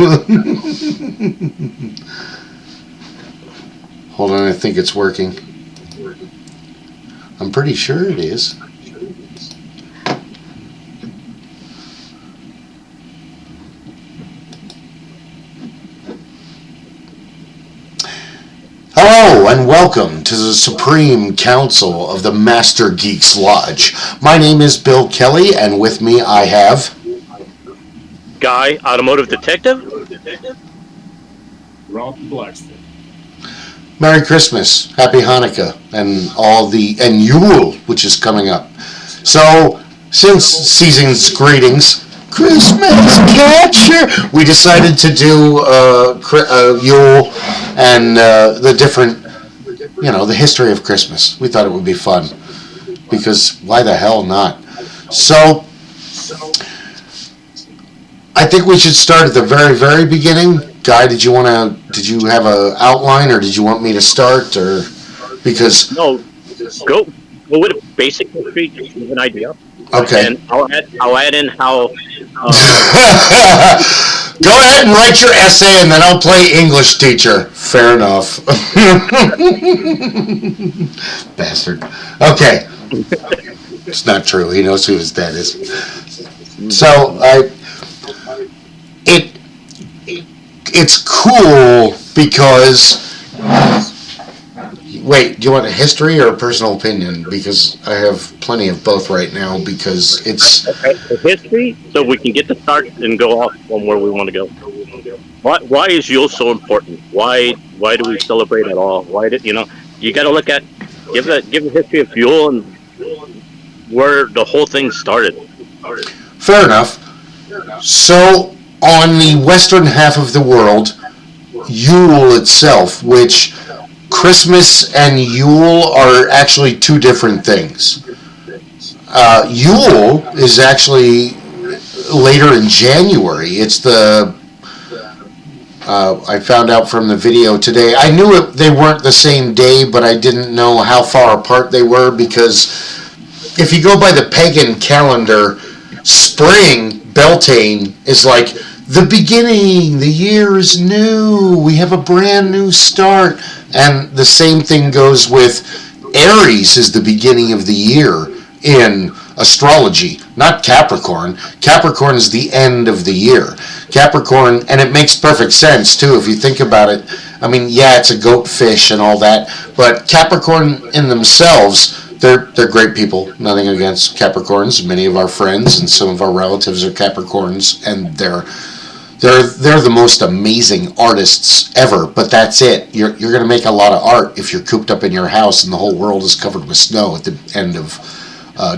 Hold on, I think it's working. I'm pretty sure it is. Hello and welcome to the Supreme Council of the Master Geeks Lodge. My name is Bill Kelly, and with me I have... Guy, Automotive Detective. Rob Blacksmith. Merry Christmas, Happy Hanukkah, and Yule, which is coming up. So, since season's greetings, Christmas catcher, we decided to do Yule and the different, the history of Christmas. We thought it would be fun, because why the hell not? So, I think we should start at the very, very beginning. Guy, did you have an outline, or did you want me to start, or because... No, go with a basic history, just give an idea. Okay. And I'll add in how... Go ahead and write your essay, and then I'll play English teacher. Fair enough. Bastard. Okay. It's not true. He knows who his dad is. So, it's cool because... Wait, do you want a history or a personal opinion? Because I have plenty of both right now, because it's... Okay, history, so we can get to start and go off on where we want to go. Why is Yule so important? Why do we celebrate at all? You got to look at... Give a history of Yule and where the whole thing started. Fair enough. So, on the western half of the world, Yule itself, which Christmas and Yule are actually two different things. Yule is actually later in January. It's the... I found out from the video today. I knew they weren't the same day, but I didn't know how far apart they were, because if you go by the pagan calendar, spring, Beltane, is like the beginning, the year is new, we have a brand new start. And the same thing goes with Aries is the beginning of the year in astrology, not Capricorn. Capricorn is the end of the year. Capricorn, and it makes perfect sense too if you think about it. I mean, yeah, it's a goat fish and all that, but Capricorn in themselves, they're great people. Nothing against Capricorns. Many of our friends and some of our relatives are Capricorns, and they're the most amazing artists ever, but that's it. You're going to make a lot of art if you're cooped up in your house and the whole world is covered with snow at the end of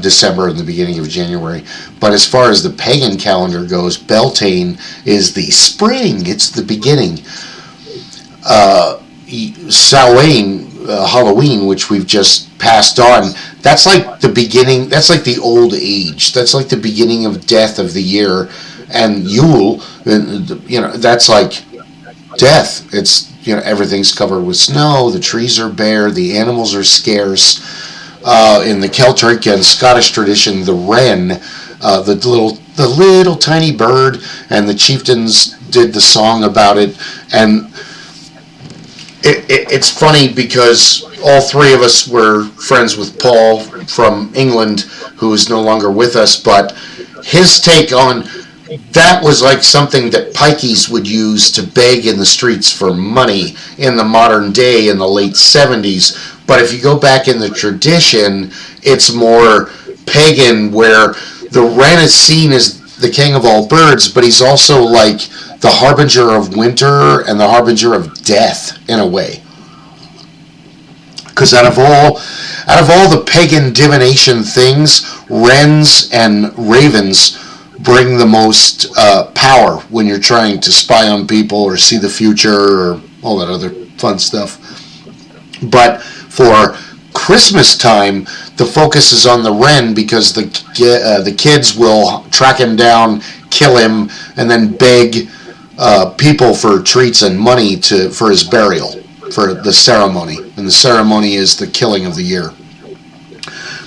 December and the beginning of January. But as far as the pagan calendar goes, Beltane is the spring. It's the beginning. Samhain, Halloween, which we've just passed on, that's like the beginning. That's like the old age. That's like the beginning of death of the year. And Yule, that's like death. It's, everything's covered with snow, the trees are bare, the animals are scarce. In the Celtic and Scottish tradition, the wren, the little tiny bird, and the chieftains did the song about it. And it's funny because all three of us were friends with Paul from England, who is no longer with us, but his take on... That was like something that pikeys would use to beg in the streets for money in the modern day in the late 70s. But if you go back in the tradition, it's more pagan, where the wren is seen as the king of all birds, but he's also like the harbinger of winter and the harbinger of death in a way. Because out of all the pagan divination things, wrens and ravens bring the most power when you're trying to spy on people or see the future or all that other fun stuff. But for Christmas time, the focus is on the wren, because the kids will track him down, kill him, and then beg people for treats and money for his burial, for the ceremony. And the ceremony is the killing of the year.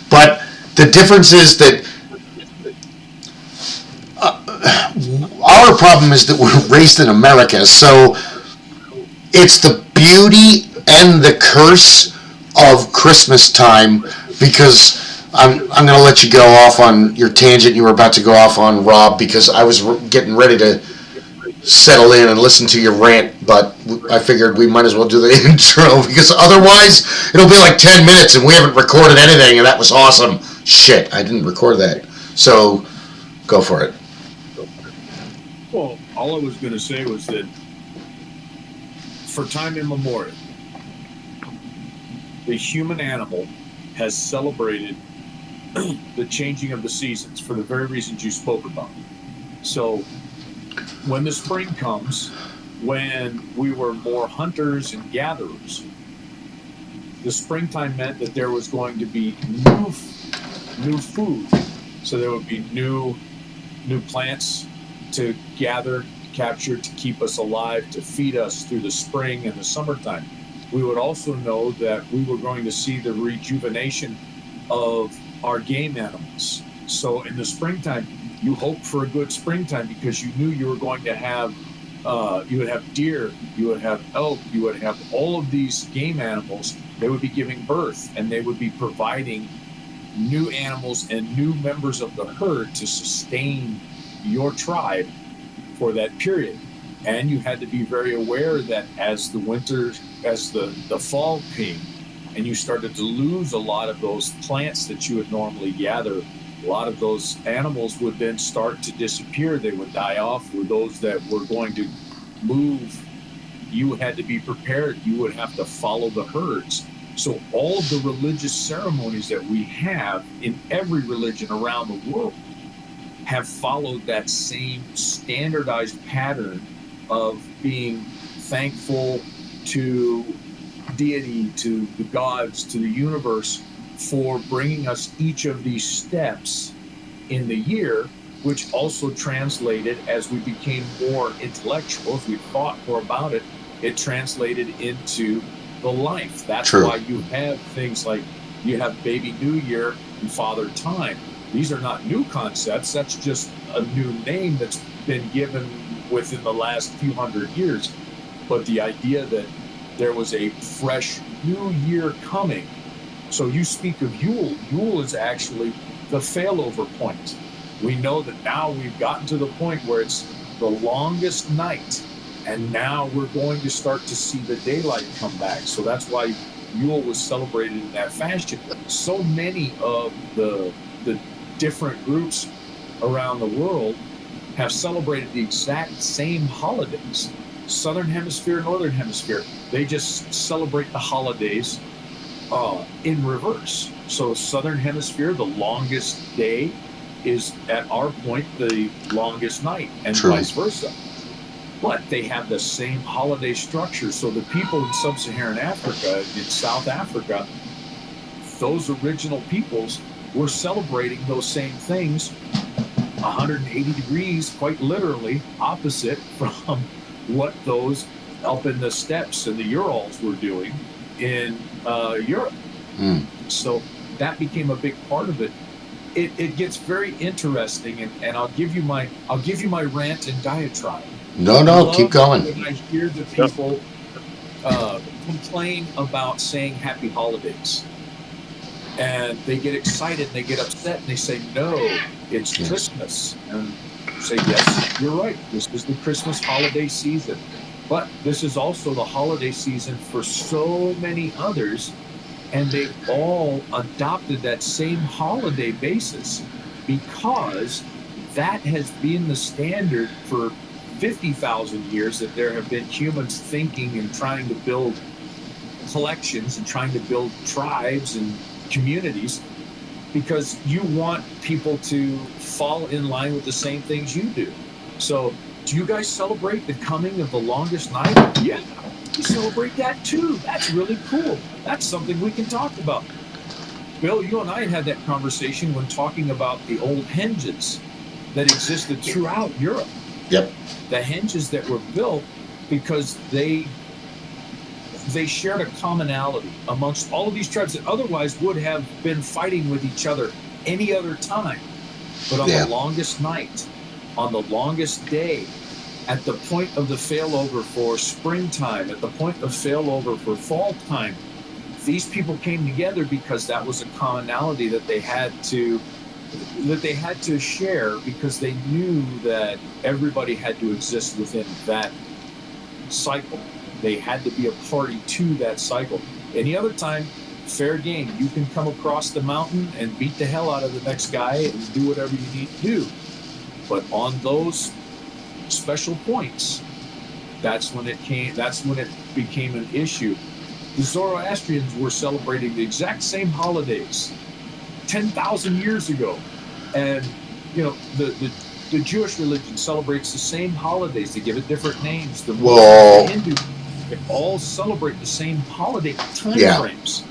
But the difference is that our problem is that we're raised in America, so it's the beauty and the curse of Christmas time, because I'm going to let you go off on your tangent you were about to go off on, Rob, because I was getting ready to settle in and listen to your rant, but I figured we might as well do the intro, because otherwise it'll be like 10 minutes and we haven't recorded anything, and that was awesome. Shit, I didn't record that. So, go for it. Well, all I was going to say was that for time immemorial, the human animal has celebrated the changing of the seasons for the very reasons you spoke about. So, when the spring comes, when we were more hunters and gatherers, the springtime meant that there was going to be new food. So there would be new plants to gather, capture, to keep us alive, to feed us through the spring and the summertime. We would also know that we were going to see the rejuvenation of our game animals. So in the springtime, you hoped for a good springtime because you knew you were going to have, you would have deer, you would have elk, you would have all of these game animals. They would be giving birth, and they would be providing new animals and new members of the herd to sustain your tribe for that period. And you had to be very aware that as the winter, as the fall came, and you started to lose a lot of those plants that you would normally gather, a lot of those animals would then start to disappear. They would die off. For those that were going to move, you had to be prepared. You would have to follow the herds. So all of the religious ceremonies that we have in every religion around the world have followed that same standardized pattern of being thankful to deity, to the gods, to the universe for bringing us each of these steps in the year, which also translated as we became more intellectual, as we thought more about it, it translated into the life. That's True. Why you have things like you have Baby New Year and Father Time. These are not new concepts. That's just a new name that's been given within the last few hundred years. But the idea that there was a fresh new year coming. So you speak of Yule. Yule is actually the failover point. We know that now we've gotten to the point where it's the longest night, and now we're going to start to see the daylight come back. So that's why Yule was celebrated in that fashion. So many of the different groups around the world have celebrated the exact same holidays. Southern Hemisphere, Northern Hemisphere, they just celebrate the holidays in reverse. So Southern Hemisphere, the longest day is at our point the longest night, and True. Vice versa. But they have the same holiday structure. So the people in sub-Saharan Africa, in South Africa, those original peoples were celebrating those same things 180 degrees, quite literally, opposite from what those up in the steppes and the Urals were doing in Europe. So that became a big part of it. It gets very interesting, and I'll give you my rant and diatribe. No, keep going. When I hear the people complain about saying Happy Holidays, and they get excited and they get upset and they say, no, it's Christmas. And say, yes, you're right. This is the Christmas holiday season. But this is also the holiday season for so many others, and they've all adopted that same holiday basis because that has been the standard for 50,000 years, that there have been humans thinking and trying to build collections and trying to build tribes and communities, because you want people to fall in line with the same things you do. So do you guys celebrate the coming of the longest night? Yeah, we celebrate that too. That's really cool. That's something we can talk about. Bill, you and I had that conversation when talking about the old henges that existed throughout Europe. Yep. The henges that were built because they shared a commonality amongst all of these tribes that otherwise would have been fighting with each other any other time. But on the longest night, on the longest day, at the point of the failover for springtime, at the point of failover for fall time, these people came together because that was a commonality that they had to share, because they knew that everybody had to exist within that cycle. They had to be a party to that cycle. Any other time, fair game. You can come across the mountain and beat the hell out of the next guy and do whatever you need to do. But on those special points, that's when it became an issue. The Zoroastrians were celebrating the exact same holidays 10,000 years ago. And, you know, the Jewish religion celebrates the same holidays. They give it different names. The Hindu, they all celebrate the same holiday time frames.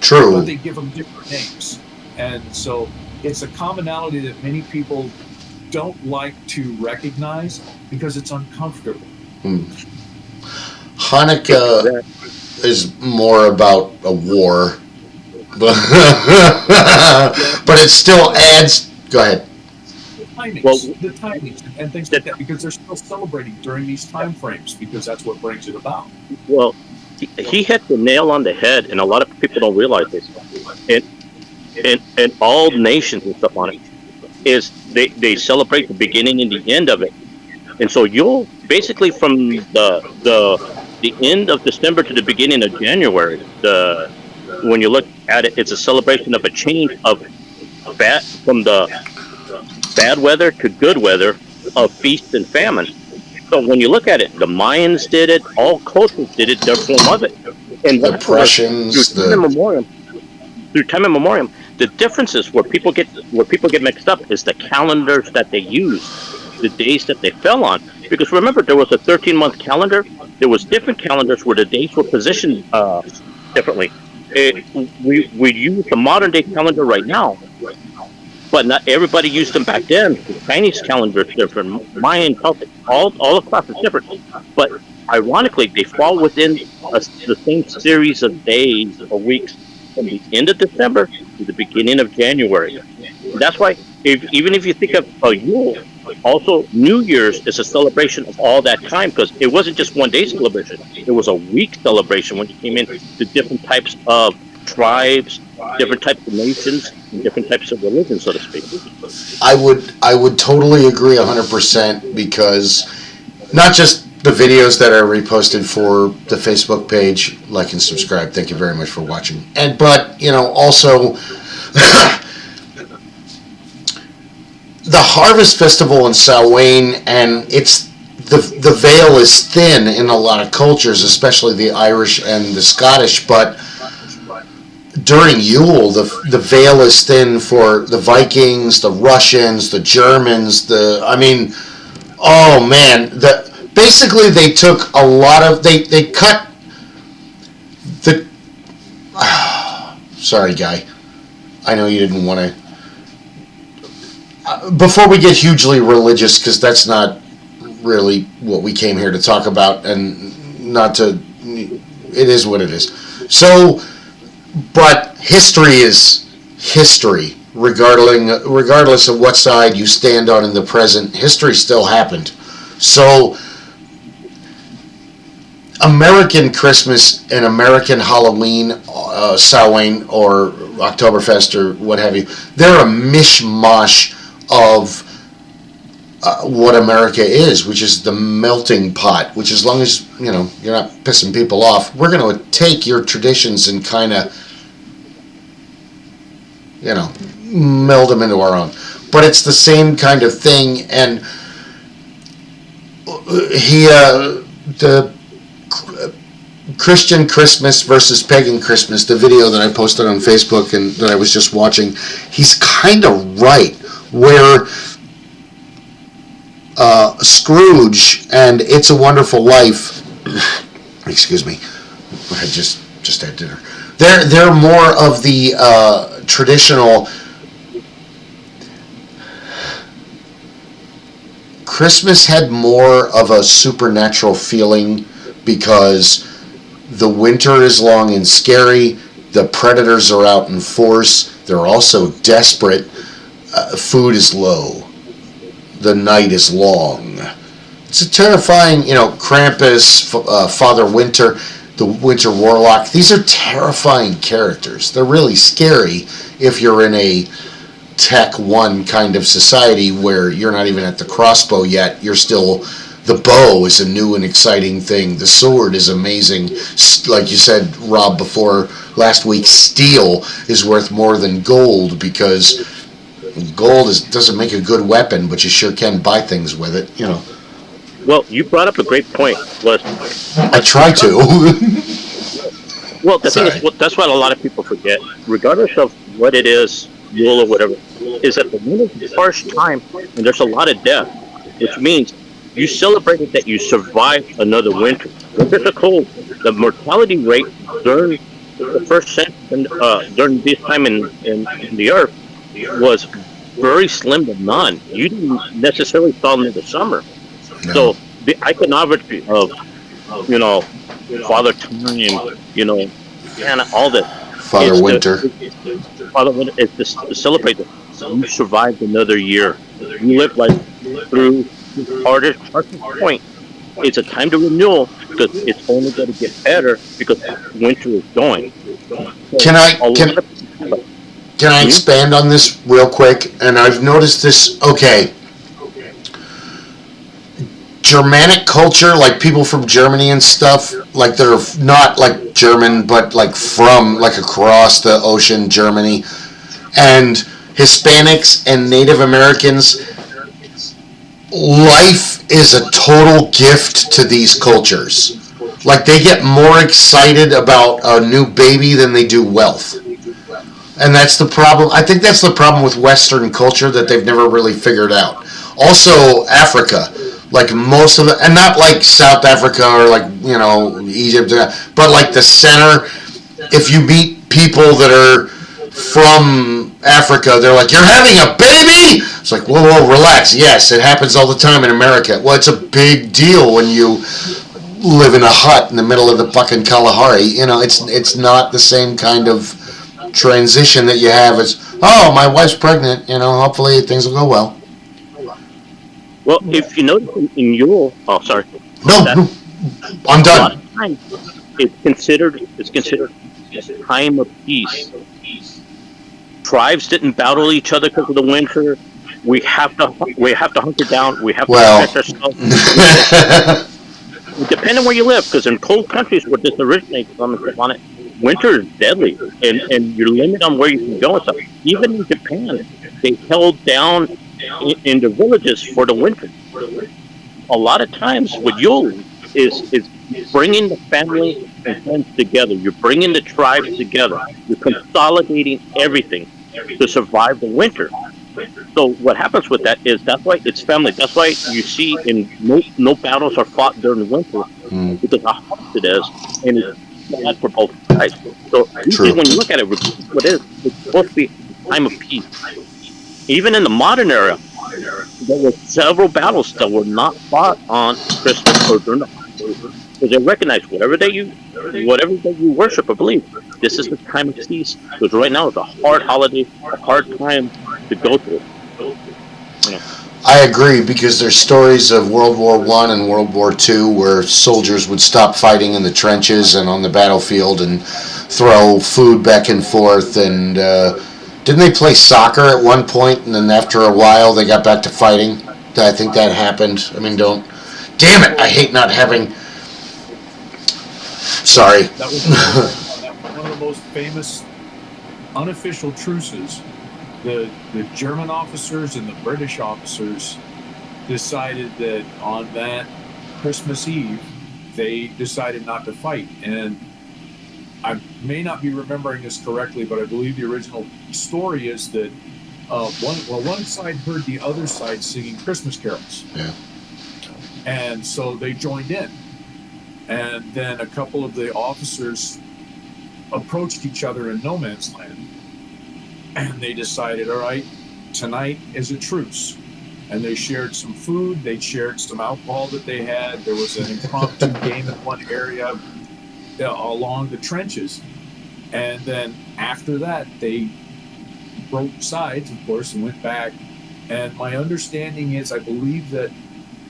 True. But they give them different names. And so it's a commonality that many people don't like to recognize because it's uncomfortable. Hanukkah is more about a war. But it still adds... Go ahead. The timings and things like that, because they're still celebrating during these time frames, because that's what brings it about. Well, he hit the nail on the head, and a lot of people don't realize this. And all nations and stuff on it is they celebrate the beginning and the end of it. And so you'll basically from the end of December to the beginning of January, when you look at it, it's a celebration of a change of from the bad weather to good weather, of feast and famine. So when you look at it, the Mayans did it, all cultures did it, their form of it. And the Prussians, through time immemorial, the differences where people get mixed up is the calendars that they use, the days that they fell on. Because remember, there was a 13-month calendar. There was different calendars where the days were positioned differently. We use the modern day calendar right now, but not everybody used them back then. The Chinese calendar is different, Mayan, Celtic, all across is different. But ironically, they fall within the same series of days or weeks from the end of December to the beginning of January. And that's why, even if you think of Yule, also New Year's is a celebration of all that time, because it wasn't just one day celebration. It was a week celebration when you came in to different types of tribes, different types of nations, and different types of religions, so to speak. I would totally agree 100%, because not just the videos that are reposted for the Facebook page, like and subscribe. Thank you very much for watching. But also the Harvest Festival in Samhain, and it's the veil is thin in a lot of cultures, especially the Irish and the Scottish, but during Yule, the veil is thin for the Vikings, the Russians, the Germans, basically they took a lot of, they cut the, sorry guy, I know you didn't want to, before we get hugely religious, because that's not really what we came here to talk about, and not to, it is what it is. So, but history is history, regardless of what side you stand on in the present. History still happened. So, American Christmas and American Halloween, Samhain or Oktoberfest or what have you, they're a mishmash of what America is, which is the melting pot, which as long as, you're not pissing people off, we're going to take your traditions and kind of, meld them into our own. But it's the same kind of thing, and the Christian Christmas versus pagan Christmas, the video that I posted on Facebook and that I was just watching, he's kind of right, where Scrooge and It's a Wonderful Life, excuse me, I just had dinner. They're more of the traditional. Christmas had more of a supernatural feeling because the winter is long and scary. The predators are out in force. They're also desperate. Food is low. the night is long. It's a terrifying, Krampus, Father Winter, the Winter Warlock. These are terrifying characters. They're really scary if you're in a Tech 1 kind of society where you're not even at the crossbow yet. You're still... The bow is a new and exciting thing. The sword is amazing. Like you said, Rob, before last week, steel is worth more than gold because gold doesn't make a good weapon, but you sure can buy things with it, Well, you brought up a great point. I try to. Well, the thing is, that's what a lot of people forget. Regardless of what it is, Yule or whatever, is that the winter's a harsh time and there's a lot of death, which means you celebrated that you survived another winter. Winters are cold. The mortality rate during the first century, during this time in the Earth, was very slim to none. You didn't necessarily fall into the summer. No. So the iconography of, Father Time, and all this. Father Winter. Father Winter is to celebrate that you survived another year. You lived through the hardest point. It's a time to renewal because it's only going to get better because winter is going. So can I expand on this real quick? And I've noticed this. Okay. Germanic culture, like people from Germany and stuff, like they're not like German, but like from like across the ocean, Germany, and Hispanics and Native Americans, life is a total gift to these cultures. Like they get more excited about a new baby than they do wealth. And that's the problem. I think that's the problem with Western culture that they've never really figured out. Also, Africa. Like most of the, and not like South Africa or like, Egypt, but like the center, if you meet people that are from Africa, they're like, you're having a baby? It's like, whoa, relax. Yes, it happens all the time in America. Well, it's a big deal when you live in a hut in the middle of the fucking Kalahari. It's not the same kind of transition that you have as, oh, my wife's pregnant, hopefully things will go well. Well, if you notice in Yule, sorry. No, I'm done. It's considered a time of peace. Tribes didn't battle each other because of the winter. We have to hunker down. We have to protect ourselves. Depending on where you live, because in cold countries where this originates on it, winter is deadly, and you're limited on where you can go and stuff. Even in Japan, they held down in the villages for the winter. A lot of times with Yule is bringing the family and friends together. You're bringing the tribes together. You're consolidating everything to survive the winter. So what happens with that is that's why it's family. That's why you see no battles are fought during the winter because how hot it is and it's bad for both sides. So usually when you look at it, it's supposed to be a time of peace. Even in the modern era, there were several battles that were not fought on Christmas or during the holidays because they recognize whatever that you worship or believe, this is the time of peace. Because right now it's a hard holiday, a hard time to go through. I agree because there's stories of World War I and World War II where soldiers would stop fighting in the trenches and on the battlefield and throw food back and forth and. Didn't they play soccer at one point, and then after a while they got back to fighting? I think that happened. I mean, damn it, I hate not having... Sorry. That was one of the most famous unofficial truces. The German officers and the British officers decided that on that Christmas Eve, they decided not to fight. And I may not be remembering this correctly, but I believe the original story is that one side heard the other side singing Christmas carols. Yeah. And so they joined in. And then a couple of the officers approached each other in no man's land. And they decided, all right, tonight is a truce. And they shared some food. They shared some alcohol that they had. There was an impromptu game in one area along the trenches, and then after that they broke sides, of course, and went back And my understanding is, I believe that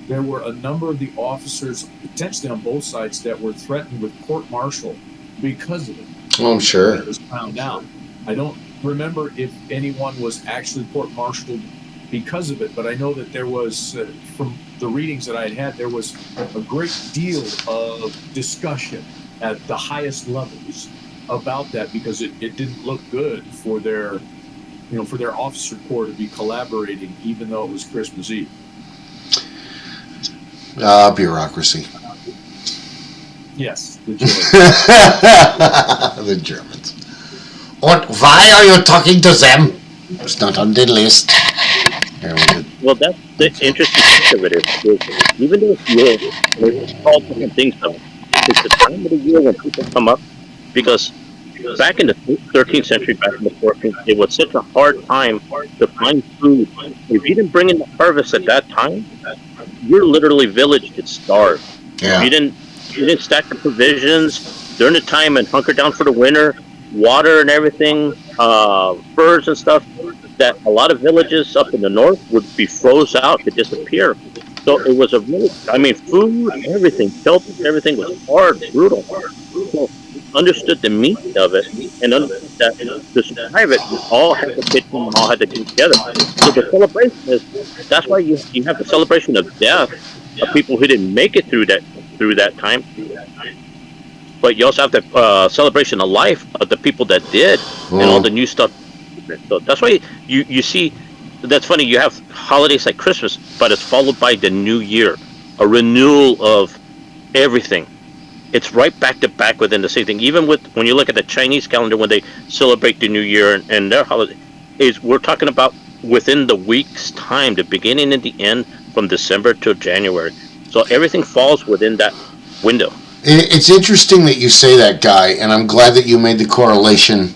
there were a number of the officers, potentially on both sides, that were threatened with court-martial because of it. Oh, I'm sure. It was found out. I don't remember if anyone was actually court-martialed because of it, but I know that there was, from the readings that I had, there was a great deal of discussion at the highest levels about that, because it didn't look good for their, for their officer corps to be collaborating, even though it was Christmas Eve. Bureaucracy. Yes, the Germans. The Germans. And why are you talking to them? It's not on the list. Well, that's the interesting part of it is even though it's Yule, there's all different things though. It's the time of the year when people come up, because back in the 13th century, back in the 14th, it was such a hard time to find food. If you didn't bring in the harvest at that time, your literally village could starve. Yeah. You didn't stack the provisions during the time and hunker down for the winter, water and everything, furs and stuff, that a lot of villages up in the north would be froze out, could disappear. So it was a really, food, everything, shelter, everything was hard, brutal. So understood the meat of it, and understood that to survive it, we all had to pitch in and all had to do together. So the celebration is, that's why you have the celebration of death of people who didn't make it through that time. But you also have the celebration of life of the people that did, and all the new stuff. So that's why you see, that's funny, you have holidays like Christmas, but it's followed by the New Year, a renewal of everything. It's right back to back within the same thing. Even when you look at the Chinese calendar, when they celebrate the New Year and their holiday, we're talking about within the week's time, the beginning and the end, from December to January. So everything falls within that window. It's interesting that you say that, Guy, and I'm glad that you made the correlation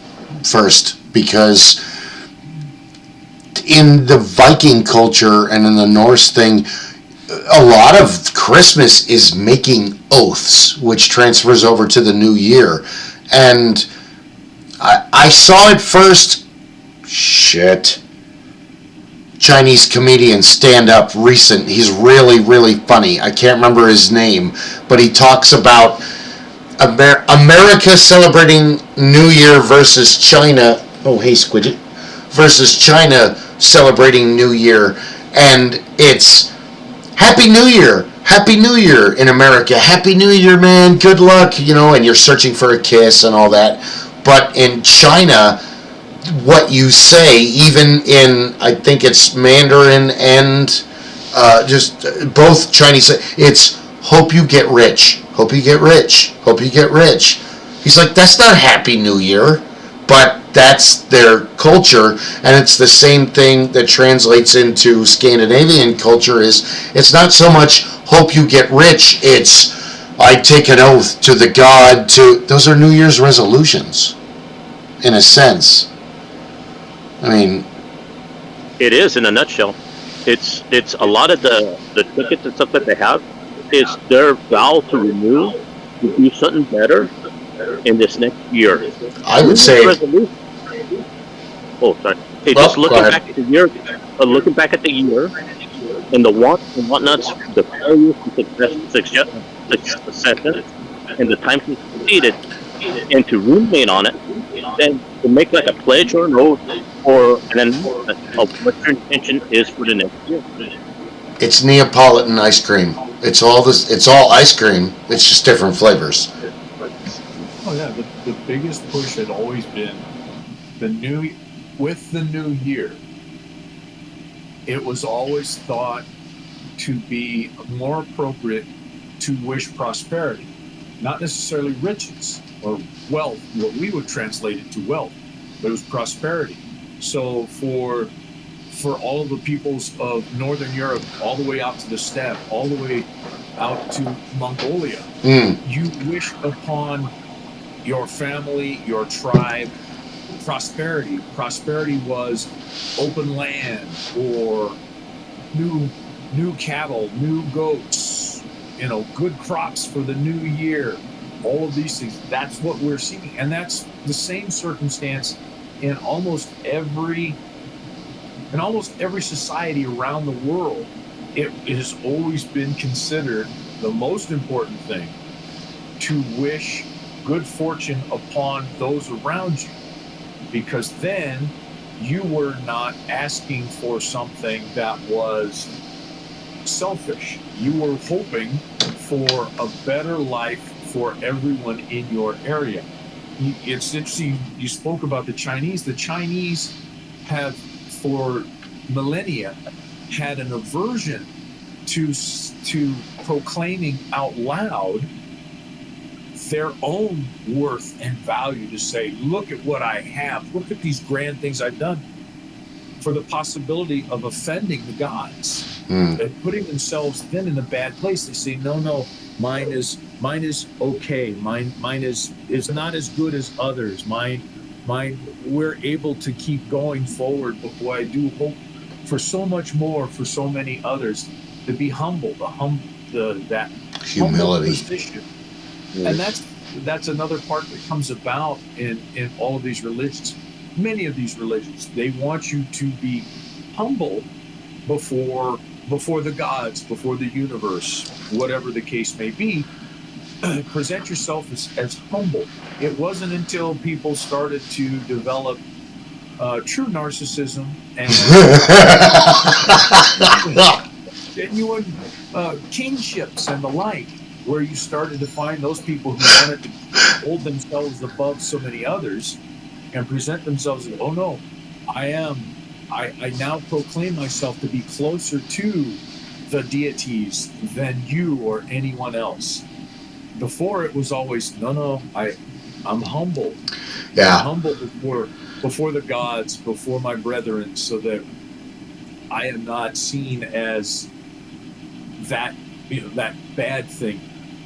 first, because in the Viking culture and in the Norse thing, a lot of Christmas is making oaths, which transfers over to the new year. And I saw it first, Chinese comedian stand-up recent. He's really, really funny. I can't remember his name, but he talks about America celebrating New Year versus China. Oh, hey, Squidget. Versus China celebrating New Year. And it's Happy New Year in America. Happy New Year, man. Good luck, and you're searching for a kiss and all that. But in China, what you say, even in, I think it's Mandarin and just both Chinese, it's hope you get rich. Hope you get rich. Hope you get rich. He's like, that's not Happy New Year, but that's their culture, and it's the same thing that translates into Scandinavian culture. It's not so much hope you get rich, it's I take an oath to the god to, those are New Year's resolutions, in a sense. It is, in a nutshell. It's a lot of the tickets and stuff that they have is their vow to renew, to do something better in this next year. I would say. Oh, sorry. Hey, just looking back at the year, and the wants and whatnots, the failures and successes, and the time to succeeded, and to ruminate on it, then to make like a pledge or an oath, or an announcement of what your intention is for the next year. It's Neapolitan ice cream. It's all ice cream. It's just different flavors. Oh yeah, the biggest push had always been with the new year. It was always thought to be more appropriate to wish prosperity, not necessarily riches or wealth, what we would translate it to wealth, but it was prosperity. So for all of the peoples of Northern Europe, all the way out to the steppe, all the way out to Mongolia, you wish upon your family, your tribe, prosperity. Prosperity was open land, or new cattle, new goats, good crops for the new year. All of these things, that's what we're seeing. And that's the same circumstance in almost every in almost every society around the world, it has always been considered the most important thing to wish good fortune upon those around you, because then you were not asking for something that was selfish. You were hoping for a better life for everyone in your area. It's interesting, you spoke about the Chinese. The Chinese have, for millennia, had an aversion to proclaiming out loud their own worth and value, to say, look at what I have, look at these grand things I've done, for the possibility of offending the gods and putting themselves then in a bad place. They say, no, mine is okay, mine is not as good as others, mine we're able to keep going forward, but boy, I do hope for so much more for so many others, to be humble, that humility position. And that's another part that comes about in all of these religions. Many of these religions, they want you to be humble before the gods, before the universe, whatever the case may be. Present yourself as humble. It wasn't until people started to develop true narcissism and genuine kingships and the like, where you started to find those people who wanted to hold themselves above so many others and present themselves as, oh no, I now proclaim myself to be closer to the deities than you or anyone else. Before it was always, no, I'm humble. Yeah. I'm humble before the gods, before my brethren, so that I am not seen as that bad thing.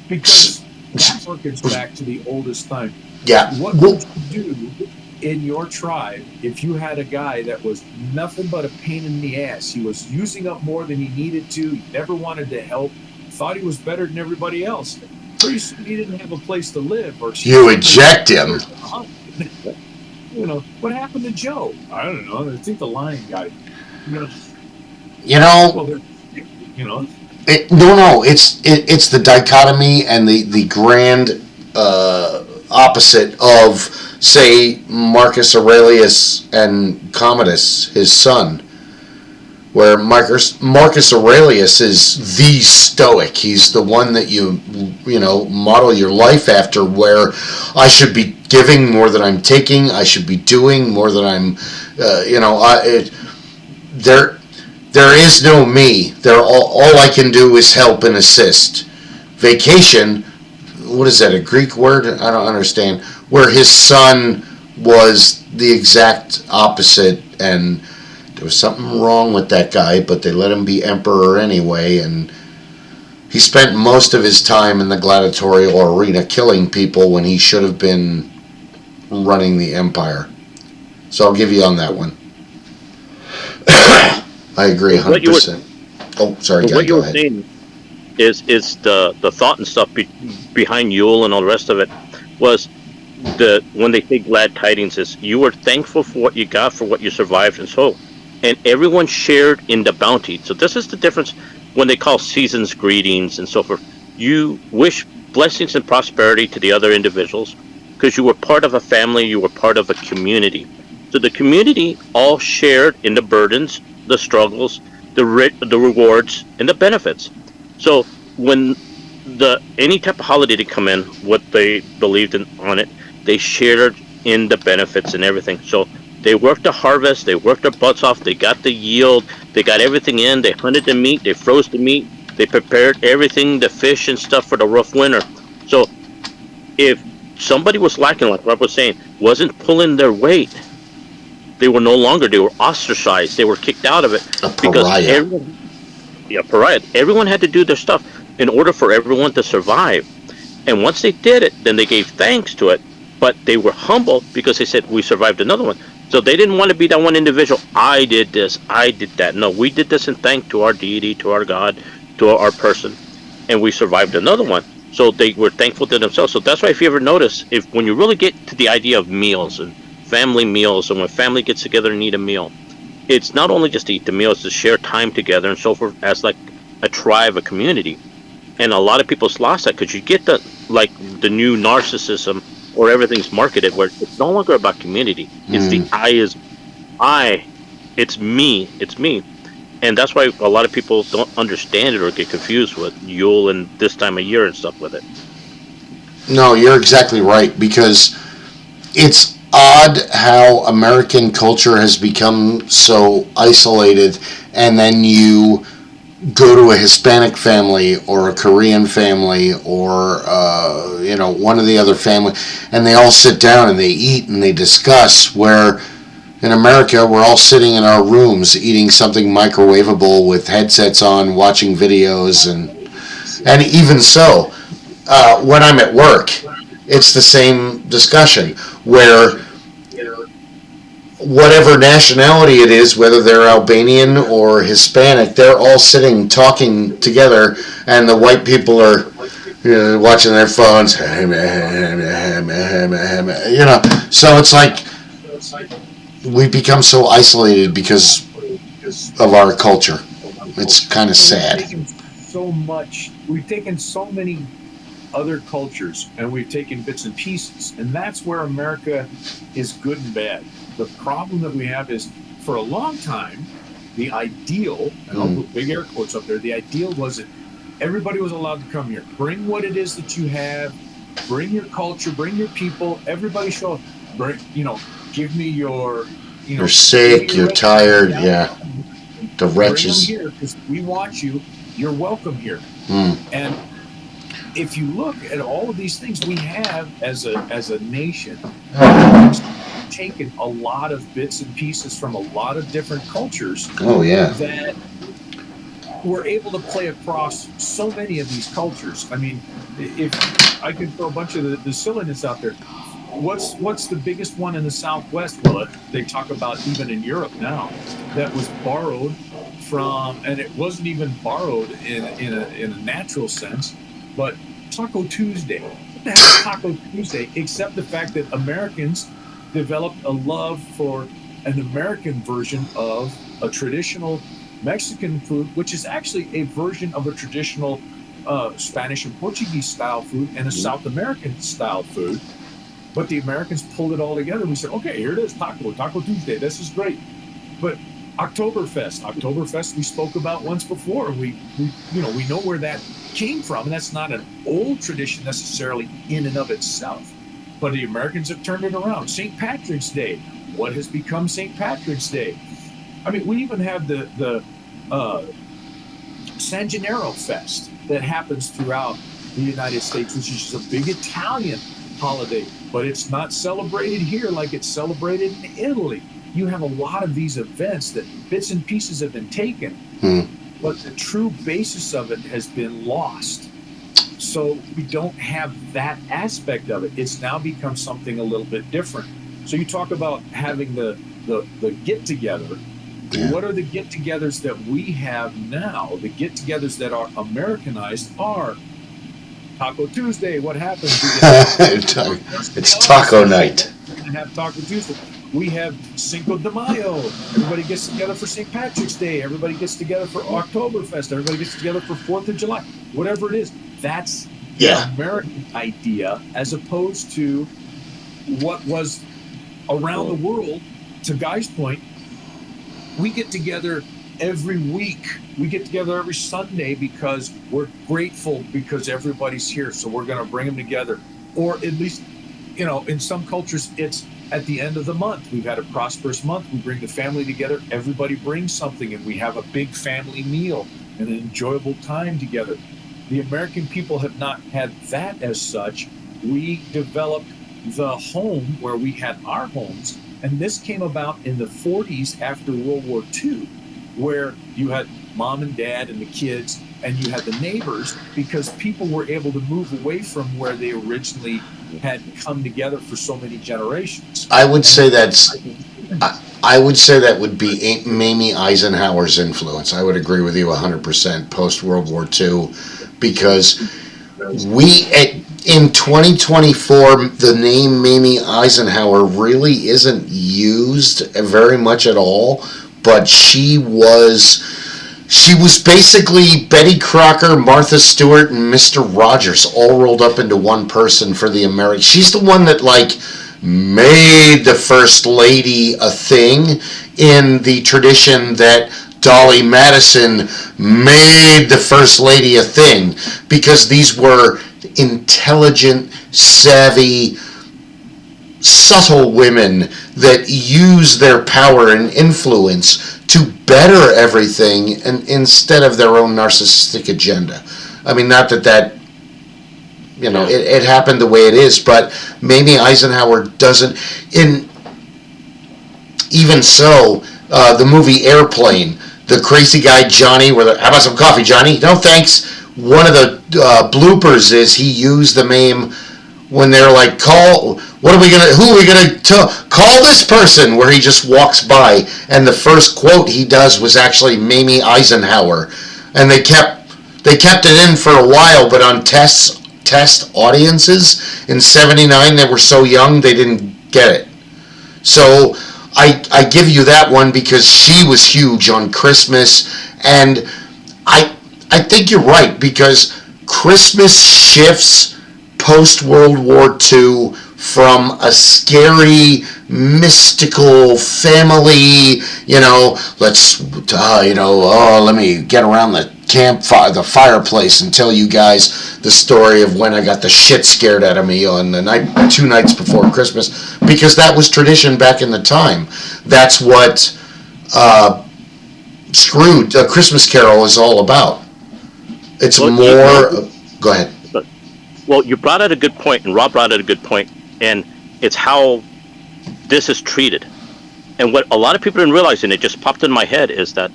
Because that harkens back to the oldest time. Yeah. What would you do in your tribe if you had a guy that was nothing but a pain in the ass? He was using up more than he needed to. He never wanted to help. Thought he was better than everybody else. Pretty soon he didn't have a place to live. Or you eject him. You know, what happened to Joe? I don't know. I think the lion got him. No, it's the dichotomy and the grand opposite of, say, Marcus Aurelius and Commodus, his son, where Marcus Aurelius is the stoic. He's the one that you model your life after, where I should be giving more than I'm taking. I should be doing more than I'm, there is no me. All I can do is help and assist. Vacation, what is that, a Greek word? I don't understand. Where his son was the exact opposite, and there was something wrong with that guy, but they let him be emperor anyway, and he spent most of his time in the gladiatorial arena killing people when he should have been running the empire. So I'll give you on that one. I agree 100%. Oh, sorry, guy, go ahead. Saying is the thought and stuff behind Yule and all the rest of it was when they say glad tidings is you were thankful for what you got, for what you survived, and everyone shared in the bounty. So this is the difference when they call seasons greetings and so forth. You wish blessings and prosperity to the other individuals because you were part of a family, you were part of a community. So the community all shared in the burdens, the struggles, the rewards, and the benefits. So when any type of holiday to come in, what they believed in on it, they shared in the benefits and everything. So they worked the harvest, they worked their butts off, they got the yield, they got everything in, they hunted the meat, they froze the meat, they prepared everything, the fish and stuff for the rough winter. So if somebody was lacking, like Rob was saying, wasn't pulling their weight, they were no longer, they were ostracized, they were kicked out of it. Because pariah. Everyone had to do their stuff in order for everyone to survive. And once they did it, then they gave thanks to it, but they were humble because they said, we survived another one. So they didn't want to be that one individual, I did this, I did that. No, we did this in thanks to our deity, to our God, to our person, and we survived another one. So they were thankful to themselves. So that's why if you ever notice, when you really get to the idea of meals and family meals, and when family gets together and eat a meal, it's not only just to eat the meal, it's to share time together and so forth as like a tribe, a community. And a lot of people's lost that because you get the new narcissism or everything's marketed where it's no longer about community. It's the I, it's me. And that's why a lot of people don't understand it or get confused with Yule and this time of year and stuff with it. No, you're exactly right, because it's odd how American culture has become so isolated, and then you go to a Hispanic family or a Korean family or one of the other family, and they all sit down and they eat and they discuss, where in America we're all sitting in our rooms eating something microwavable with headsets on, watching videos, and even so, when I'm at work, it's the same discussion where whatever nationality it is, whether they're Albanian or Hispanic, they're all sitting talking together, and the white people are watching their phones. So it's like we've become so isolated because of our culture. It's kind of sad. We've taken so many other cultures and we've taken bits and pieces, and that's where America is good and bad. The problem that we have is, for a long time, the ideal, and I'll put big air quotes up there, the ideal was that everybody was allowed to come here. Bring what it is that you have, bring your culture, bring your people, everybody show up. Give me your, you're sick, you're tired, the wretches. Bring them here because we want you, you're welcome here. And if you look at all of these things we have as a nation, taken a lot of bits and pieces from a lot of different cultures. That we're able to play across so many of these cultures. I mean, if I could throw a bunch of the silliness out there, what's the biggest one in the Southwest? Well, they talk about even in Europe now, that was borrowed from, and it wasn't even borrowed in a natural sense, but Taco Tuesday. What the hell is Taco Tuesday except the fact that Americans developed a love for an American version of a traditional Mexican food, which is actually a version of a traditional Spanish and Portuguese style food and a South American style food. But the Americans pulled it all together and we said, okay, here it is, Taco Tuesday. This is great. But Oktoberfest we spoke about once before. We know where that came from, and that's not an old tradition necessarily in and of itself. But the Americans have turned it around. St. Patrick's Day. What has become St. Patrick's Day? I mean, we even have the San Gennaro Fest that happens throughout the United States, which is a big Italian holiday, but it's not celebrated here like it's celebrated in Italy. You have a lot of these events that bits and pieces have been taken, but the true basis of it has been lost. So we don't have that aspect of it. It's now become something a little bit different. So you talk about having the get-together. Yeah. What are the get-togethers that we have now? The get-togethers that are Americanized are Taco Tuesday. What happens? It's taco night. We're going to have Taco Tuesday. We have Cinco de Mayo. Everybody gets together for St. Patrick's Day. Everybody gets together for Oktoberfest. Everybody gets together for 4th of July. Whatever it is. That's the American idea, as opposed to what was around the world. To Guy's point, we get together every week. We get together every Sunday because we're grateful because everybody's here. So we're going to bring them together. Or at least, in some cultures, it's at the end of the month. We've had a prosperous month. We bring the family together. Everybody brings something, and we have a big family meal and an enjoyable time together. The American people have not had that as such. We developed the home where we had our homes, and this came about in the 40s after World War II, where you had mom and dad and the kids, and you had the neighbors, because people were able to move away from where they originally had come together for so many generations. I would say that would be Mamie Eisenhower's influence. I would agree with you 100% post World War II, because in 2024, the name Mamie Eisenhower really isn't used very much at all, but she was basically Betty Crocker, Martha Stewart, and Mr. Rogers all rolled up into one person for the American. She's the one that made the First Lady a thing in the tradition that Dolly Madison made the First Lady a thing, because these were intelligent, savvy, subtle women that use their power and influence to better everything, and instead of their own narcissistic agenda. I mean, not that it happened the way it is, but Mamie Eisenhower doesn't. Even so, the movie Airplane, the crazy guy Johnny, how about some coffee, Johnny? No thanks. One of the bloopers is he used the MAME when they're like, who are we gonna call this person, where he just walks by, and the first quote he does was actually Mamie Eisenhower, and they kept it in for a while, but on test audiences in '79, they were so young they didn't get it. So I give you that one because she was huge on Christmas, and I think you're right, because Christmas shifts post-World War II from a scary, mystical family, let me get around the campfire, the fireplace, and tell you guys the story of when I got the shit scared out of me on the night, 2 nights before Christmas, because that was tradition back in the time. That's what Scrooge, A Christmas Carol is all about. It's more... Go ahead. Well, you brought out a good point, and Rob brought out a good point, and it's how this is treated. And what a lot of people didn't realize, and it just popped in my head, is that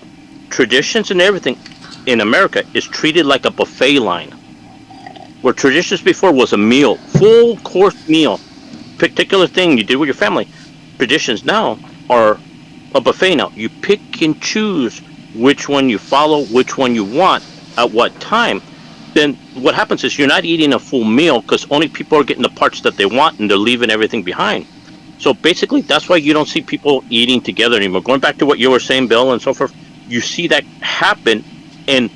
traditions and everything in America is treated like a buffet line. Where traditions before was a meal, full course meal, particular thing you did with your family. Traditions now are a buffet now. You pick and choose which one you follow, which one you want, at what time. Then what happens is you're not eating a full meal because only people are getting the parts that they want, and they're leaving everything behind. So basically, that's why you don't see people eating together anymore. Going back to what you were saying, Bill, and so forth, you see that happen, and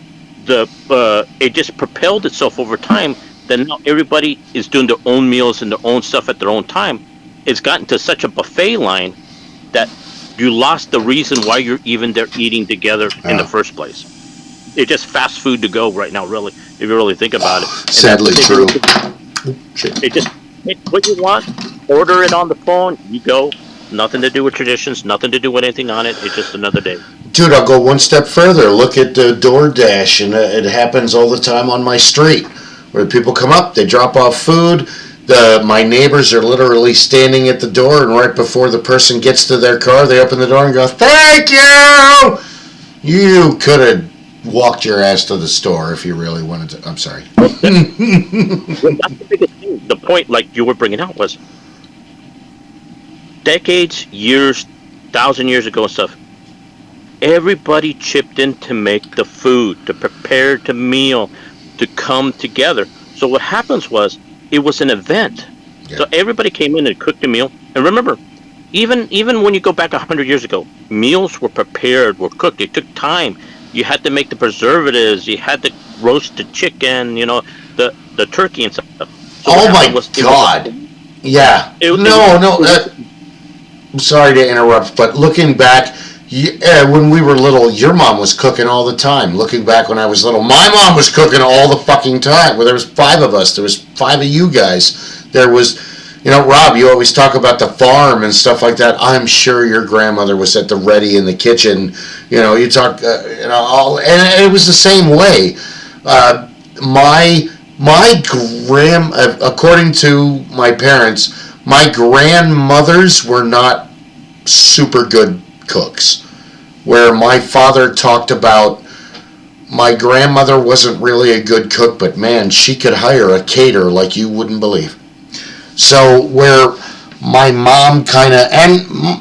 it just propelled itself over time. Then now everybody is doing their own meals and their own stuff at their own time. It's gotten to such a buffet line that you lost the reason why you're even there eating together in the first place. It's just fast food to go right now, really, if you really think about it. Sadly true. It just pick what you want, order it on the phone, you go. Nothing to do with traditions, nothing to do with anything on it. It's just another day. Dude, I'll go one step further. Look at DoorDash, and it happens all the time on my street, where people come up, they drop off food. My neighbors are literally standing at the door, and right before the person gets to their car, they open the door and go, "Thank you! You could have walked your ass to the store if you really wanted to." I'm sorry. That's the biggest thing. The point, like you were bringing out, was decades, years, 1,000 years ago and stuff. Everybody chipped in to make the food, to prepare the meal, to come together. So what happens was, it was an event. Yeah. So everybody came in and cooked a meal. And remember, even when you go back 100 years ago, meals were prepared, were cooked. It took time. You had to make the preservatives. You had to roast the chicken, the turkey and stuff. So oh my God. Yeah. I'm sorry to interrupt, but looking back, when we were little, your mom was cooking all the time. Looking back when I was little, my mom was cooking all the fucking time. Well, there was 5 of us. There was 5 of you guys. There was, Rob, you always talk about the farm and stuff like that. I'm sure your grandmother was at the ready in the kitchen. You talk, and it was the same way. According to my parents, my grandmothers were not super good cooks. Where my father talked about, my grandmother wasn't really a good cook, but man, she could hire a caterer like you wouldn't believe. So where my mom kind of, and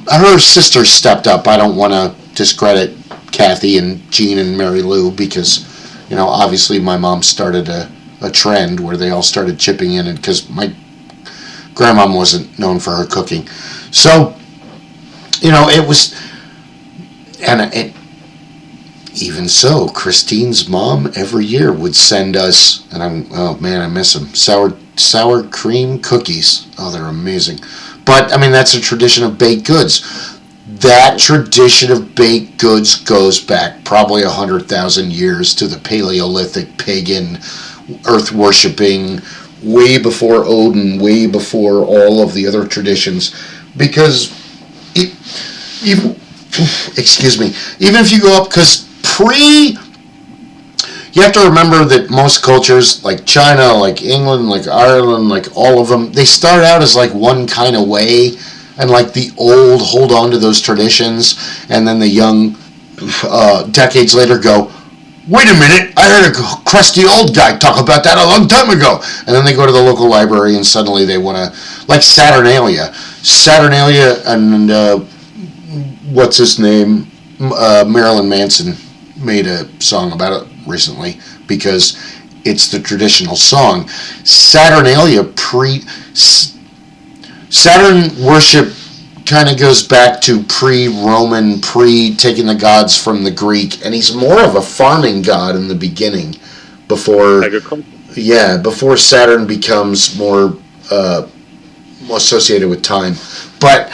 her sister stepped up. I don't want to discredit Kathy and Jean and Mary Lou, because obviously my mom started a trend where they all started chipping in, because my grandmom wasn't known for her cooking. So it was and even so, Christine's mom every year would send us, and oh man, I miss them, sour cream cookies. Oh, they're amazing. But I mean, that's a tradition of baked goods. That tradition of baked goods goes back probably 100,000 years to the Paleolithic pagan earth worshipping, way before Odin, way before all of the other traditions. Because even if you go up, because you have to remember that most cultures, like China, like England, like Ireland, like all of them, they start out as like one kind of way, and like the old hold on to those traditions, and then the young decades later go, wait a minute, I heard a crusty old guy talk about that a long time ago. And then they go to the local library and suddenly they want to, like Saturnalia and what's his name, Marilyn Manson made a song about it recently because it's the traditional song. Saturnalia Saturn worship kind of goes back to pre-Roman, taking the gods from the Greek, and he's more of a farming god in the beginning before Saturn becomes more associated with time. But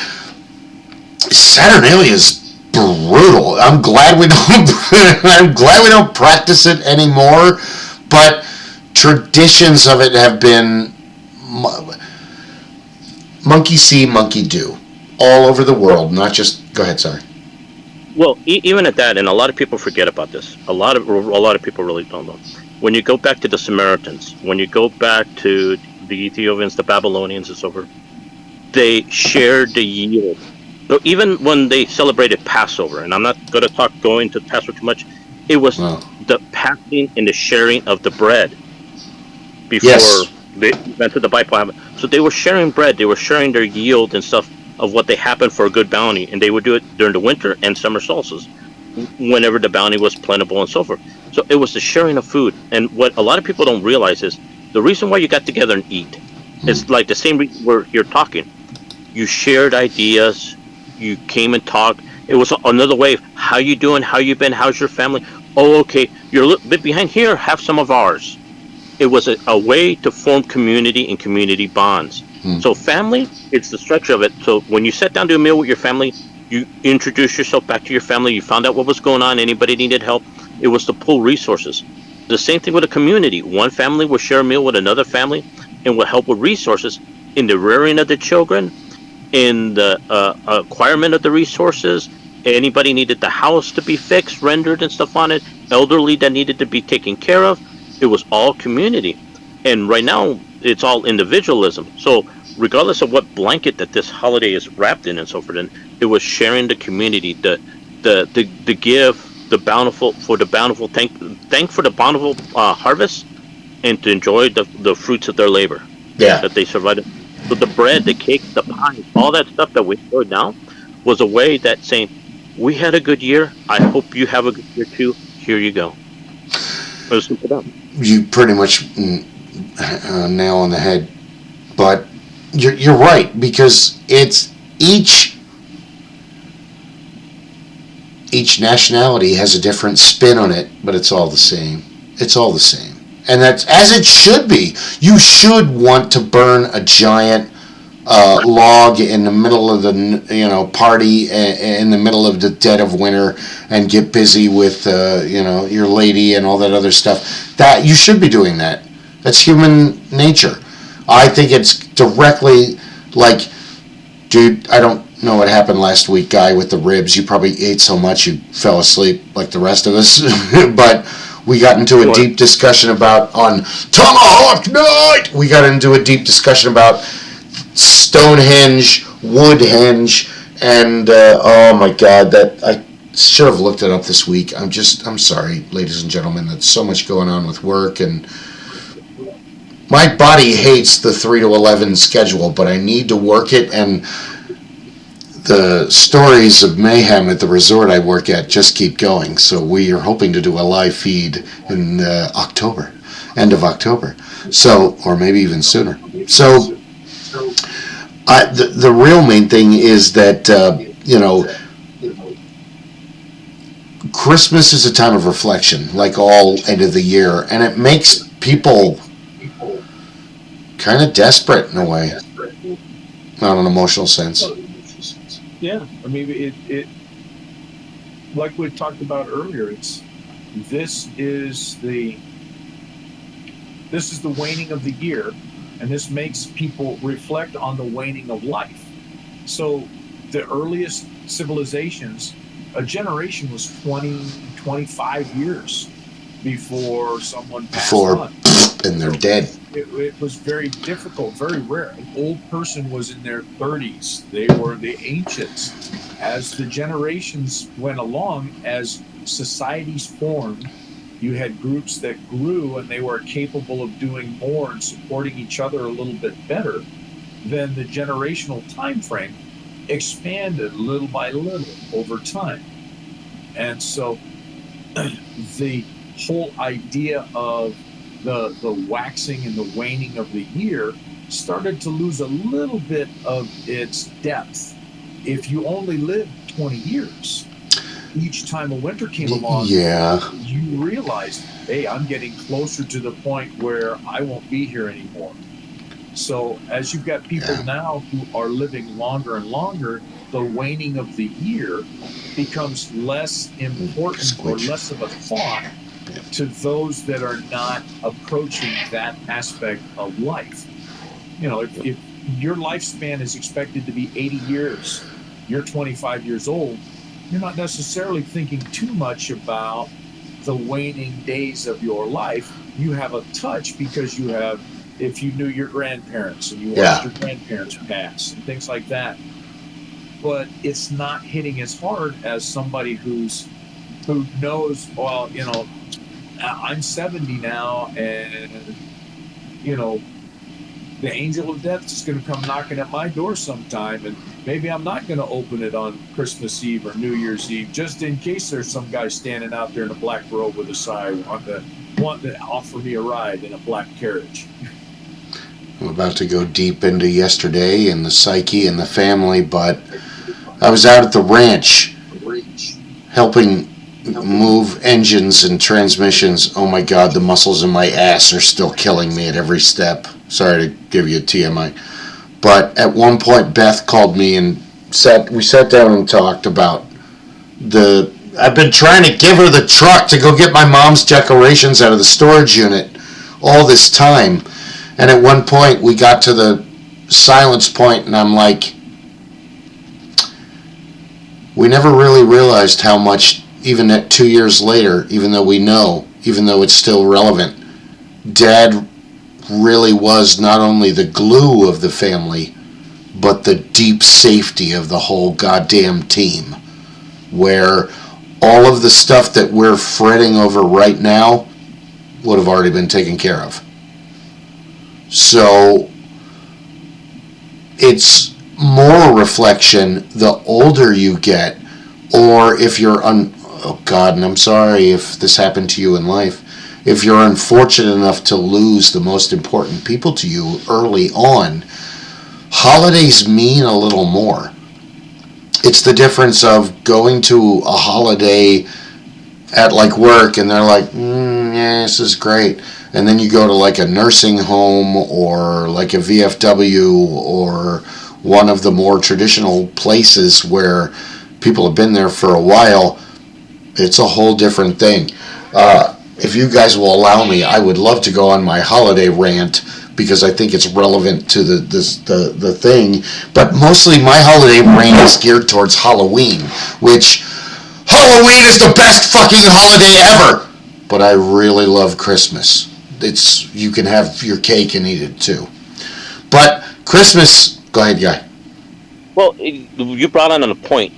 Saturnalia is brutal. I'm glad we don't practice it anymore, but traditions of it have been monkey see, monkey do, all over the world, not just... Go ahead, sorry. Well, even at that, and a lot of people forget about this. A lot of people really don't know. When you go back to the Samaritans, when you go back to the Ethiopians, the Babylonians, and so forth, they shared the Yule. So even when they celebrated Passover, and I'm not going to go into Passover too much, it was the passing and the sharing of the bread before they invented the Bible. So they were sharing bread, they were sharing their yield and stuff of what they happened for a good bounty, and they would do it during the winter and summer solstices, whenever the bounty was plentiful and so forth. So it was the sharing of food. And what a lot of people don't realize is the reason why you got together and eat is like the same reason where you're talking. You shared ideas, you came and talked. It was another way of, how you doing, how you been, how's your family? Oh, okay, you're a little bit behind here, have some of ours. It was a way to form community and community bonds. So family, it's the structure of it. So when you sat down to a meal with your family, you introduced yourself back to your family, you found out what was going on, anybody needed help. It was to pull resources. The same thing with a community. One family will share a meal with another family and will help with resources in the rearing of the children, in the acquirement of the resources. Anybody needed the house to be fixed, rendered and stuff on it, elderly that needed to be taken care of. It was all community. And right now, it's all individualism. So regardless of what blanket that this holiday is wrapped in and so forth, and it was sharing the community, the give, the bountiful, thank for the bountiful harvest, and to enjoy the fruits of their labor. Yeah. That they survived. So the bread, the cake, the pie, all that stuff that we enjoy now was a way that saying, we had a good year, I hope you have a good year too, here you go. You pretty much nail on the head, but you're right, because it's each nationality has a different spin on it, but it's all the same. It's all the same, and that's as it should be. You should want to burn a giant log in the middle of the party in the middle of the dead of winter and get busy with your lady and all that other stuff. That you should be doing that. That's human nature. I think it's directly like, dude, I don't know what happened last week, guy with the ribs. You probably ate so much you fell asleep like the rest of us. But we got into a deep discussion about, on Tomahawk Night, we got into a deep discussion about Stonehenge, Woodhenge, and oh my God, that I should have looked it up this week. I'm sorry, ladies and gentlemen. That's so much going on with work, and my body hates the 3 to 11 schedule, but I need to work it, and the stories of mayhem at the resort I work at just keep going. So we are hoping to do a live feed in October, end of October, so, or maybe even sooner. So the real main thing is that Christmas is a time of reflection, like all end of the year, and it makes people kind of desperate in a way, not an emotional sense. Yeah, I mean, it like we talked about earlier. This is the waning of the year, and this makes people reflect on the waning of life. So the earliest civilizations, a generation was 20, 25 years before someone passed on. And they're dead. It was very difficult, very rare. An old person was in their 30s. They were the ancients. As the generations went along, as societies formed, you had groups that grew and they were capable of doing more and supporting each other a little bit better. Then the generational time frame expanded little by little over time. And so the whole idea of the waxing and the waning of the year started to lose a little bit of its depth. If you only lived 20 years, each time a winter came along, you realized, hey, I'm getting closer to the point where I won't be here anymore. So as you've got people now who are living longer and longer, the waning of the year becomes less important or less of a thought to those that are not approaching that aspect of life. You know, if your lifespan is expected to be 80 years, you're 25 years old, you're not necessarily thinking too much about the waning days of your life. You have a touch because you have, if you knew your grandparents and you watched your grandparents pass and things like that. But it's not hitting as hard as somebody who knows, well, you know, I'm 70 now, and, you know, the angel of death is going to come knocking at my door sometime, and maybe I'm not going to open it on Christmas Eve or New Year's Eve, just in case there's some guy standing out there in a black robe with a sign wanting to offer me a ride in a black carriage. I'm about to go deep into yesterday and the psyche and the family, but I was out at the ranch helping move engines and transmissions. Oh my God, the muscles in my ass are still killing me at every step. Sorry to give you a TMI. But at one point, Beth called me and we sat down and talked about I've been trying to give her the truck to go get my mom's decorations out of the storage unit all this time. And at one point, we got to the silence point, and I'm like, we never really realized how much, even at 2 years later, even though it's still relevant, Dad really was not only the glue of the family, but the deep safety of the whole goddamn team, where all of the stuff that we're fretting over right now would have already been taken care of. So it's more reflection the older you get, or if you're oh God, and I'm sorry if this happened to you in life, if you're unfortunate enough to lose the most important people to you early on, holidays mean a little more. It's the difference of going to a holiday at like work and they're like, yeah, this is great. And then you go to like a nursing home or like a VFW or one of the more traditional places where people have been there for a while. It's a whole different thing. If you guys will allow me, I would love to go on my holiday rant because I think it's relevant to the thing. But mostly my holiday rant is geared towards Halloween, which Halloween is the best fucking holiday ever. But I really love Christmas. You can have your cake and eat it too. But Christmas, go ahead, Guy. Well, you brought on a point,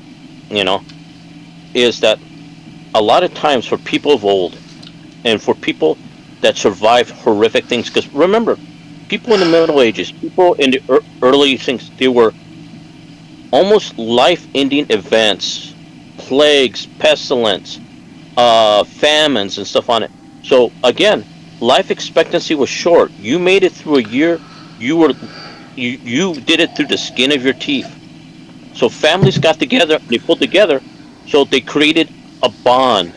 is that a lot of times for people of old and for people that survived horrific things, because remember, people in the Middle Ages, people in the early things, they were almost life-ending events, plagues, pestilence, famines, and stuff on it. So again, life expectancy was short. You made it through a year. You did it through the skin of your teeth. So families got together, they pulled together, so they created a bond.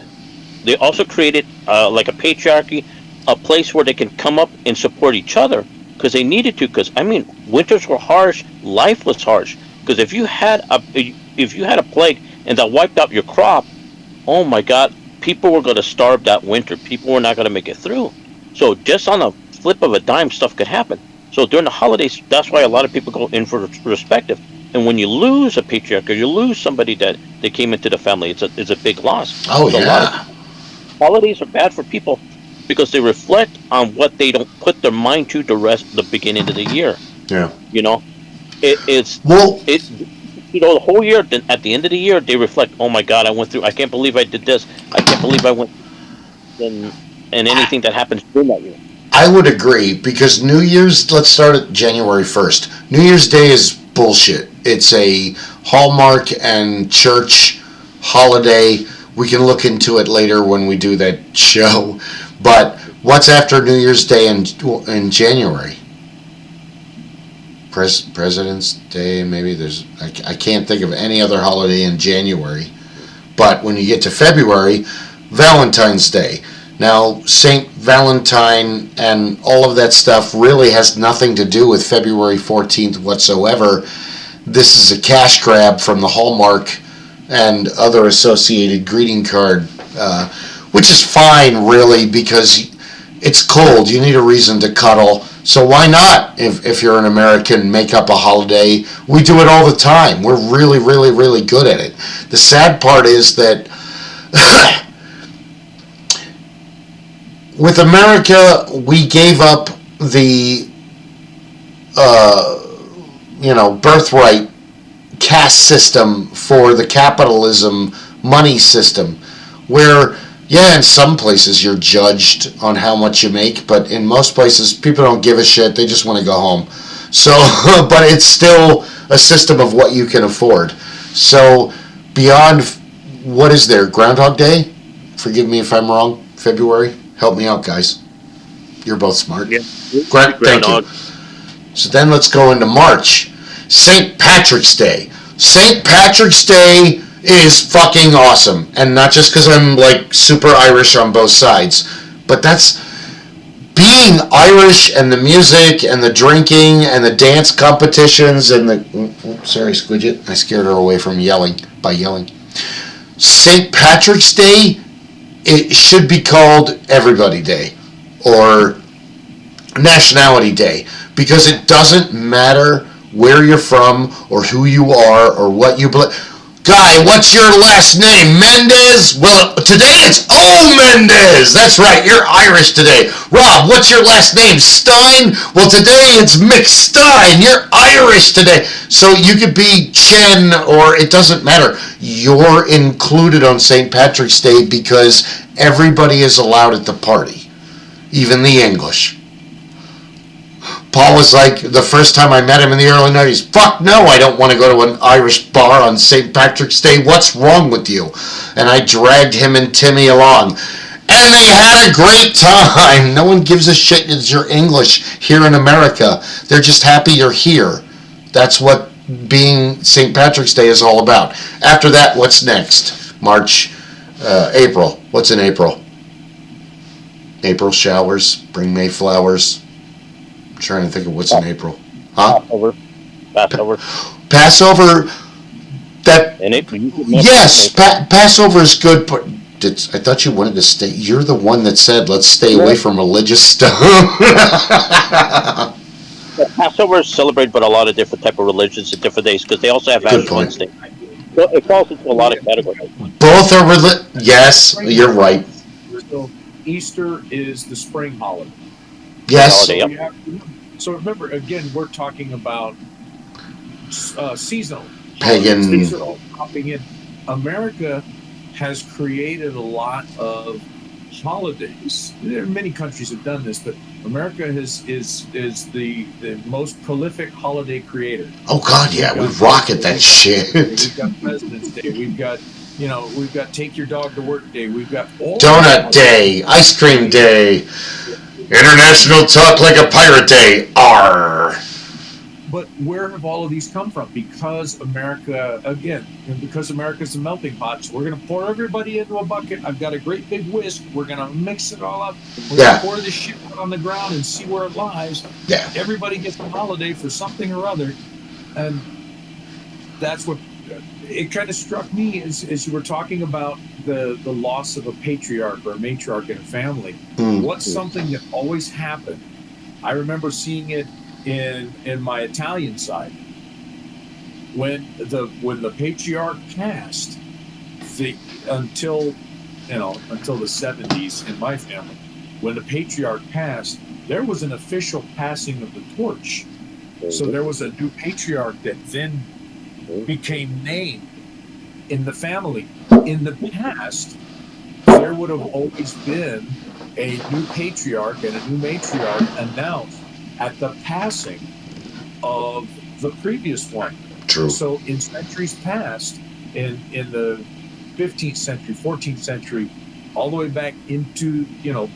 They also created like a patriarchy, a place where they can come up and support each other because they needed to. Because I mean, winters were harsh, life was harsh. Because if you had a plague and that wiped out your crop, oh my God, people were going to starve that winter. People were not going to make it through. So just on a flip of a dime, stuff could happen. So during the holidays, that's why a lot of people go in for perspective. And when you lose a patriarch or you lose somebody that they came into the family, it's a big loss. Oh, so yeah. Holidays are bad for people because they reflect on what they don't put their mind to the beginning of the year. Yeah. You know, it's the whole year. Then at the end of the year, they reflect. Oh my God, I went through. I can't believe I did this. I can't believe I went. And anything that happens during that year. I would agree because New Year's. Let's start at January 1st. New Year's Day is bullshit. It's a Hallmark and church holiday. We can look into it later when we do that show. But what's after New Year's Day in January? President's Day, maybe. I can't think of any other holiday in January. But when you get to February, Valentine's Day. Now, St. Valentine and all of that stuff really has nothing to do with February 14th whatsoever. This is a cash grab from the Hallmark and other associated greeting card, which is fine, really, because it's cold. You need a reason to cuddle. So why not, if you're an American, make up a holiday? We do it all the time. We're really, really, really good at it. The sad part is that with America, we gave up the birthright caste system for the capitalism money system, where, yeah, in some places you're judged on how much you make, but in most places people don't give a shit. They just want to go home. So, but it's still a system of what you can afford. So, beyond, what is there? Groundhog Day? Forgive me if I'm wrong. February? Help me out, guys. You're both smart. Yeah. Thank you. So then let's go into March. St. Patrick's Day. St. Patrick's Day is fucking awesome. And not just because I'm like super Irish on both sides, but that's being Irish, and the music and the drinking and the dance competitions and the... Sorry, Squidget. I scared her away from yelling. St. Patrick's Day, it should be called Everybody Day or Nationality Day, because it doesn't matter where you're from or who you are or what you believe. Guy, what's your last name? Mendez? Well, today it's O. Mendez. That's right, you're Irish today. Rob, what's your last name? Stein? Well, today it's Mick Stein. You're Irish today. So you could be Chen, or it doesn't matter. You're included on St. Patrick's Day because everybody is allowed at the party, even the English. Paul was like, the first time I met him in the early 90s, fuck no, I don't want to go to an Irish bar on St. Patrick's Day. What's wrong with you? And I dragged him and Timmy along. And they had a great time. No one gives a shit that you're English here in America. They're just happy you're here. That's what being St. Patrick's Day is all about. After that, what's next? March, April. What's in April? April showers, bring Mayflowers. I'm trying to think of what's in April. Huh? Passover. That. In April. Yes, Passover is good, but I thought you wanted to stay. You're the one that said, let's stay away from religious stuff. Passover is celebrated by a lot of different type of religions at different days, because they also have Ash Wednesday. So it falls into a lot of categories. Both are yes, you're right. So Easter is the spring holiday. Yes. So remember, again, we're talking about seasonal. Pagan. These are all popping in. America has created a lot of holidays. There are many countries have done this, but America is the most prolific holiday creator. Oh God, yeah, we rocket that shit. We've got President's Day. We've got Take Your Dog to Work Day. We've got all Donut Day, Ice Cream Day, International Talk Like a Pirate Day. Arr. But where have all of these come from? Because America, again, and because America's a melting pot, so we're going to pour everybody into a bucket. I've got a great big whisk. We're going to mix it all up. We're going to pour this shit out on the ground and see where it lies. Yeah. Everybody gets a holiday for something or other. And that's what it kind of struck me as you were talking about the loss of a patriarch or a matriarch in a family. What's something that always happened? I remember seeing it in my Italian side. When the patriarch passed, until the 70s in my family, when the patriarch passed, there was an official passing of the torch. So there was a new patriarch that then became named in the family. In the past, there would have always been a new patriarch and a new matriarch announced at the passing of the previous one. True. So in centuries past, in the 15th century, 14th century, all the way back into,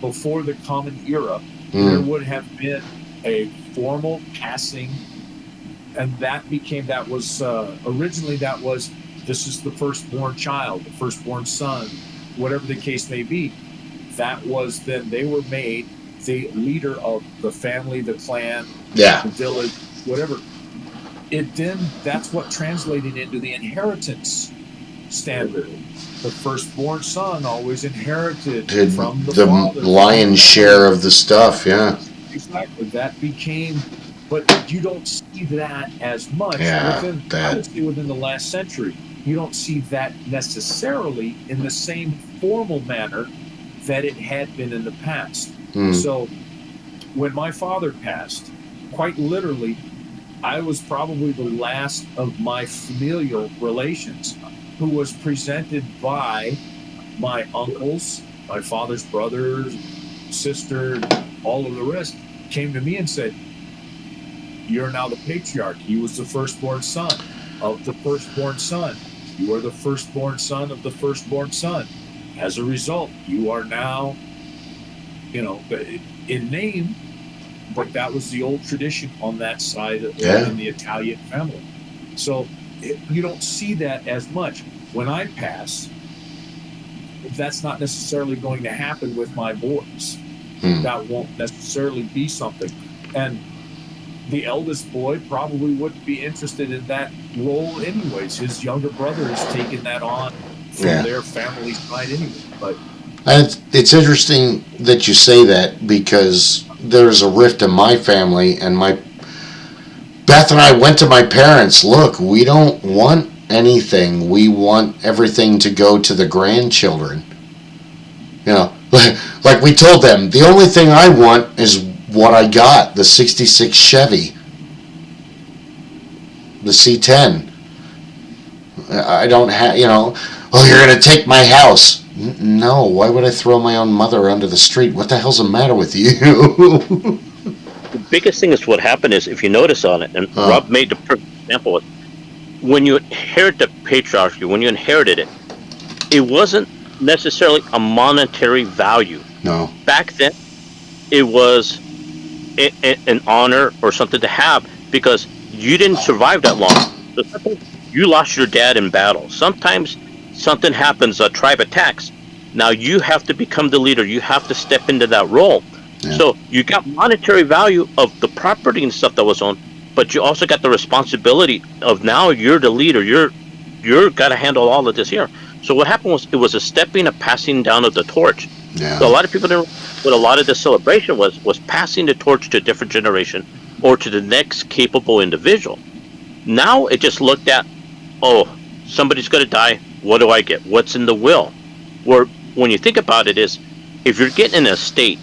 before the Common Era, there would have been a formal passing, and originally this is the firstborn child, the firstborn son, whatever the case may be. That was then they were made the leader of the family, the clan, the village, whatever. That's what translated into the inheritance standard. The firstborn son always inherited from the father. Lion's share of the stuff, yeah. Exactly. That became, but you don't see that as much within the last century. You don't see that necessarily in the same formal manner that it had been in the past. So when my father passed, quite literally, I was probably the last of my familial relations who was presented by my uncles, my father's brothers, sister, all of the rest, came to me and said, "You're now the patriarch. He was the firstborn son of the firstborn son. You are the firstborn son of the firstborn son. As a result, you are now, in name, but that was the old tradition on that side in the Italian family." So you don't see that as much. When I pass, that's not necessarily going to happen with my boys. That won't necessarily be something. And the eldest boy probably wouldn't be interested in that role anyways. His younger brother has taken that on from their family side anyway. But it's interesting that you say that, because there's a rift in my family, and Beth and I went to my parents. Look, we don't want anything. We want everything to go to the grandchildren. Like we told them, the only thing I want is what I got, the 66 Chevy, the C10. I don't have, oh, you're going to take my house. No, why would I throw my own mother onto the street? What the hell's the matter with you? The biggest thing is what happened is, if you notice on it, and Rob made the perfect example, was when you inherit the patriarchy, when you inherited it, it wasn't necessarily a monetary value. No. Back then, it was an honor or something to have, because you didn't survive that long. So sometimes you lost your dad in battle. Sometimes something happens, a tribe attacks. Now you have to become the leader. You have to step into that role. Yeah. So you got monetary value of the property and stuff that was owned, but you also got the responsibility of now you're the leader. You're got to handle all of this here. So what happened was, it was a passing down of the torch. Yeah. So a lot of people didn't. What a lot of the celebration was passing the torch to a different generation or to the next capable individual. Now it just looked at, oh, somebody's going to die. What do I get? What's in the will? Where when you think about it is, if you're getting an estate,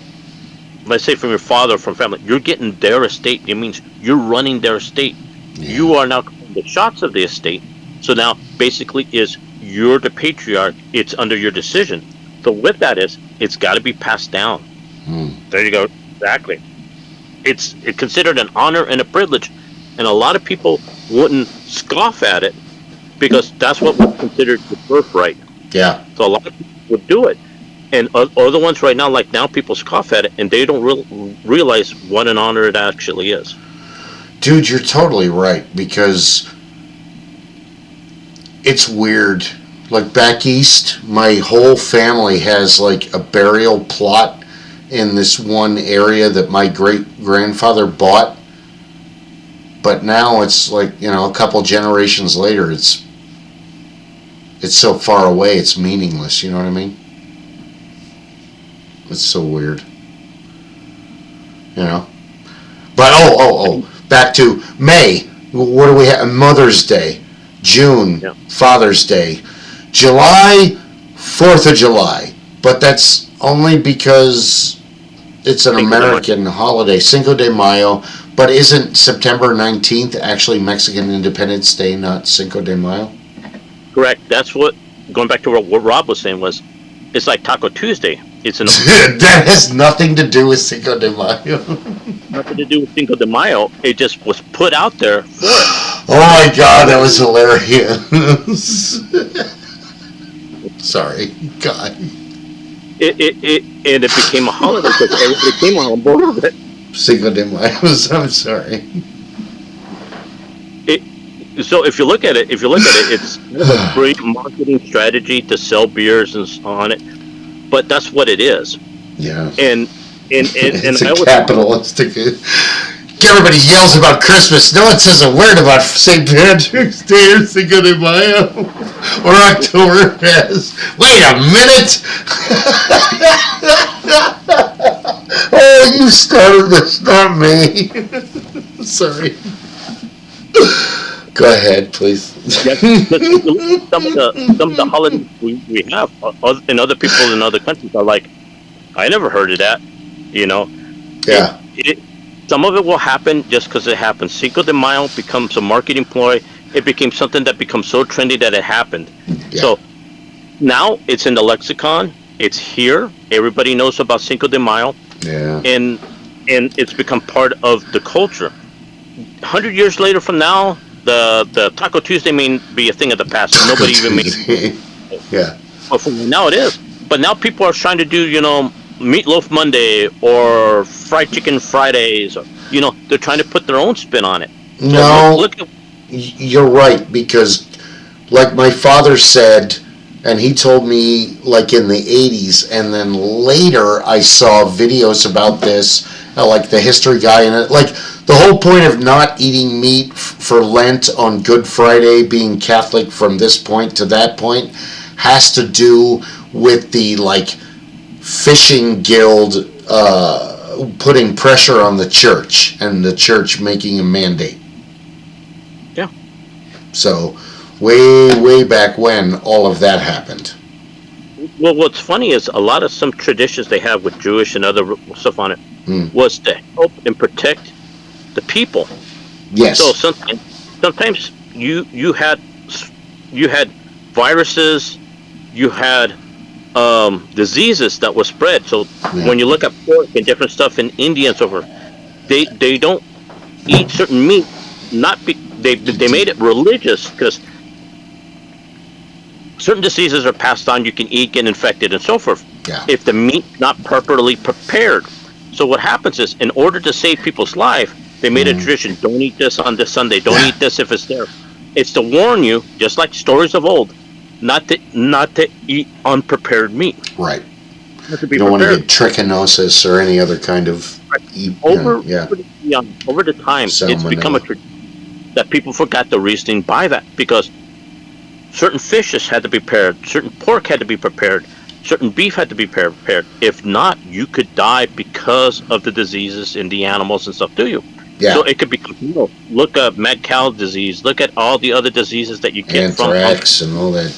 let's say from your father or from family, you're getting their estate. It means you're running their estate. Yeah. You are now calling the shots of the estate. So now basically you're the patriarch. It's under your decision. So with that it's got to be passed down. There you go. Exactly. It's considered an honor and a privilege, and a lot of people wouldn't scoff at it because that's what was considered the birthright. Yeah. So a lot of people would do it, and other ones right now, like now, people scoff at it, and they don't realize what an honor it actually is. Dude, you're totally right, because it's weird. Like back east, my whole family has like a burial plot in this one area that my great-grandfather bought. But now it's like, a couple generations later, it's so far away, it's meaningless, you know what I mean? It's so weird. But, back to May. What do we have? Mother's Day. June, Father's Day. July, 4th of July. But that's only because it's an American holiday, Cinco de Mayo. But isn't September 19th actually Mexican Independence Day, not Cinco de Mayo? Correct. That's what, going back to what Rob was saying, it's like Taco Tuesday. It's that has nothing to do with Cinco de Mayo. Nothing to do with Cinco de Mayo. It just was put out there for it. Oh my God, that was hilarious. Sorry, God. It became a holiday because everybody came on board with it. Cinco de Mayo. I'm sorry. So if you look at it, it's a great marketing strategy to sell beers and on it. But that's what it is. Yeah. And it's a capitalistic. Everybody yells about Christmas. No one says a word about St. Patrick's Day or Cinco de Mayo or Oktoberfest. Wait a minute. Oh, you started this, not me. Sorry. Go ahead, please. Some of the holidays we have, and other people in other countries are like, I never heard of that. Yeah. Some of it will happen just because it happens. Cinco de Mayo becomes a marketing ploy. It became something that becomes so trendy that it happened. Yeah. So now it's in the lexicon. It's here. Everybody knows about Cinco de Mayo. Yeah. And it's become part of the culture. 100 years later from now, the Taco Tuesday may be a thing of the past. Nobody even made it. Yeah. But now it is. But now people are trying to do, Meatloaf Monday or Fried Chicken Fridays. Or, they're trying to put their own spin on it. So no, you're right, because like my father said, and he told me like in the 80s, and then later I saw videos about this, like the history guy, and like the whole point of not eating meat for Lent on Good Friday, being Catholic from this point to that point, has to do with the fishing guild putting pressure on the church and the church making a mandate. Yeah. So way back when all of that happened. Well, what's funny is a lot of some traditions they have with Jewish and other stuff on it was to help and protect the people. Yes. So sometimes you had viruses, you had diseases that were spread. So when you look at pork and different stuff in India and so forth, they don't eat certain meat. They made it religious because certain diseases are passed on. You can eat, get infected, and so forth. Yeah. If the meat's not properly prepared. So what happens is, in order to save people's life, they made a tradition: don't eat this on this Sunday. Don't eat this if it's there. It's to warn you, just like stories of old, not to eat unprepared meat. Right. You don't want to get trichinosis or any other kind of over the time. Salmonella. It's become a tradition that people forgot the reasoning by that, because certain fishes had to be prepared, certain pork had to be prepared, certain beef had to be prepared. If not, you could die because of the diseases in the animals and stuff to you. Yeah. So it could be, look at mad cow disease, look at all the other diseases that you get from anthrax and all that.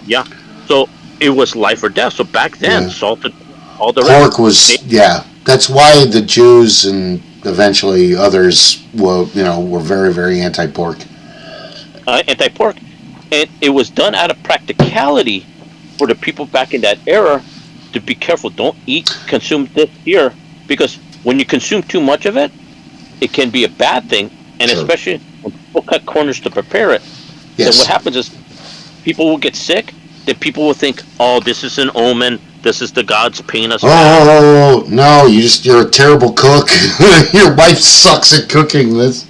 Yeah. So it was life or death. So back then, salted, all the pork was, that's why the Jews and eventually others were very, very anti-pork. Anti-pork. And it was done out of practicality for the people back in that era to be careful. Don't consume this here, because when you consume too much of it, it can be a bad thing. And especially when people cut corners to prepare it, then what happens is people will get sick. Then people will think, oh, this is an omen. This is the gods paying us. Oh, no, you're a terrible cook. Your wife sucks at cooking this.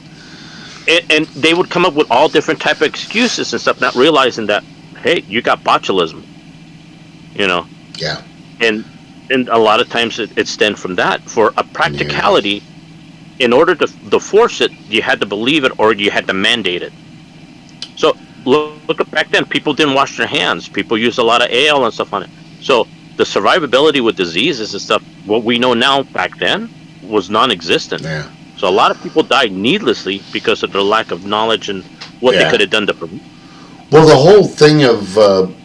and they would come up with all different type of excuses and stuff, not realizing that, hey, you got botulism, you know. Yeah. And a lot of times it stemmed from that. For a practicality, in order to force it, you had to believe it or you had to mandate it. So look at back then, people didn't wash their hands. People used a lot of ale and stuff on it. So the survivability with diseases and stuff, what we know now back then, was non-existent. Yeah. So a lot of people died needlessly because of their lack of knowledge and what they could have done to prevent. Well, the whole thing of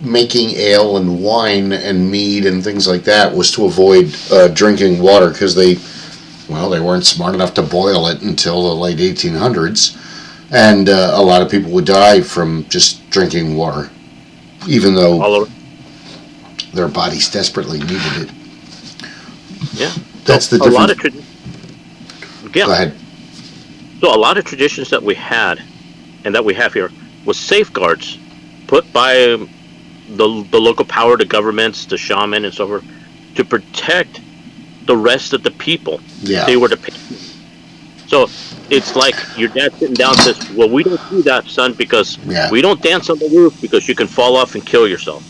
making ale and wine and mead and things like that was to avoid drinking water, because they weren't smart enough to boil it until the late 1800s. And a lot of people would die from just drinking water, even though their bodies desperately needed it. Yeah. That's the difference. Go ahead. So a lot of traditions that we had and that we have here was safeguards put by the local power, the governments, the shaman, and so forth, to protect the rest of the people. Yeah. They were the people. So it's like your dad sitting down and says, well, we don't do that, son, because we don't dance on the roof because you can fall off and kill yourself.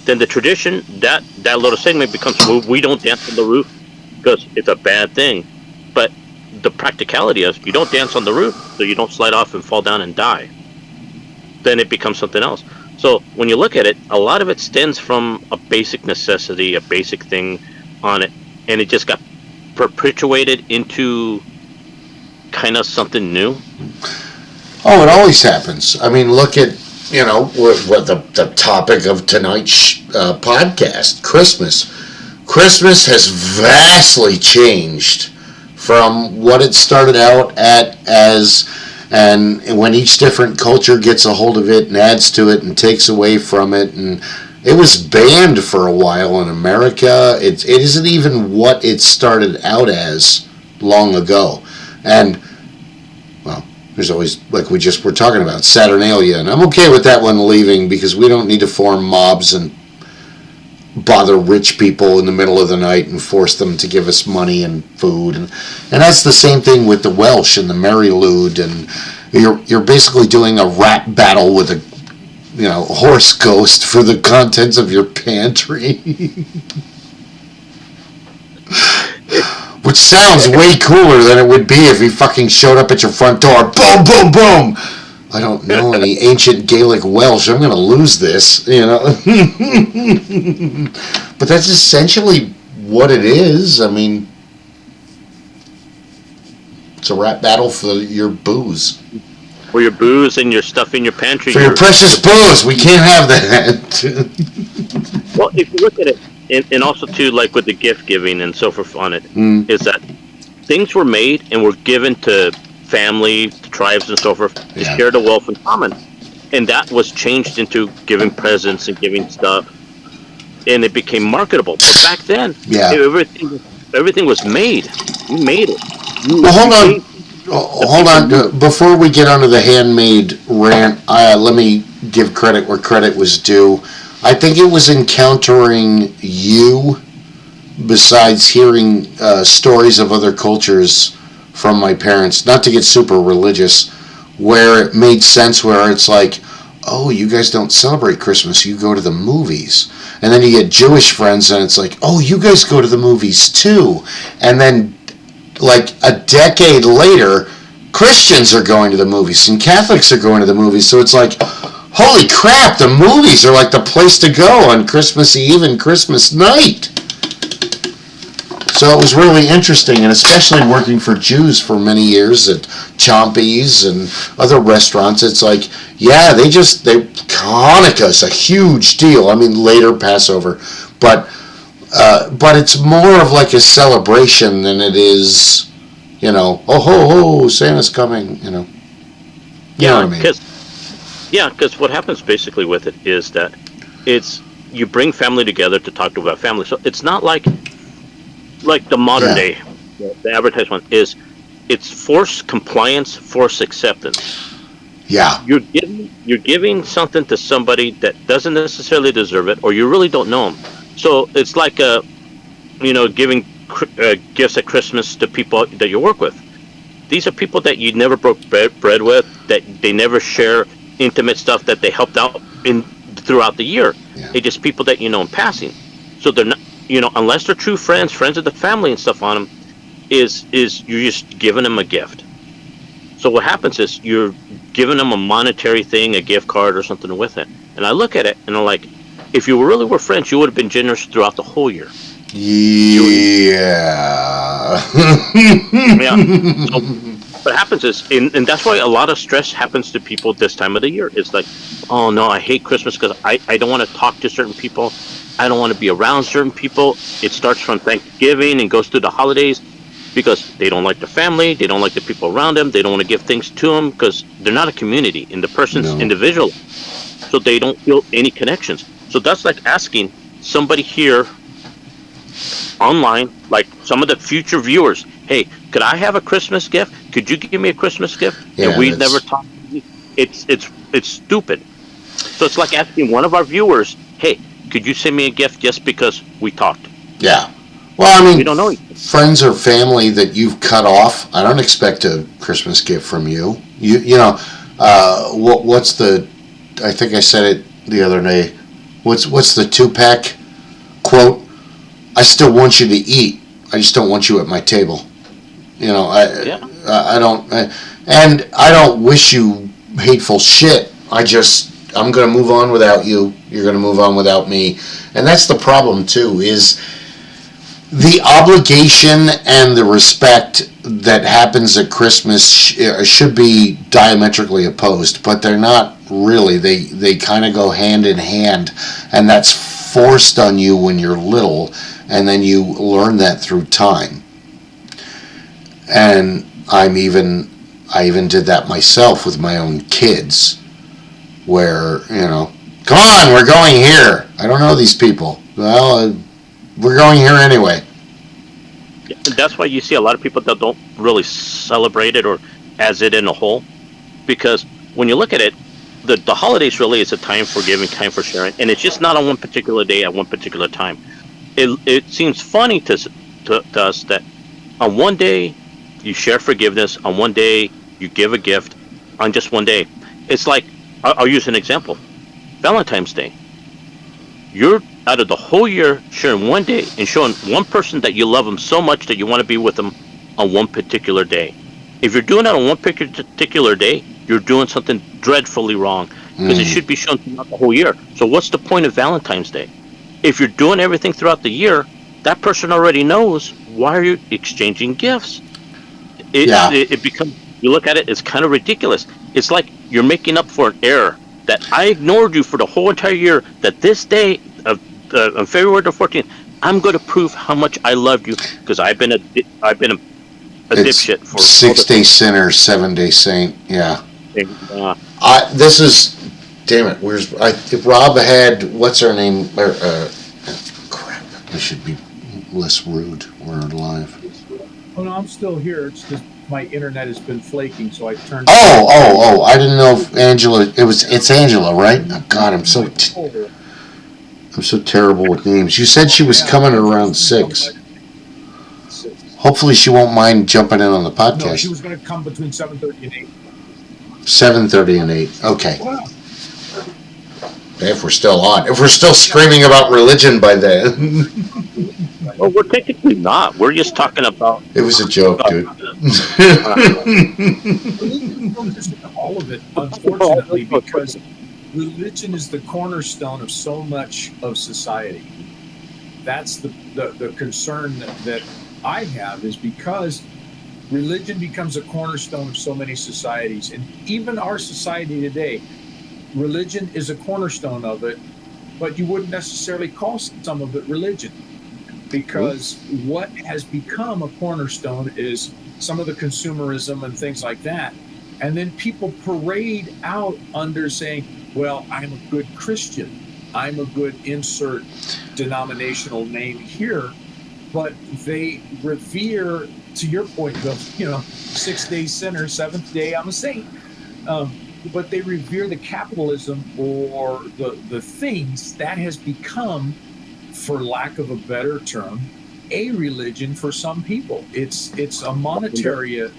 Then the tradition, that little segment becomes, well, we don't dance on the roof because it's a bad thing. But the practicality is, you don't dance on the roof so you don't slide off and fall down and die. Then it becomes something else. So when you look at it, a lot of it stems from a basic necessity, a basic thing on it, and it just got perpetuated into kind of something new. Oh, it always happens. I mean, look at, what the topic of tonight's podcast, Christmas. Christmas has vastly changed from what it started out as, and when each different culture gets a hold of it and adds to it and takes away from it, and it was banned for a while in America. It isn't even what it started out as long ago. And, well, there's always, like we just were talking about, Saturnalia, and I'm okay with that one leaving because we don't need to form mobs and bother rich people in the middle of the night and force them to give us money and food. And that's the same thing with the Welsh and the Merry Lude, and you're basically doing a rap battle with a horse ghost for the contents of your pantry. Which sounds way cooler than it would be if he fucking showed up at your front door. Boom, boom, boom! I don't know any ancient Gaelic Welsh. I'm going to lose this, But that's essentially what it is. I mean, it's a rap battle for your booze. For your booze and your stuff in your pantry. For your precious booze. We can't have that. Well, if you look at it, and also too, like with the gift giving and so forth on it, is that things were made and were given to family, to tribes and so forth, to share the wealth in common. And that was changed into giving presents and giving stuff. And it became marketable. But back then, everything was made. You made it. Hold on. Before we get onto the handmade rant, let me give credit where credit was due. I think it was encountering you, besides hearing stories of other cultures from my parents, not to get super religious, where it made sense, where it's like, oh, you guys don't celebrate Christmas, you go to the movies. And then you get Jewish friends and it's like, oh, you guys go to the movies too. And then like a decade later, Christians are going to the movies and Catholics are going to the movies. So it's like, holy crap, the movies are like the place to go on Christmas Eve and Christmas night. So it was really interesting, and especially working for Jews for many years at Chompy's and other restaurants. It's like, Hanukkah's a huge deal. I mean, later Passover, but it's more of like a celebration than it is, oh ho ho, Santa's coming, You know what I mean? Because what happens basically with it is that you bring family together to talk about family. So it's not like the modern day, the advertisement is, it's forced compliance, forced acceptance. Yeah. You're giving something to somebody that doesn't necessarily deserve it, or you really don't know them. So it's like giving gifts at Christmas to people that you work with. these are people that you never broke bread with, that they never share intimate stuff that they helped out in throughout the year. Yeah. They're just people that you know in passing. So they're not, unless they're true friends of the family and stuff on them, is you're just giving them a gift. So what happens is you're giving them a monetary thing, a gift card or something with it. And I look at it and I'm like, if you really were friends, you would have been generous throughout the whole year. Yeah. Yeah. So what happens is, and that's why a lot of stress happens to people this time of the year. It's like, oh no, I hate Christmas because I don't want to talk to certain people. I don't want to be around certain people. It starts from Thanksgiving and goes through the holidays because they don't like the family. They don't like the people around them. They don't want to give things to them because they're not a community and the person's individual. So they don't feel any connections. So that's like asking somebody here online, like some of the future viewers, hey, could I have a Christmas gift? Could you give me a Christmas gift? Yeah, and we've never talked. It's stupid. So it's like asking one of our viewers, hey, could you send me a gift just because we talked? Yeah. Well, I mean, we don't know friends or family that you've cut off, I don't expect a Christmas gift from you. What's the, I think I said it the other day, what's the Tupac quote? I still want you to eat. I just don't want you at my table. I don't, and I don't wish you hateful shit. I'm going to move on without you. You're going to move on without me. And that's the problem, too, is the obligation and the respect that happens at Christmas should be diametrically opposed, but they're not really. They kind of go hand in hand, and that's forced on you when you're little, and then you learn that through time. And I even did that myself with my own kids, where, come on, we're going here. I don't know these people. Well, we're going here anyway. That's why you see a lot of people that don't really celebrate it or as it in a whole, because when you look at it, the holidays really is a time for giving, time for sharing, and it's just not on one particular day at one particular time. It seems funny to us that on one day you share forgiveness, on one day you give a gift, on just one day. It's like, I'll use an example. Valentine's Day. You're out of the whole year sharing one day and showing one person that you love them so much that you want to be with them on one particular day. If you're doing that on one particular day, you're doing something dreadfully wrong, because it should be shown throughout the whole year. So what's the point of Valentine's Day? If you're doing everything throughout the year, that person already knows, why are you exchanging gifts? It becomes, you look at it, it's kind of ridiculous. It's like you're making up for an error that I ignored you for the whole entire year, that this day of on February the 14th, I'm going to prove how much I loved you, because I've been a dipshit for 6-day sinner, 7-day saint. Yeah. This is, damn it. If Rob had, what's her name? Crap. I should be less rude. We're live. Oh no, I'm still here. It's just my internet has been flaking, so I turned. Oh! I didn't know if Angela. It's Angela, right? Oh God, I'm so terrible with names. You said she was coming around 6. Hopefully, she won't mind jumping in on the podcast. No, she was going to come between 7:30 and 8. 7:30 and 8. Okay. Wow. If we're still on. If we're still screaming about religion by then. Well, we're technically not. We're just talking about... It was a joke, dude. All of it, unfortunately, because religion is the cornerstone of so much of society. That's the concern that I have, is because religion becomes a cornerstone of so many societies. And even our society today, religion is a cornerstone of it, but you wouldn't necessarily call some of it religion. Because what has become a cornerstone is some of the consumerism and things like that. And then people parade out under saying, well, I'm a good Christian. I'm a good insert denominational name here. But they revere, to your point, Bill, 6-day sinner, 7th day, I'm a saint. But they revere the capitalism or the things that has become, for lack of a better term, a religion for some people. It's a monetary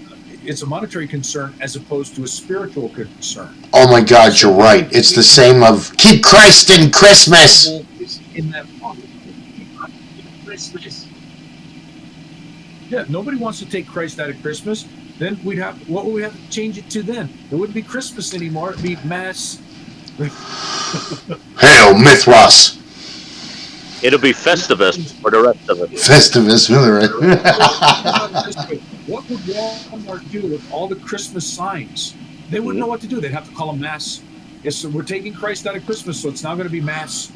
it's a monetary concern as opposed to a spiritual concern. Oh my God, you're right. It's the same of keep Christ in Christmas. In that yeah, nobody wants to take Christ out of Christmas. Then what would we have to change it to then? It wouldn't be Christmas anymore. It'd be Mass. Hail Mithras. It'll be Festivus for the rest of it. Festivus, what would Walmart do with all the Christmas signs? They wouldn't know what to do. They'd have to call them Mass. Yes, so we're taking Christ out of Christmas, so it's now going to be Mass.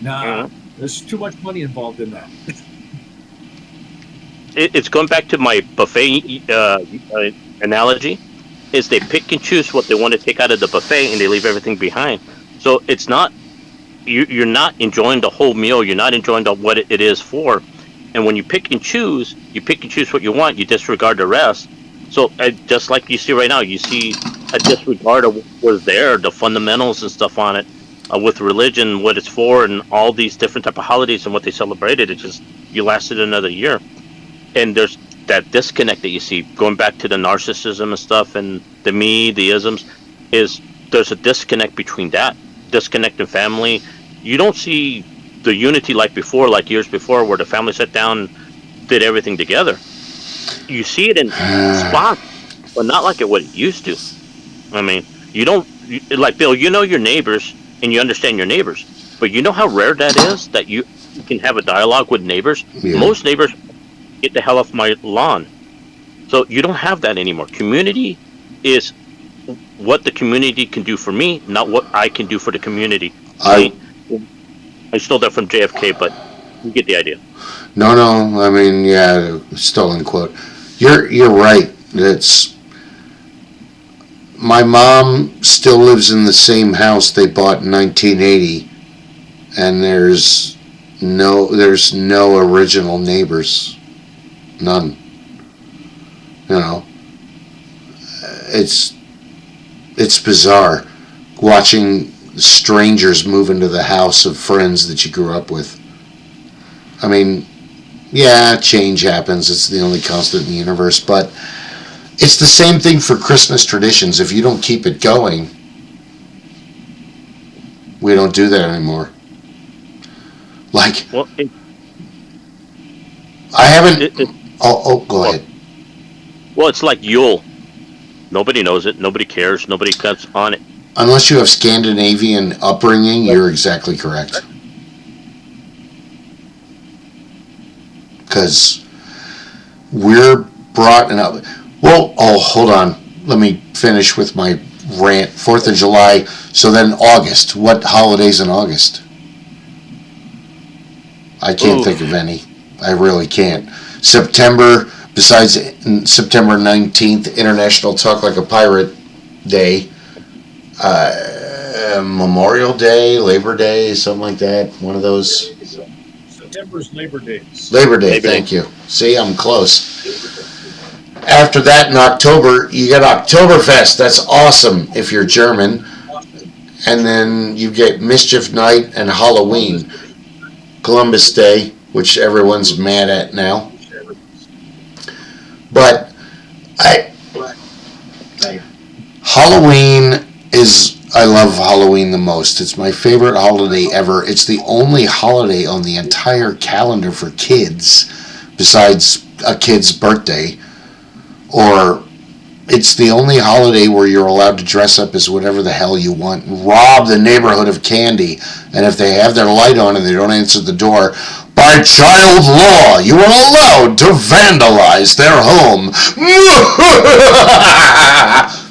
Nah, there's too much money involved in that. It's going back to my buffet analogy. Is they pick and choose what they want to take out of the buffet, and they leave everything behind. So it's not you're not enjoying the whole meal. You're not enjoying what it is for. And when you pick and choose what you want. You disregard the rest. So just like you see right now, you see a disregard of what's there, the fundamentals and stuff on it, with religion, what it's for, and all these different type of holidays and what they celebrated. It just you lasted another year. And there's that disconnect that you see going back to the narcissism and stuff and the me, the isms, is there's a disconnect between that. Disconnect in family. You don't see the unity like before, like years before, where the family sat down and did everything together. You see it in spots, but not like what it used to. I mean, you don't, like Bill, you know your neighbors and you understand your neighbors, but you know how rare that is that you can have a dialogue with neighbors? Yeah. Most neighbors get the hell off my lawn. So you don't have that anymore. Community is what the community can do for me, not what I can do for the community. I stole that from JFK, but you get the idea. No, I mean, yeah, stolen quote. You're right. It's my mom still lives in the same house they bought in 1980, and there's no original neighbors. None. You know, it's bizarre watching strangers move into the house of friends that you grew up with. I mean, yeah, change happens. It's the only constant in the universe, but it's the same thing for Christmas traditions. If you don't keep it going, we don't do that anymore. Like, well, I haven't. Go ahead. Well, it's like Yule. Nobody knows it. Nobody cares. Nobody cuts on it. Unless you have Scandinavian upbringing, you're exactly correct. Because we're brought up. Well, hold on. Let me finish with my rant. 4th of July. So then August. What holidays in August? I can't think of any. I really can't. September, besides September 19th, International Talk Like a Pirate Day. Memorial Day, Labor Day, something like that. One of those. September's Labor Day. Labor Day, thank you. See, I'm close. After that, in October, you get Oktoberfest. That's awesome if you're German. And then you get Mischief Night and Halloween. Columbus Day, which everyone's mad at now. But Halloween I love Halloween the most. It's my favorite holiday ever. It's the only holiday on the entire calendar for kids, besides a kid's birthday. Or it's the only holiday where you're allowed to dress up as whatever the hell you want and rob the neighborhood of candy. And if they have their light on and they don't answer the door, by child law, you are allowed to vandalize their home.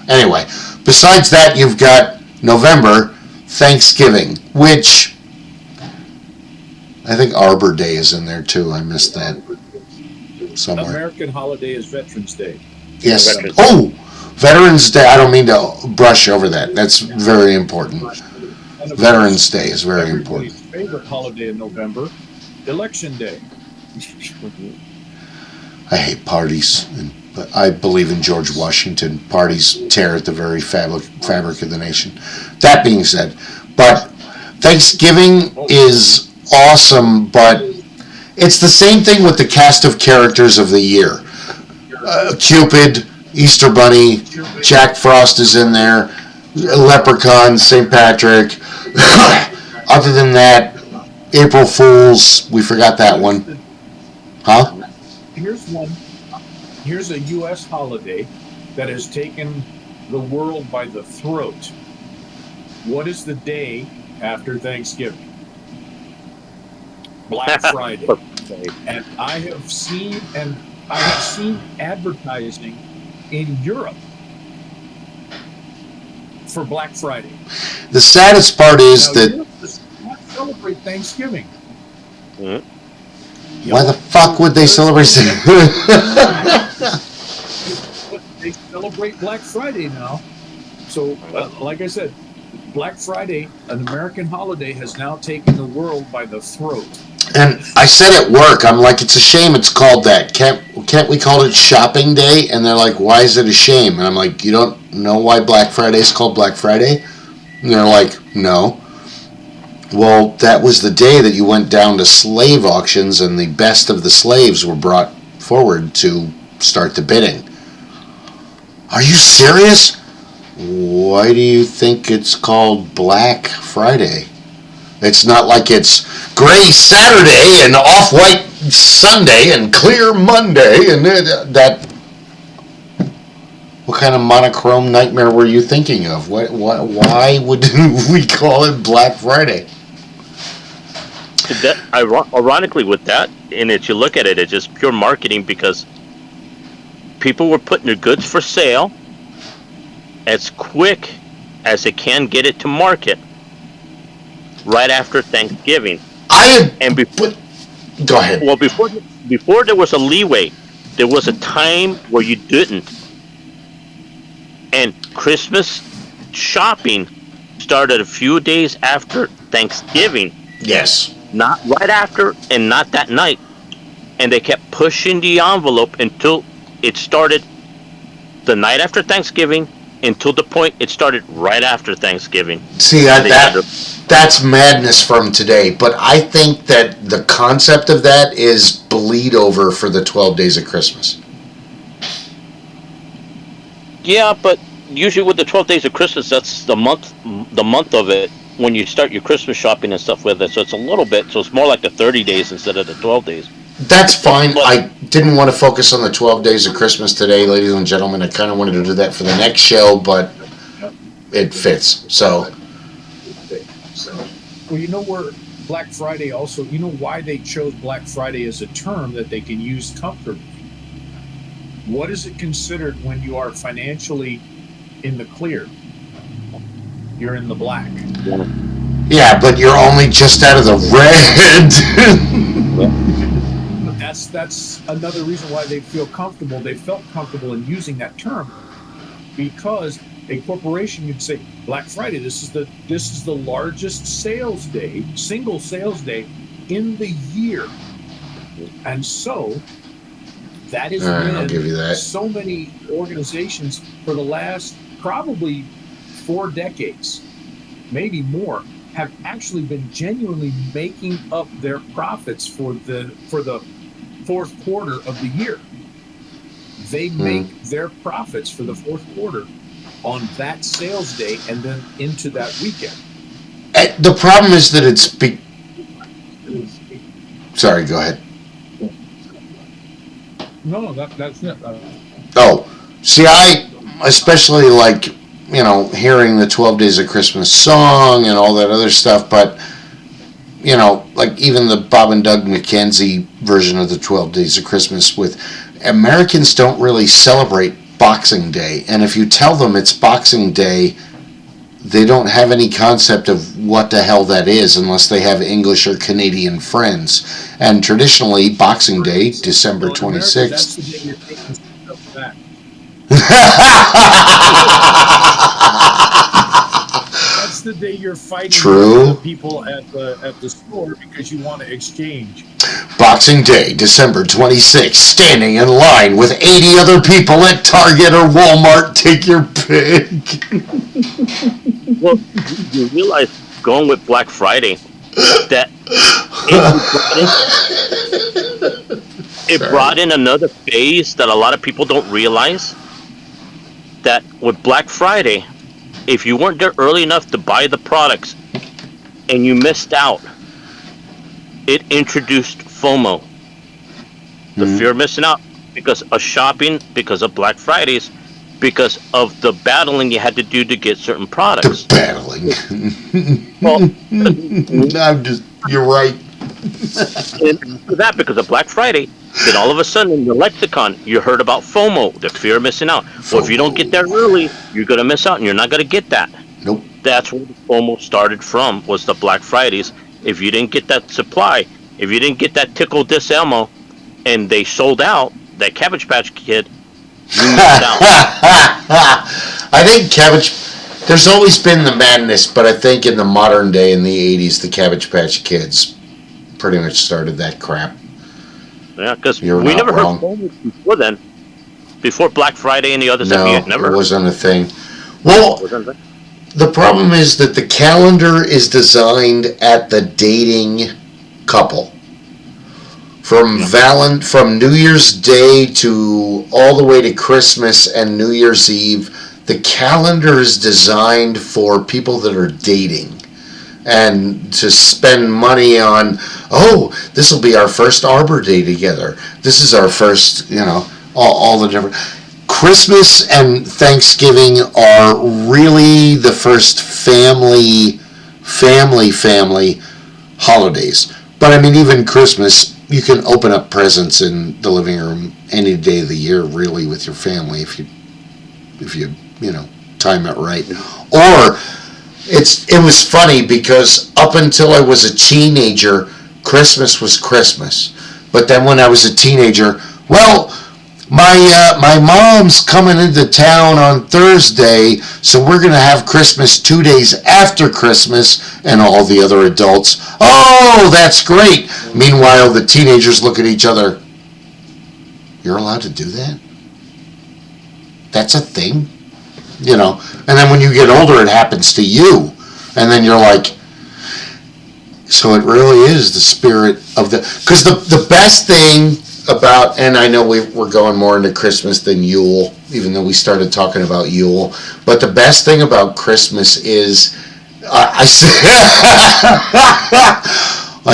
Anyway, besides that, you've got November, Thanksgiving, which I think Arbor Day is in there too. I missed that somewhere. American holiday is Veterans Day. Yes. Oh, Veterans Day. I don't mean to brush over that. That's very important. Veterans Day is very important. Favorite holiday in November, Election Day. I hate parties, but I believe in George Washington. Parties tear at the very fabric of the nation. That being said, but Thanksgiving is awesome, but it's the same thing with the cast of characters of the year. Cupid, Easter Bunny, Jack Frost is in there, Leprechaun, St. Patrick. Other than that, April Fools, we forgot that one. Huh? Here's one. Here's a U.S. holiday that has taken the world by the throat. What is the day after Thanksgiving? Black Friday. And I have seen advertising in Europe for Black Friday. The saddest part is now, that Europe does not celebrate Thanksgiving. Mm-hmm. Why the fuck would they celebrate? They celebrate Black Friday now. So, like I said, Black Friday, an American holiday, has now taken the world by the throat. And I said at work, I'm like, it's a shame it's called that. Can't we call it Shopping Day? And they're like, why is it a shame? And I'm like, you don't know why Black Friday is called Black Friday? And they're like, no. Well, that was the day that you went down to slave auctions and the best of the slaves were brought forward to start the bidding. Are you serious? Why do you think it's called Black Friday? It's not like it's gray Saturday and off-white Sunday and clear Monday and that. What kind of monochrome nightmare were you thinking of? Why would we call it Black Friday? That, ironically, with that, and if you look at it, it's just pure marketing because people were putting their goods for sale as quick as they can get it to market right after Thanksgiving. Go ahead. Well, before there was a leeway, there was a time where you didn't. And Christmas shopping started a few days after Thanksgiving. Yes. Not right after and not that night. And they kept pushing the envelope until it started the night after Thanksgiving until the point it started right after Thanksgiving. See, that's madness from today. But I think that the concept of that is bleed over for the 12 days of Christmas. Yeah, but usually with the 12 days of Christmas, that's the month of it when you start your Christmas shopping and stuff with it. So it's a little bit, so it's more like the 30 days instead of the 12 days. That's fine. I didn't want to focus on the 12 days of Christmas today, ladies and gentlemen. I kind of wanted to do that for the next show, but it fits. So. Well, you know where Black Friday also, you know why they chose Black Friday as a term that they can use comfortably? What is it considered when you are financially in the clear? You're in the black. Yeah, but you're only just out of the red. But that's another reason why they feel comfortable. They felt comfortable in using that term because a corporation could say Black Friday. This is the largest sales day, single sales day in the year, and so. That is when I'll give you that. So many organizations for the last probably 4 decades, maybe more, have actually been genuinely making up their profits for the fourth quarter of the year. They make their profits for the fourth quarter on that sales day and then into that weekend. The problem is that it's... Sorry, go ahead. No, that's it. Oh, see, I especially like, hearing the 12 Days of Christmas song and all that other stuff, but, like even the Bob and Doug McKenzie version of the 12 Days of Christmas with Americans don't really celebrate Boxing Day, and if you tell them it's Boxing Day, they don't have any concept of what the hell that is unless they have English or Canadian friends. And traditionally, Boxing Day, December 26th. That's the day you're taking stuff back. That's the day you're fighting with the people at the store because you want to exchange. Boxing Day, December 26th, standing in line with 80 other people at Target or Walmart. Take your pick. Well, you realize going with Black Friday that it brought in another phase that a lot of people don't realize. that with Black Friday, if you weren't there early enough to buy the products and you missed out, it introduced FOMO, the fear of missing out, because of shopping, because of Black Fridays, because of the battling you had to do to get certain products. The battling. Well, you're right. And for that, because of Black Friday, then all of a sudden in the lexicon, you heard about FOMO, the fear of missing out. Well, if you don't get there early, you're going to miss out, and you're not going to get that. Nope. That's where the FOMO started from, was the Black Fridays. If you didn't get that supply, if you didn't get that Tickle This Elmo, and they sold out, that Cabbage Patch Kid, you missed out. I think there's always been the madness, but I think in the modern day, in the 80s, the Cabbage Patch Kids pretty much started that crap. Yeah, because we never heard FOMO before then. Before Black Friday and the other stuff, you never. It wasn't a thing. Well, the problem is that the calendar is designed at the dating couple. From New Year's Day to all the way to Christmas and New Year's Eve, the calendar is designed for people that are dating and to spend money on, this will be our first Arbor Day together. This is our first, all the different. Christmas and Thanksgiving are really the first family holidays. But I mean, even Christmas, you can open up presents in the living room any day of the year, really, with your family if you time it right. Or it was funny because up until I was a teenager, Christmas was Christmas. But then when I was a teenager, my mom's coming into town on Thursday, so we're going to have Christmas 2 days after Christmas, and all the other adults, that's great. Meanwhile, the teenagers look at each other, you're allowed to do that? That's a thing? And then when you get older, it happens to you. And then you're like, so it really is the spirit of because the best thing about, and I know we're going more into Christmas than Yule, even though we started talking about Yule, but the best thing about Christmas is, I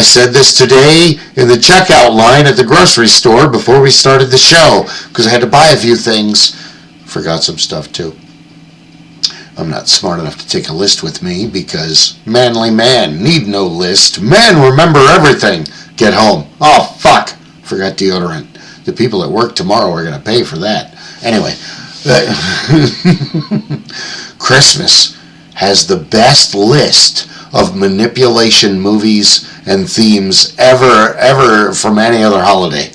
said this today in the checkout line at the grocery store before we started the show, because I had to buy a few things. Forgot some stuff too. I'm not smart enough to take a list with me, because manly man need no list. Men remember everything. Get home. Oh, fuck. Forgot deodorant. The people at work tomorrow are going to pay for that. Anyway, Christmas has the best list of manipulation movies and themes ever from any other holiday.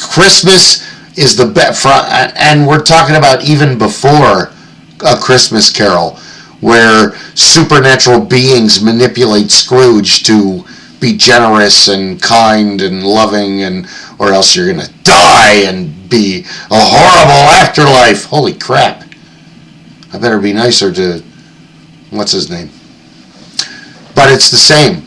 Christmas is the best, and we're talking about even before A Christmas Carol, where supernatural beings manipulate Scrooge to be generous and kind and loving, or else you're going to die and be a horrible afterlife. Holy crap. I better be nicer to, what's his name? But it's the same.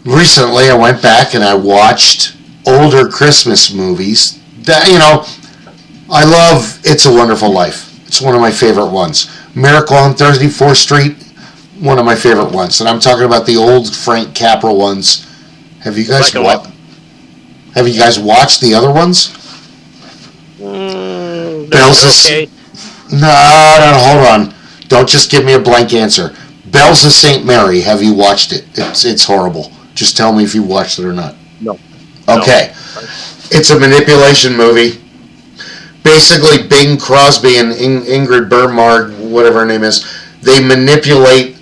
Recently I went back and I watched older Christmas movies. I love It's a Wonderful Life. It's one of my favorite ones. Miracle on 34th Street, one of my favorite ones. And I'm talking about the old Frank Capra ones. Have you guys watched the other ones? Bells okay. No, hold on. Don't just give me a blank answer. Bells of St. Mary, have you watched it? It's horrible. Just tell me if you watched it or not. No. Okay. No. It's a manipulation movie. Basically, Bing Crosby and Ingrid Bergman, whatever her name is, they manipulate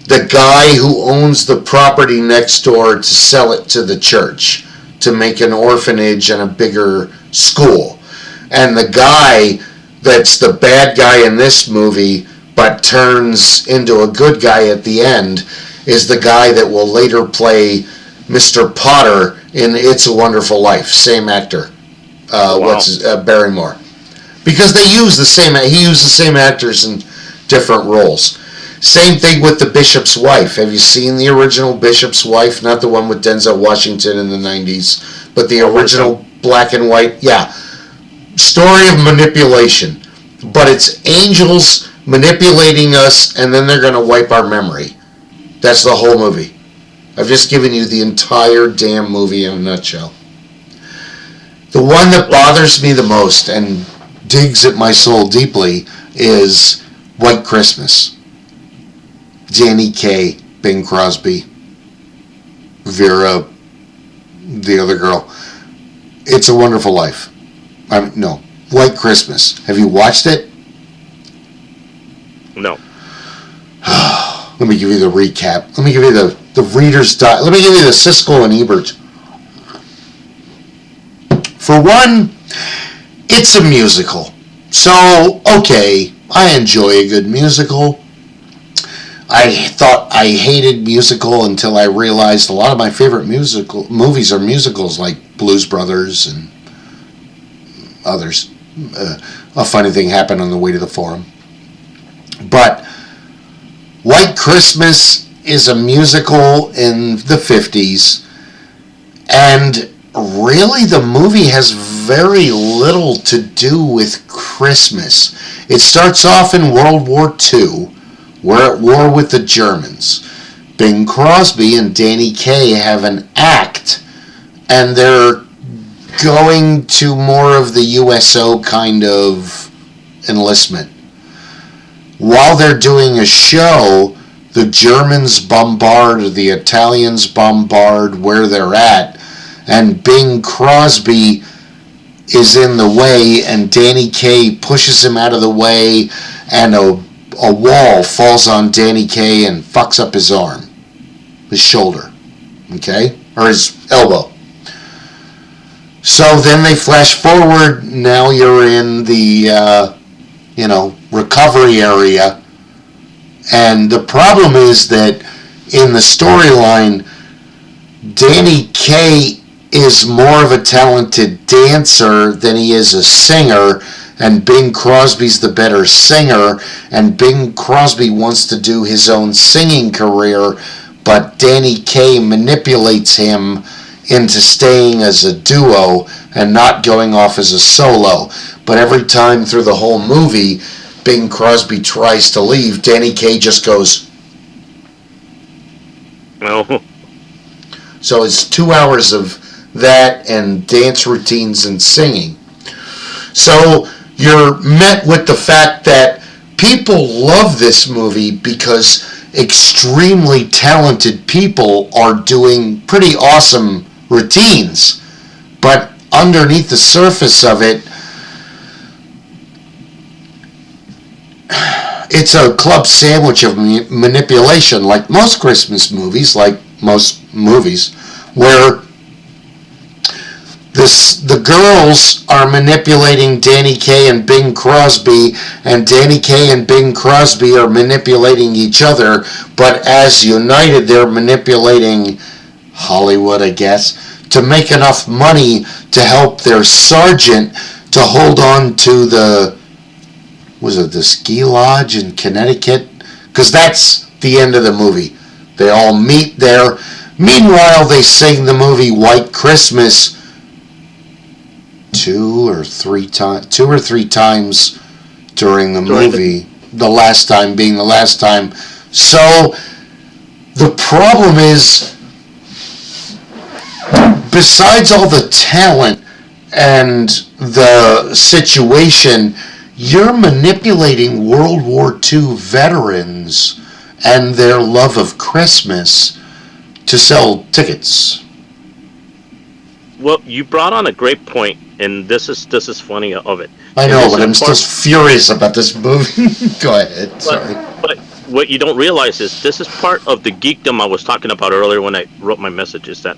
the guy who owns the property next door to sell it to the church, to make an orphanage and a bigger school. And the guy that's the bad guy in this movie, but turns into a good guy at the end, is the guy that will later play Mr. Potter in It's a Wonderful Life. Same actor. Wow. Barrymore. Because he used the same actors in different roles. Same thing with The Bishop's Wife. Have you seen the original Bishop's Wife? Not the one with Denzel Washington in the 90s, but the original black and white. Yeah. Story of manipulation. but it's angels manipulating us, and then they're going to wipe our memory. That's the whole movie. I've just given you the entire damn movie in a nutshell. The one that bothers me the most and digs at my soul deeply is White Christmas. Danny Kaye, Bing Crosby, Vera, the other girl. It's a Wonderful Life. No, White Christmas. Have you watched it? No. Let me give you the recap. Let me give you the Reader's Digest. Let me give you the Siskel and Ebert. For one, it's a musical. So, okay, I enjoy a good musical. I thought I hated musical until I realized a lot of my favorite movies are musicals, like Blues Brothers and others. A funny thing happened on the way to the forum. But White Christmas is a musical in the 50s, and really the movie has very little to do with Christmas. It starts off in World War II. We're at war with the Germans. Bing Crosby and Danny Kaye have an act, and they're going to more of the USO kind of enlistment. While they're doing a show, the Germans bombard, or the Italians bombard where they're at, and Bing Crosby is in the way, and Danny Kaye pushes him out of the way, and a wall falls on Danny Kaye and fucks up his arm, his shoulder, okay, or his elbow. So then they flash forward. Now you're in the recovery area, and the problem is that in the storyline, Danny Kaye is more of a talented dancer than he is a singer, and Bing Crosby's the better singer, and Bing Crosby wants to do his own singing career, but Danny Kaye manipulates him into staying as a duo and not going off as a solo. But every time through the whole movie, Bing Crosby tries to leave, Danny Kaye just goes. No. So it's 2 hours of that and dance routines and singing. So you're met with the fact that people love this movie because extremely talented people are doing pretty awesome routines. But underneath the surface of it, it's a club sandwich of manipulation, like most Christmas movies, where the girls are manipulating Danny Kaye and Bing Crosby, and Danny Kaye and Bing Crosby are manipulating each other, but as united, they're manipulating Hollywood, I guess, to make enough money to help their sergeant to hold on to the ski lodge in Connecticut? Because that's the end of the movie. They all meet there. Meanwhile, they sing the movie White Christmas two or three times during the movie. The last time being the last time. So the problem is, besides all the talent and the situation, you're manipulating World War II veterans and their love of Christmas to sell tickets. Well, you brought on a great point, and this is funny of it. I know, but I'm still furious about this movie. Go ahead. Sorry. But what you don't realize is this is part of the geekdom I was talking about earlier when I wrote my message. Is that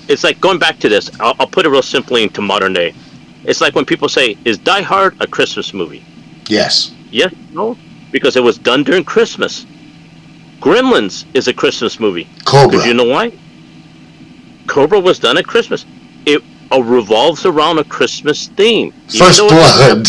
it's like going back to this. I'll put it real simply into modern day. It's like when people say, "Is Die Hard a Christmas movie?" Yes. Yes. No. Because it was done during Christmas. Gremlins is a Christmas movie. Cobra. Because you know why? Cobra was done at Christmas. It revolves around a Christmas theme. First Blood.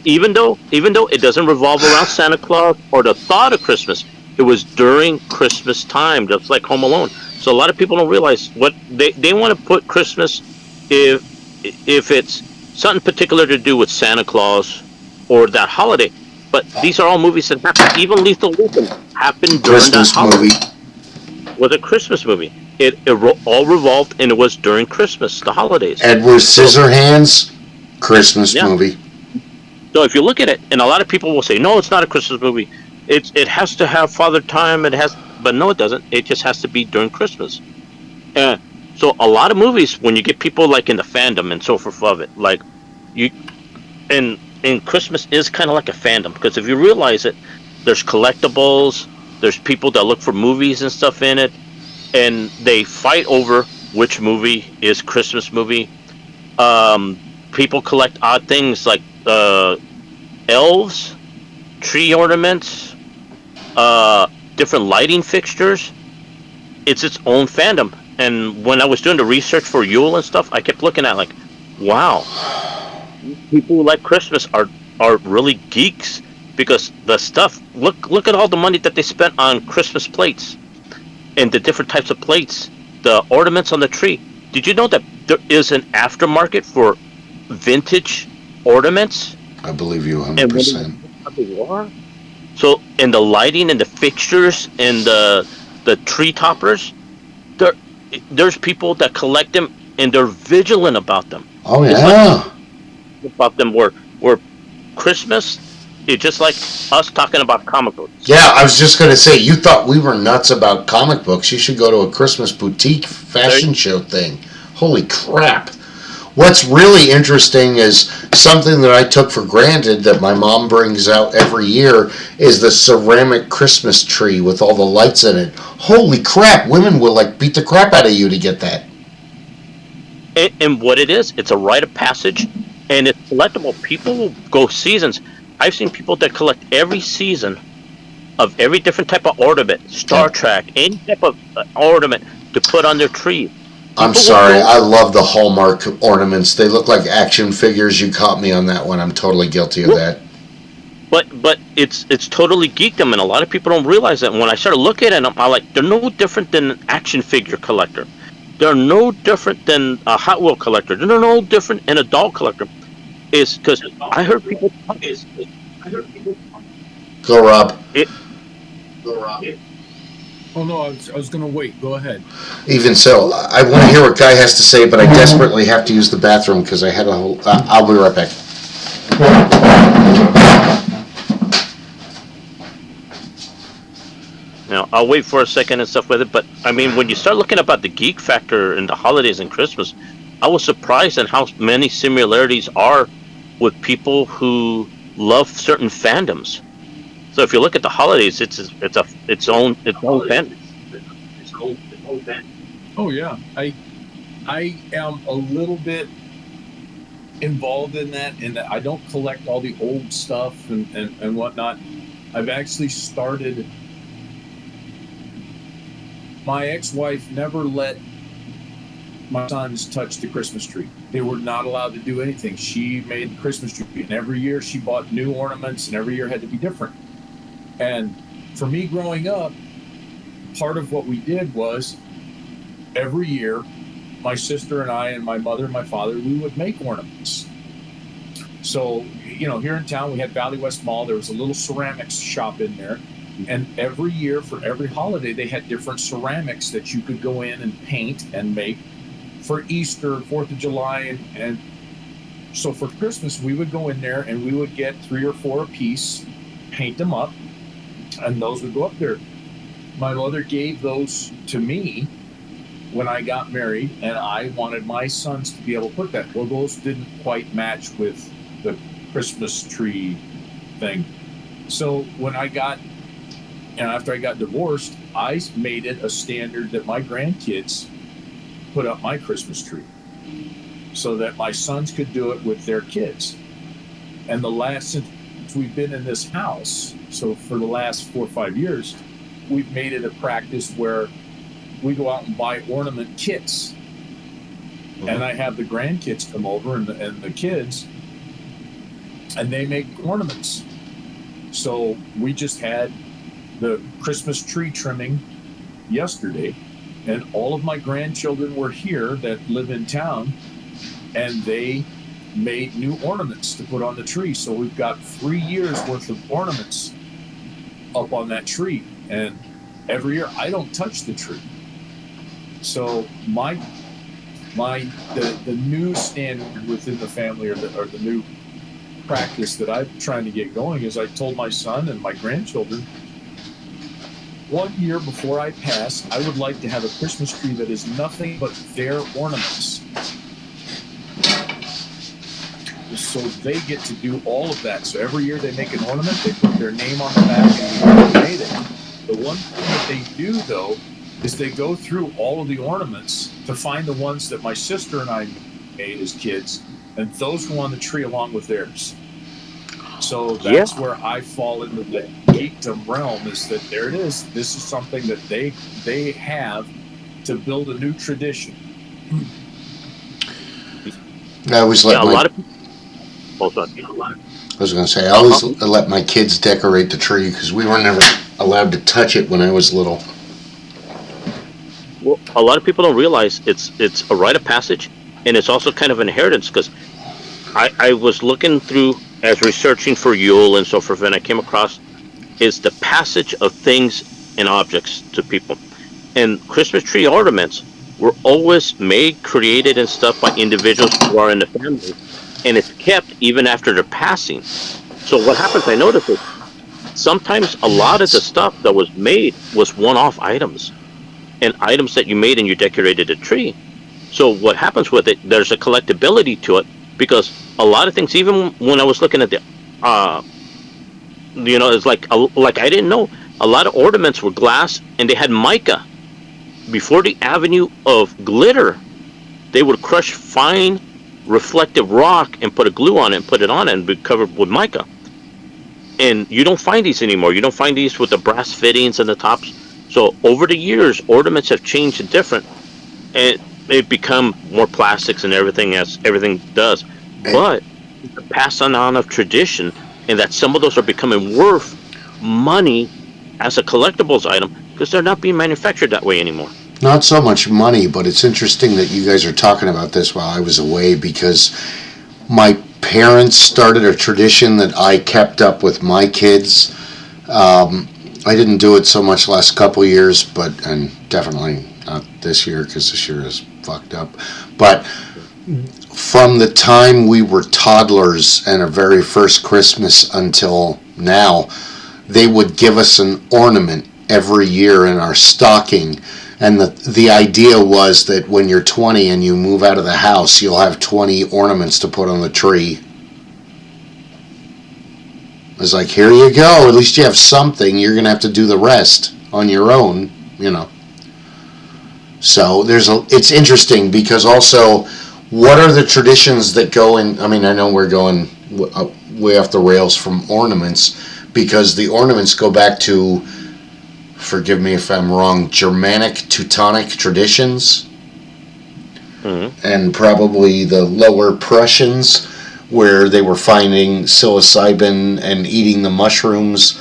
even though it doesn't revolve around Santa Claus or the thought of Christmas, it was during Christmas time, just like Home Alone. So a lot of people don't realize what they want to put Christmas if it's something particular to do with Santa Claus or that holiday. But these are all movies that happen. Even Lethal Weapon happened during that Christmas holiday. movie. Was a Christmas movie. All revolved, and it was during Christmas, the holidays. Edward Scissorhands, Christmas Yeah. movie. So if you look at it, and a lot of people will say, no, it's not a Christmas movie. It has to have Father Time. But no, it doesn't. It just has to be during Christmas. So a lot of movies, when you get people like in the fandom and so forth of it, like you, and Christmas is kind of like a fandom, because if you realize it, there's collectibles, there's people that look for movies and stuff in it, and they fight over which movie is Christmas movie. People collect odd things like elves, tree ornaments, different lighting fixtures. It's its own fandom. And when I was doing the research for Yule and stuff, I kept looking at like, wow, people who like Christmas are really geeks, because the stuff. Look at all the money that they spent on Christmas plates and the different types of plates, the ornaments on the tree. Did you know that there is an aftermarket for vintage ornaments? I believe you And 100%. So, and the lighting and the fixtures and the tree toppers, there's people that collect them, and they're vigilant about them. Oh, It's yeah. About them where Christmas, it's just like us talking about comic books. Yeah, I was just going to say, you thought we were nuts about comic books. You should go to a Christmas boutique fashion show thing. Holy crap. What's really interesting is something that I took for granted that my mom brings out every year is the ceramic Christmas tree with all the lights in it. Holy crap, women will like beat the crap out of you to get that. And what it is, it's a rite of passage, and it's collectible. People will go seasons. I've seen people that collect every season of every different type of ornament, Star Trek, any type of ornament to put on their tree. I'm sorry, I love the Hallmark ornaments. They look like action figures. You caught me on that one. I'm totally guilty of that. But it's totally geekdom, and a lot of people don't realize that. And when I started looking at them, I'm like, they're no different than an action figure collector. They're no different than a Hot Wheel collector. They're no different than a doll collector. Is because I heard people talk. Go, Rob. Oh no, I was gonna wait. Go ahead. Even so, I want to hear what Guy has to say, but I desperately have to use the bathroom because I had a whole... I'll be right back. Now, I'll wait for a second and stuff with it, but I mean, when you start looking about the geek factor in the holidays and Christmas, I was surprised at how many similarities are with people who love certain fandoms. So if you look at the holidays, it's own fandom. Oh yeah, I am a little bit involved in that, and I don't collect all the old stuff and whatnot. I've actually started. My ex-wife never let my sons touch the Christmas tree. They were not allowed to do anything. She made the Christmas tree, and every year she bought new ornaments, and every year had to be different. And for me growing up, part of what we did was every year, my sister and I and my mother and my father, we would make ornaments. So, here in town, we had Valley West Mall. There was a little ceramics shop in there. And every year, for every holiday, they had different ceramics that you could go in and paint and make for Easter, 4th of July. And so for Christmas, we would go in there and we would get 3 or 4 a piece, paint them up, and those would go up there. My mother gave those to me when I got married, and I wanted my sons to be able to put that. Well, those didn't quite match with the Christmas tree thing. So after I got divorced, I made it a standard that my grandkids put up my Christmas tree so that my sons could do it with their kids. And since we've been in this house, so for the last 4 or 5 years, we've made it a practice where we go out and buy ornament kits. Mm-hmm. And I have the grandkids come over and the kids, and they make ornaments. So we just had the Christmas tree trimming yesterday, and all of my grandchildren were here that live in town, and they made new ornaments to put on the tree. So we've got 3 years worth of ornaments up on that tree. And every year I don't touch the tree. So the new standard within the family, or the new practice that I'm trying to get going, is I told my son and my grandchildren, 1 year before I pass, I would like to have a Christmas tree that is nothing but their ornaments. So they get to do all of that. So every year they make an ornament, they put their name on the back and they made it. The one thing that they do, though, is they go through all of the ornaments to find the ones that my sister and I made as kids, and those go on the tree along with theirs. So that's where I fall into the geekdom realm, is that there it is. This is something that they have to build a new tradition. I always let a lot of people. Oh, sorry. I was going to say, I always let my kids decorate the tree because we were never allowed to touch it when I was little. Well, a lot of people don't realize it's a rite of passage, and it's also kind of an inheritance, because I was looking through as researching for Yule and so forth, and I came across is the passage of things and objects to people. And Christmas tree ornaments were always made, created, and stuff by individuals who are in the family, and it's kept even after their passing. So what happens, I noticed, is sometimes a lot of the stuff that was made was one-off items, and items that you made and you decorated a tree. So what happens with it, there's a collectability to it, because a lot of things, even when I was looking at the, it's like I didn't know, a lot of ornaments were glass, and they had mica. Before the avenue of glitter, they would crush fine reflective rock and put a glue on it and put it on it and be covered with mica. And you don't find these anymore. You don't find these with the brass fittings and the tops. So over the years, ornaments have changed and different, and it become more plastics and everything, as everything does. But the pass on of tradition, and that some of those are becoming worth money as a collectibles item, because they're not being manufactured that way anymore. Not so much money, but it's interesting that you guys are talking about this while I was away, because my parents started a tradition that I kept up with my kids. I didn't do it so much last couple years, and definitely not this year, because this year is fucked up. But from the time we were toddlers and our very first Christmas until now, they would give us an ornament every year in our stocking. And the idea was that when you're 20 and you move out of the house, you'll have 20 ornaments to put on the tree. I was like, here you go. At least you have something. You're going to have to do the rest on your own, So it's interesting, because also, what are the traditions that go in? I mean, I know we're going way off the rails from ornaments, because the ornaments go back to, forgive me if I'm wrong, Germanic, Teutonic traditions, and probably the Lower Prussians, where they were finding psilocybin and eating the mushrooms,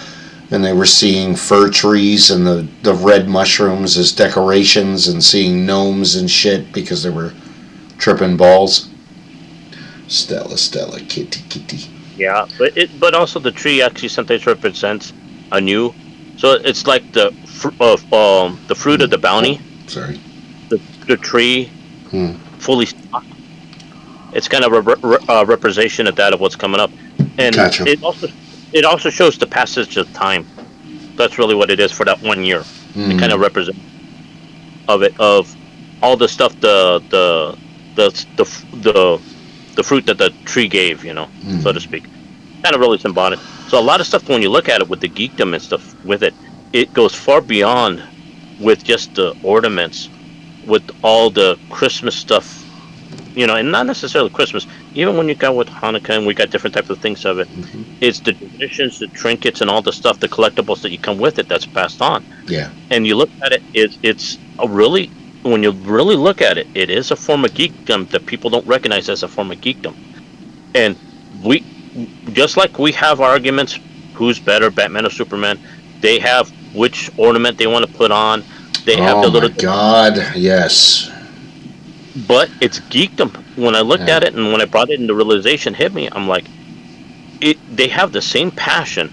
and they were seeing fir trees and the red mushrooms as decorations, and seeing gnomes and shit because they were tripping balls. Stella, kitty. Yeah, but also the tree actually sometimes represents a new. So it's like the fruit of the bounty. Sorry. The tree fully stocked. It's kind of a representation of that, of what's coming up, and Gotcha. It also shows the passage of time. That's really what it is for that 1 year. It kind of represents of all the stuff, the fruit that the tree gave, so to speak. Kind of really symbolic. So a lot of stuff, when you look at it with the geekdom and stuff with it, it goes far beyond with just the ornaments, with all the Christmas stuff, and not necessarily Christmas. Even when you got with Hanukkah, and we got different types of things of it, it's the traditions, the trinkets, and all the stuff, the collectibles that you come with it, that's passed on. Yeah. And you look at it, it's a really, when you really look at it, it is a form of geekdom that people don't recognize as a form of geekdom. And we, just like we have arguments, who's better, Batman or Superman, they have which ornament they want to put on. They have the little. Oh my God! Yes. But it's geekdom. when I looked at it and when I brought it into realization hit me, I'm like, they have the same passion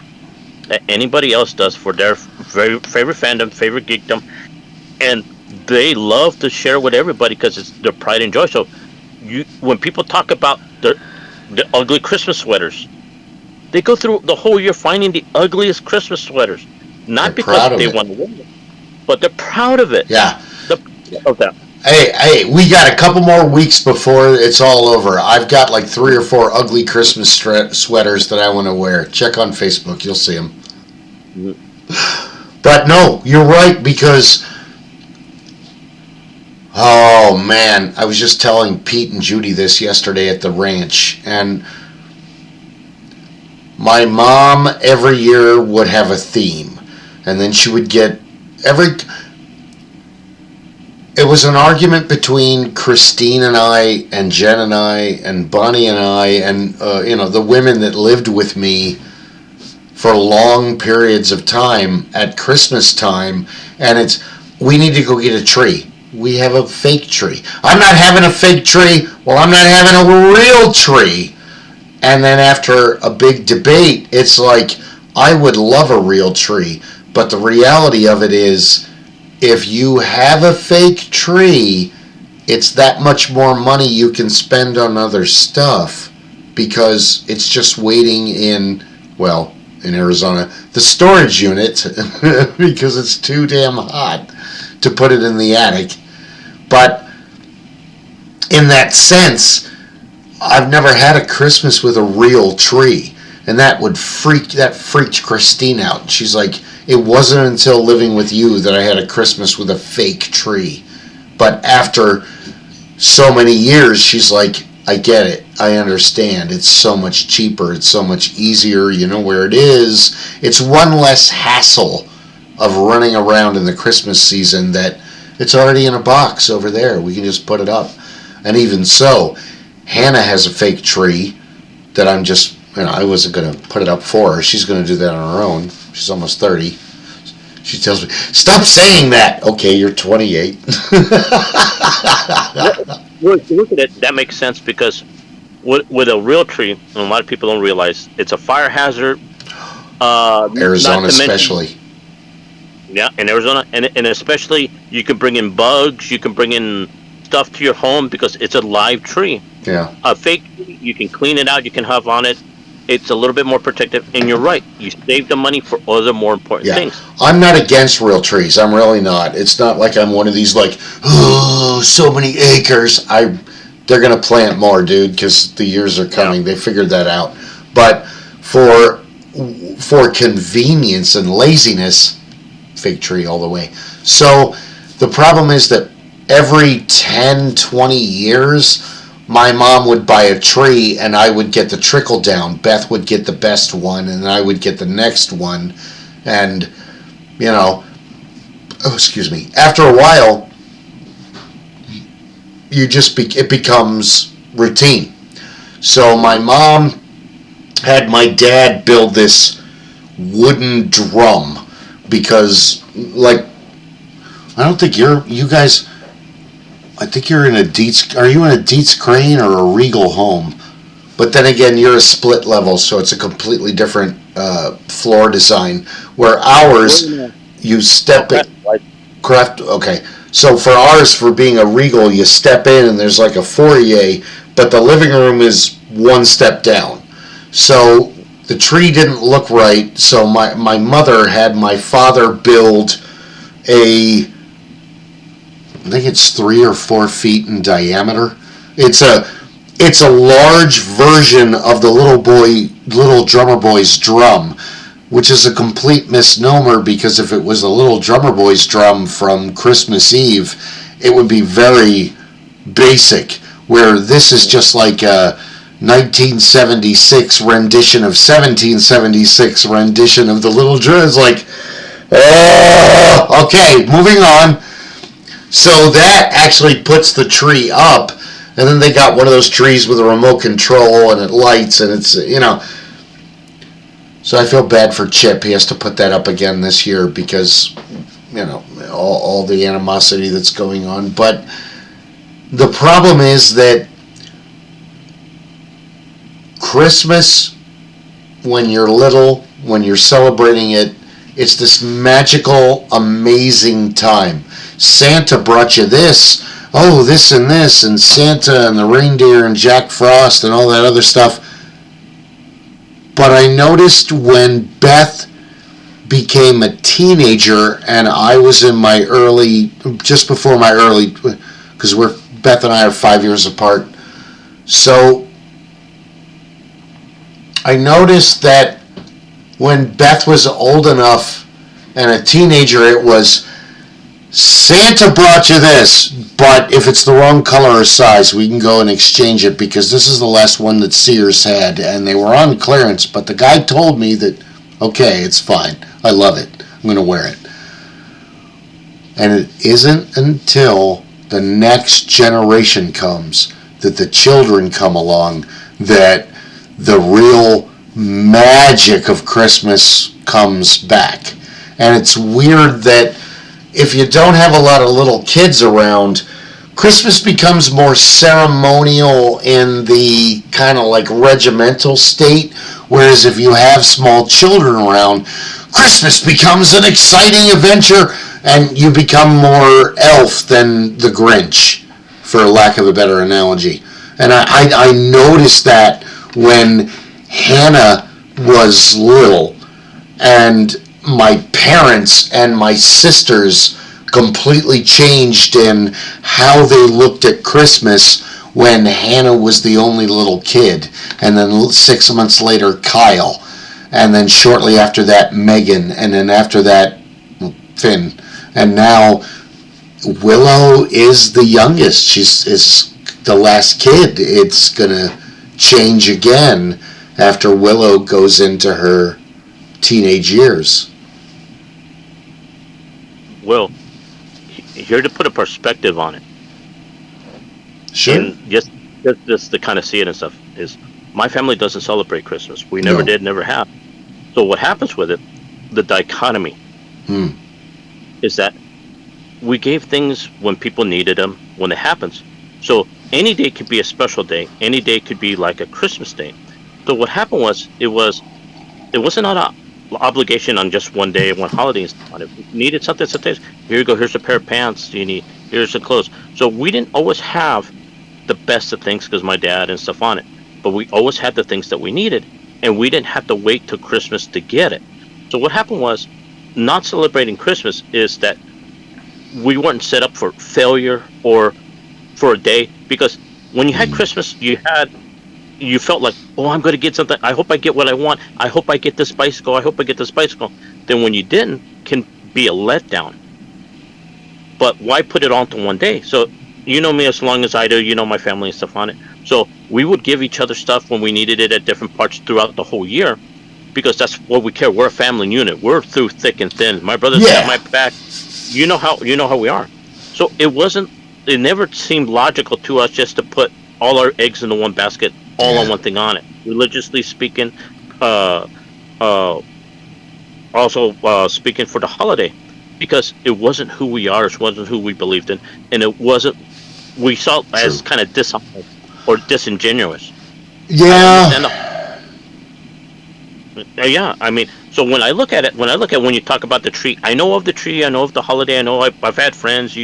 that anybody else does for their favorite fandom, favorite geekdom, and they love to share with everybody because it's their pride and joy. So, when people talk about the ugly Christmas sweaters, they go through the whole year finding the ugliest Christmas sweaters, not because they want to wear it, but they're proud of it. Yeah. Of that. Hey, we got a couple more weeks before it's all over. I've got like 3 or 4 ugly Christmas sweaters that I want to wear. Check on Facebook, you'll see them. But no, you're right, because oh man, I was just telling Pete and Judy this yesterday at the ranch, and my mom every year would have a theme, and then she would get it was an argument between Christine and I, and Jen and I, and Bonnie and I, and the women that lived with me for long periods of time at Christmas time, and we need to go get a tree. We have a fake tree. I'm not having a fake tree. Well, I'm not having a real tree. And then after a big debate, it's like, I would love a real tree, but the reality of it is, if you have a fake tree, it's that much more money you can spend on other stuff, because it's just waiting in Arizona, the storage unit, because it's too damn hot to put it in the attic. But in that sense, I've never had a Christmas with a real tree, and that freaked Christine out. She's like, it wasn't until living with you that I had a Christmas with a fake tree. But after so many years, she's like, I get it. I understand. It's so much cheaper. It's so much easier. You know where it is. It's one less hassle of running around in the Christmas season, that it's already in a box over there. We can just put it up. And even so, Hannah has a fake tree that I wasn't going to put it up for her. She's going to do that on her own. She's almost 30. She tells me, stop saying that. Okay, you're 28. Look at it. That makes sense, because with a real tree, and a lot of people don't realize, it's a fire hazard. Arizona especially. Yeah, in Arizona. And especially, you can bring in bugs. You can bring in stuff to your home because it's a live tree. Yeah. A fake tree, you can clean it out. You can have on it. It's a little bit more protective, and you're right. You save the money for other more important things. I'm not against real trees. I'm really not. It's not like I'm one of these like, oh, so many acres. They're gonna plant more, dude, because the years are coming. Yeah. They figured that out. But for convenience and laziness, fake tree all the way. So the problem is that every 10, 20 years, my mom would buy a tree, and I would get the trickle down. Beth would get the best one, and I would get the next one. And, after a while, it becomes routine. So my mom had my dad build this wooden drum, because, I don't think you guys... I think you're in a Dietz. Are you in a Dietz Crane or a Regal home? But then again, you're a split level, so it's a completely different floor design. Where ours, you step in. Craft. Okay. So for ours, for being a Regal, you step in and there's like a foyer, but the living room is one step down. So the tree didn't look right. So my mother had my father build I think it's 3 or 4 feet in diameter. It's a large version of the little drummer boy's drum, which is a complete misnomer, because if it was a little drummer boy's drum from Christmas Eve, it would be very basic, where this is just like a 1976 rendition of 1776 rendition of the little drum. It's like, okay, moving on. So that actually puts the tree up, and then they got one of those trees with a remote control, and it lights, and it's, So I feel bad for Chip. He has to put that up again this year because, all the animosity that's going on. But the problem is that Christmas, when you're little, when you're celebrating it, it's this magical, amazing time. Santa brought you this, this and this, and Santa and the reindeer and Jack Frost and all that other stuff. But I noticed when Beth became a teenager and I was in my just before my early, because Beth and I are 5 years apart. So I noticed that when Beth was old enough and a teenager, it was, Santa brought you this, but if it's the wrong color or size, we can go and exchange it because this is the last one that Sears had and they were on clearance, but the guy told me that, okay, it's fine. I love it. I'm going to wear it. And it isn't until the next generation comes that the children come along that the real magic of Christmas comes back. And it's weird that if you don't have a lot of little kids around, Christmas becomes more ceremonial in the kind of like regimental state, whereas if you have small children around, Christmas becomes an exciting adventure and you become more elf than the Grinch, for lack of a better analogy. And I noticed that when Hannah was little and my parents and my sisters completely changed in how they looked at Christmas when Hannah was the only little kid, and then 6 months later Kyle, and then shortly after that Megan, and then after that Finn, and now Willow is the youngest. She's the last kid. It's gonna change again after Willow goes into her teenage years. Well, here to put a perspective on it. Sure. And just to kind of see it and stuff is, my family doesn't celebrate Christmas. We never did, never have. So what happens with it, the dichotomy, is that we gave things when people needed them, when it happens. So any day could be a special day. Any day could be like a Christmas day. So what happened was, it wasn't an obligation on just one day, one holiday. On it. If you needed something, here you go, here's a pair of pants, here's the clothes. So we didn't always have the best of things because my dad and stuff on it. But we always had the things that we needed, and we didn't have to wait till Christmas to get it. So what happened was, not celebrating Christmas is that we weren't set up for failure or for a day, because when you had Christmas, you felt like, I'm going to get something. I hope I get what I want. I hope I get this bicycle. I hope I get this bicycle. Then when you didn't, can be a letdown. But why put it on to one day? So you know me as long as I do. You know my family and stuff on it. So we would give each other stuff when we needed it at different parts throughout the whole year, because that's what we care. We're a family unit. We're through thick and thin. My brother's got my back. You know how we are. So it never seemed logical to us just to put all our eggs into one basket, all on one thing on it. Religiously speaking, also speaking for the holiday, because it wasn't who we are, it wasn't who we believed in, and it wasn't, we saw it as kind of dishonest or disingenuous. Yeah, I mean, so when I look at when you talk about the tree, I know of the tree, I know of the holiday, I know I've had friends,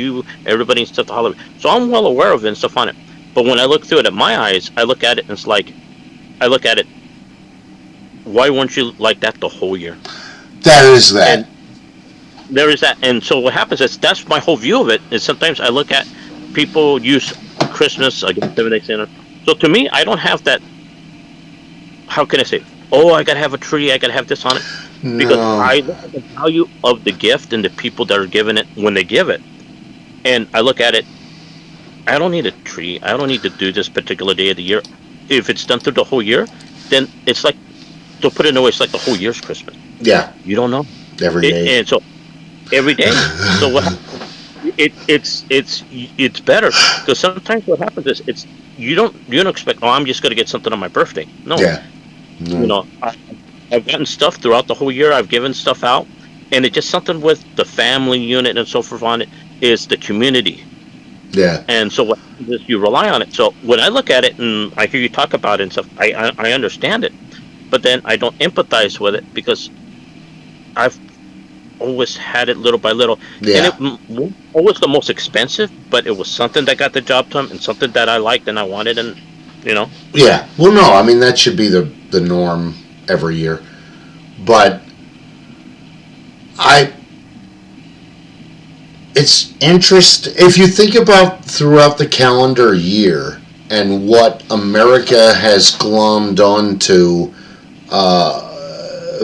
everybody and stuff, the holiday, so I'm well aware of it and stuff on it. But when I look through it at my eyes, I look at it and it's like, why weren't you like that the whole year? There is that. And there is that. And so what happens is, that's my whole view of it, is sometimes I look at people use Christmas against Santa. So to me, I don't have that, how can I say, I gotta have a tree, I gotta have this on it. Because I look at the value of the gift and the people that are giving it when they give it. And I look at it, I don't need a tree. I don't need to do this particular day of the year. If it's done through the whole year, then it's like, to put it in a way, it's like the whole year's Christmas. Yeah. You don't know. Every day. And so, every day. So what happens, it's better. Because sometimes what happens is, it's, you don't expect, I'm just going to get something on my birthday. No. Yeah. No. I've gotten stuff throughout the whole year. I've given stuff out. And it's just something with the family unit and so forth on it, is the community. Yeah. And so what happens is you rely on it. So when I look at it and I hear you talk about it and stuff, I understand it, but then I don't empathize with it because I've always had it little by little, Yeah. and it always the most expensive, but it was something that got the job done and something that I liked and I wanted, and Yeah. Well, no, I mean, that should be the norm every year. But it's if you think about throughout the calendar year and what America has glommed onto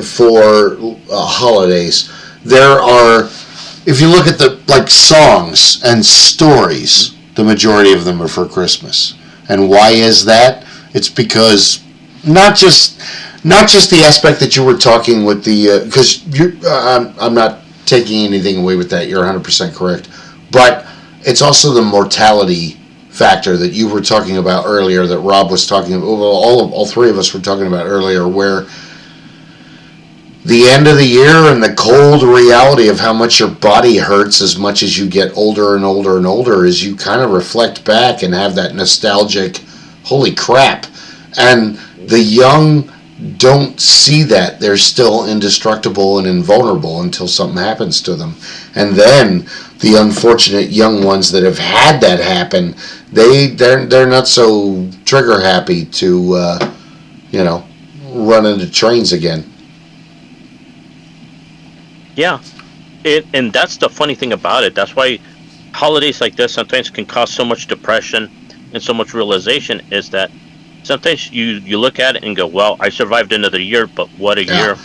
for holidays, there are, if you look at the songs and stories, the majority of them are for Christmas. And why is that? It's because not just the aspect that you were talking with the, because I'm not taking anything away with that. You're 100% correct. But it's also the mortality factor that you were talking about earlier, that Rob was talking about, all three of us were talking about earlier, where the end of the year and the cold reality of how much your body hurts as much as you get older and older and older is you kind of reflect back and have that nostalgic, holy crap. And the young don't see that. They're still indestructible and invulnerable until something happens to them. And then the unfortunate young ones that have had that happen, they're not so trigger happy to run into trains again. Yeah, and that's the funny thing about it. That's why holidays like this sometimes can cause so much depression and so much realization, is that sometimes you look at it and go, well, I survived another year, but what a year.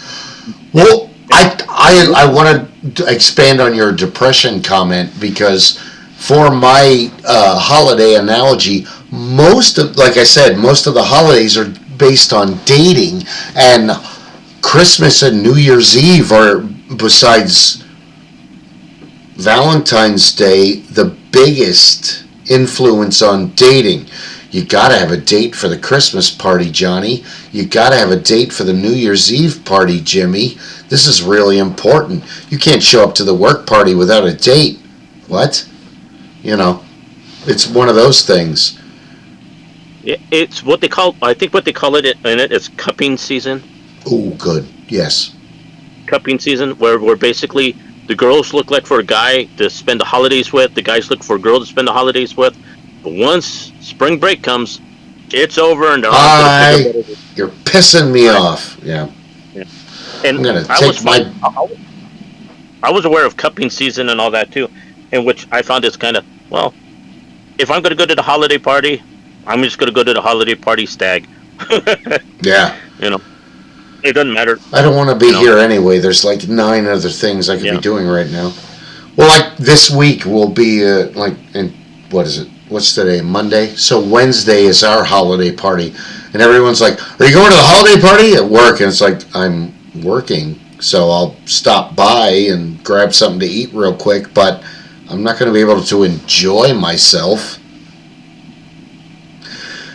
Well, I want to expand on your depression comment, because for my holiday analogy, like I said, most of the holidays are based on dating, and Christmas and New Year's Eve are, besides Valentine's Day, the biggest influence on dating. You gotta have a date for the Christmas party, Johnny. You gotta have a date for the New Year's Eve party, Jimmy. This is really important. You can't show up to the work party without a date. What? It's one of those things. It's what they call, I think what they call it in it is cupping season. Oh, good. Yes. Cupping season, where basically the girls look like for a guy to spend the holidays with, the guys look for a girl to spend the holidays with. But once spring break comes, it's over, and they're you're pissing me off. Yeah. And I'm gonna take I was aware of cupping season and all that too, in which I found it's kind of, well, if I'm going to go to the holiday party, I'm just going to go to the holiday party stag. Yeah. It doesn't matter. I don't want to be here anyway. There's 9 other things I could be doing right now. Well, this week will be what is it? What's today? Monday? So Wednesday is our holiday party. And everyone's like, are you going to the holiday party? At work. And it's like, I'm working. So I'll stop by and grab something to eat real quick. But I'm not going to be able to enjoy myself.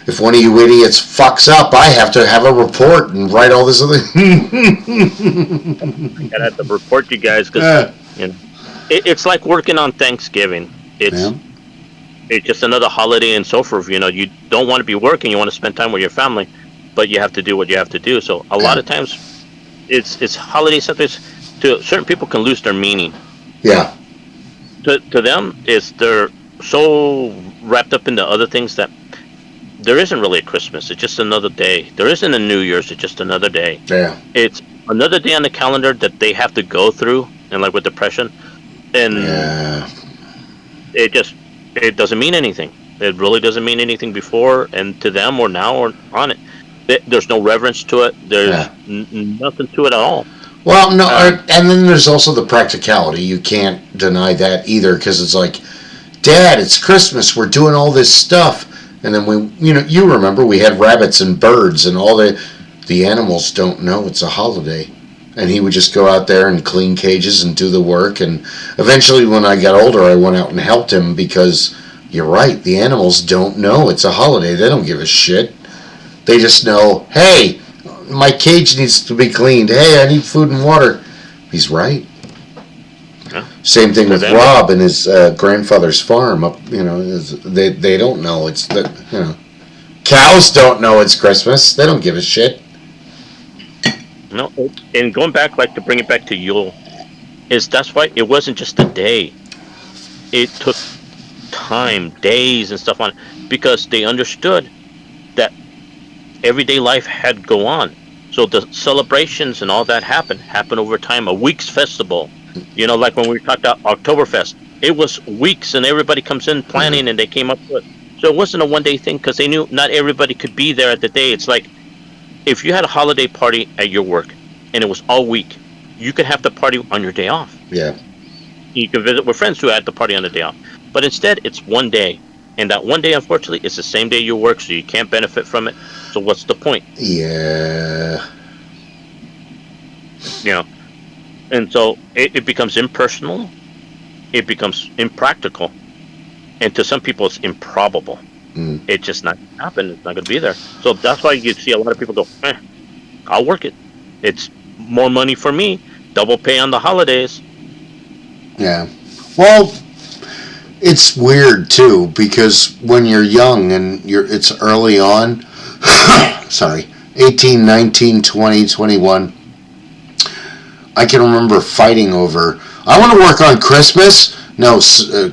If one of you idiots fucks up, I have to have a report and write all this other. I gotta have to report you guys, because it's like working on Thanksgiving. It's just another holiday and so forth. You don't want to be working. You want to spend time with your family, but you have to do what you have to do. So a lot of times, it's holidays. Sometimes to certain people can lose their meaning. Yeah. To them, they're so wrapped up into other things that there isn't really a Christmas. It's just another day. There isn't a New Year's. It's just another day. Yeah. It's another day on the calendar that they have to go through, and with depression, and it doesn't mean anything. It really doesn't mean anything before and to them or now or on it. There's no reverence to it. There's nothing to it at all. Well, no, and then there's also the practicality. You can't deny that either, because it's like, Dad, it's Christmas. We're doing all this stuff. And then you remember we had rabbits and birds, and all the animals don't know it's a holiday. And he would just go out there and clean cages and do the work. And eventually when I got older, I went out and helped him, because you're right, the animals don't know it's a holiday. They don't give a shit. They just know, hey, my cage needs to be cleaned. Hey, I need food and water. He's right. Yeah. Same thing So with then- Rob and his grandfather's farm. Up, they don't know it's that. Cows don't know it's Christmas. They don't give a shit. No, and going back, like to bring it back to Yule, that's why it wasn't just a day. It took time, days, and stuff on it, because they understood that everyday life had to go on. So the celebrations and all that happened over time. A week's festival, like when we talked about Oktoberfest, it was weeks, and everybody comes in planning, and they came up with it. So it wasn't a one-day thing, because they knew not everybody could be there at the day. It's like if you had a holiday party at your work, and it was all week, you could have the party on your day off. Yeah. You could visit with friends who had the party on the day off. But instead, it's one day. And that one day, unfortunately, is the same day you work, so you can't benefit from it. So what's the point? Yeah. And so it becomes impersonal. It becomes impractical. And to some people, it's improbable. It's just not going to happen. It's not going to be there. So that's why you see a lot of people go, I'll work it. It's more money for me. Double pay on the holidays. Yeah. Well, it's weird too, because when you're young and it's early on, 18, 19, 20, 21, I can remember fighting over, I want to work on Christmas. No,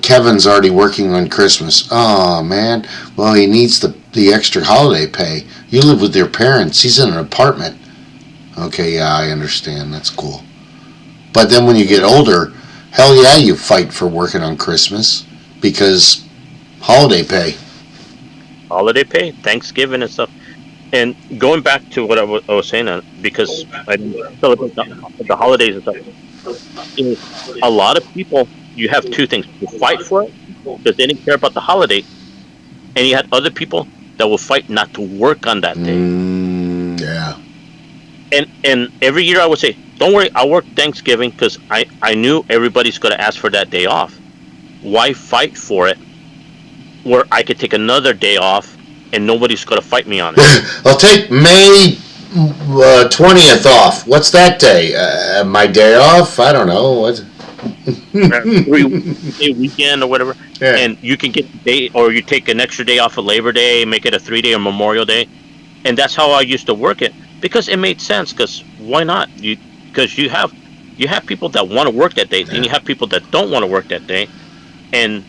Kevin's already working on Christmas. Oh, man. Well, he needs the extra holiday pay. You live with your parents. He's in an apartment. Okay, yeah, I understand. That's cool. But then when you get older, hell yeah, you fight for working on Christmas because holiday pay. Holiday pay, Thanksgiving and stuff. And going back to what I was saying, because I celebrate the holidays and stuff, a lot of people, you have two things. You fight for it because they didn't care about the holiday, and you had other people that will fight not to work on that day. Yeah. And every year I would say, don't worry, I'll work Thanksgiving because I knew everybody's going to ask for that day off. Why fight for it where I could take another day off and nobody's going to fight me on it? I'll take May 20th off. What's that day? My day off? I don't know. What? 3-day weekend or whatever. Yeah. And you can get the day, or you take an extra day off of Labor Day, make it a 3-day or Memorial Day. And that's how I used to work it, because it made sense. Because why not? Because you have people that want to work that day, and you have people that don't want to work that day. And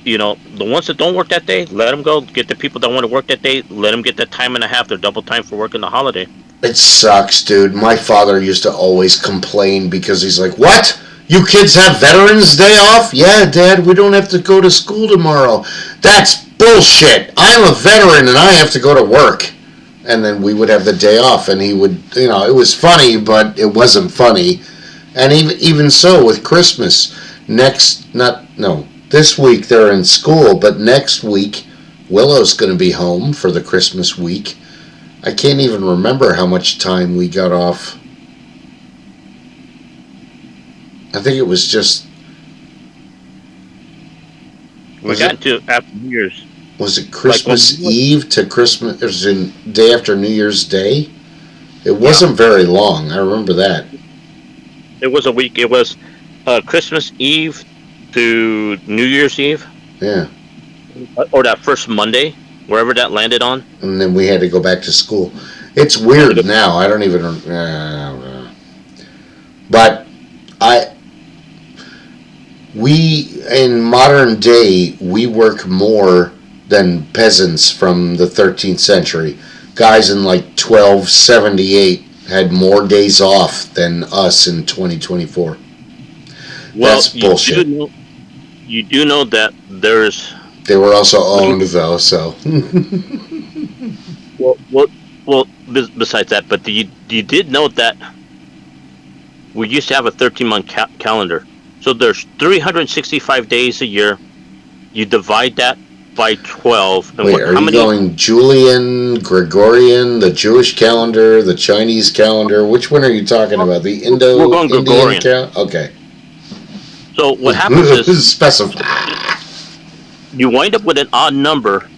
the ones that don't work that day, let them go. Get the people that want to work that day, let them get that time and a half, their double time for working the holiday. It sucks, dude. My father used to always complain because he's like, what? You kids have Veterans Day off? Yeah, Dad, we don't have to go to school tomorrow. That's bullshit. I'm a veteran and I have to go to work. And then we would have the day off, and he would, it was funny, but it wasn't funny. And even so, with Christmas, this week they're in school, but next week, Willow's going to be home for the Christmas week. I can't even remember how much time we got off. I think it was just... We got into after New Year's. Was it Christmas Eve to Christmas... It was the day after New Year's Day? It wasn't very long. I remember that. It was a week. It was Christmas Eve to New Year's Eve. Yeah. Or that first Monday, wherever that landed on. And then we had to go back to school. It's weird now. I don't even... But we, in modern day, we work more than peasants from the 13th century. Guys in like 1278 had more days off than us in 2024. Well, that's bullshit. You do know that there's... They were also owned, though, so... Well, besides that, but you did know that we used to have a 13-month calendar. So there's 365 days a year. You divide that by 12. And wait, are you going Julian, Gregorian, the Jewish calendar, the Chinese calendar? Which one are you talking about? The We're going Gregorian. Okay. So what happens is... Specify. You wind up with an odd number.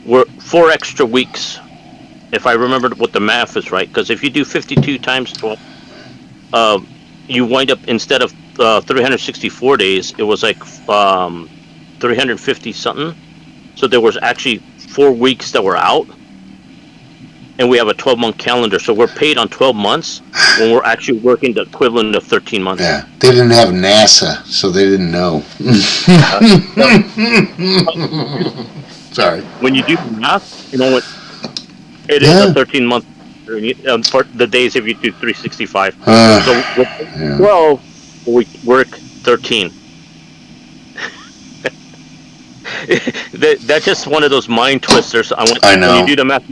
We're 4 extra weeks, if I remember what the math is right. Because if you do 52 times 12, you wind up, instead of 364 days, it was like 350 something. So there was actually 4 weeks that were out, and we have a 12-month calendar. So we're paid on 12 months when we're actually working the equivalent of 13 months. Yeah, they didn't have NASA, so they didn't know. Sorry. When you do the math, you know what? It is a 13-month for the days if you do 365. So with 12, we work 13. That's just one of those mind twisters. I know. When you do the math.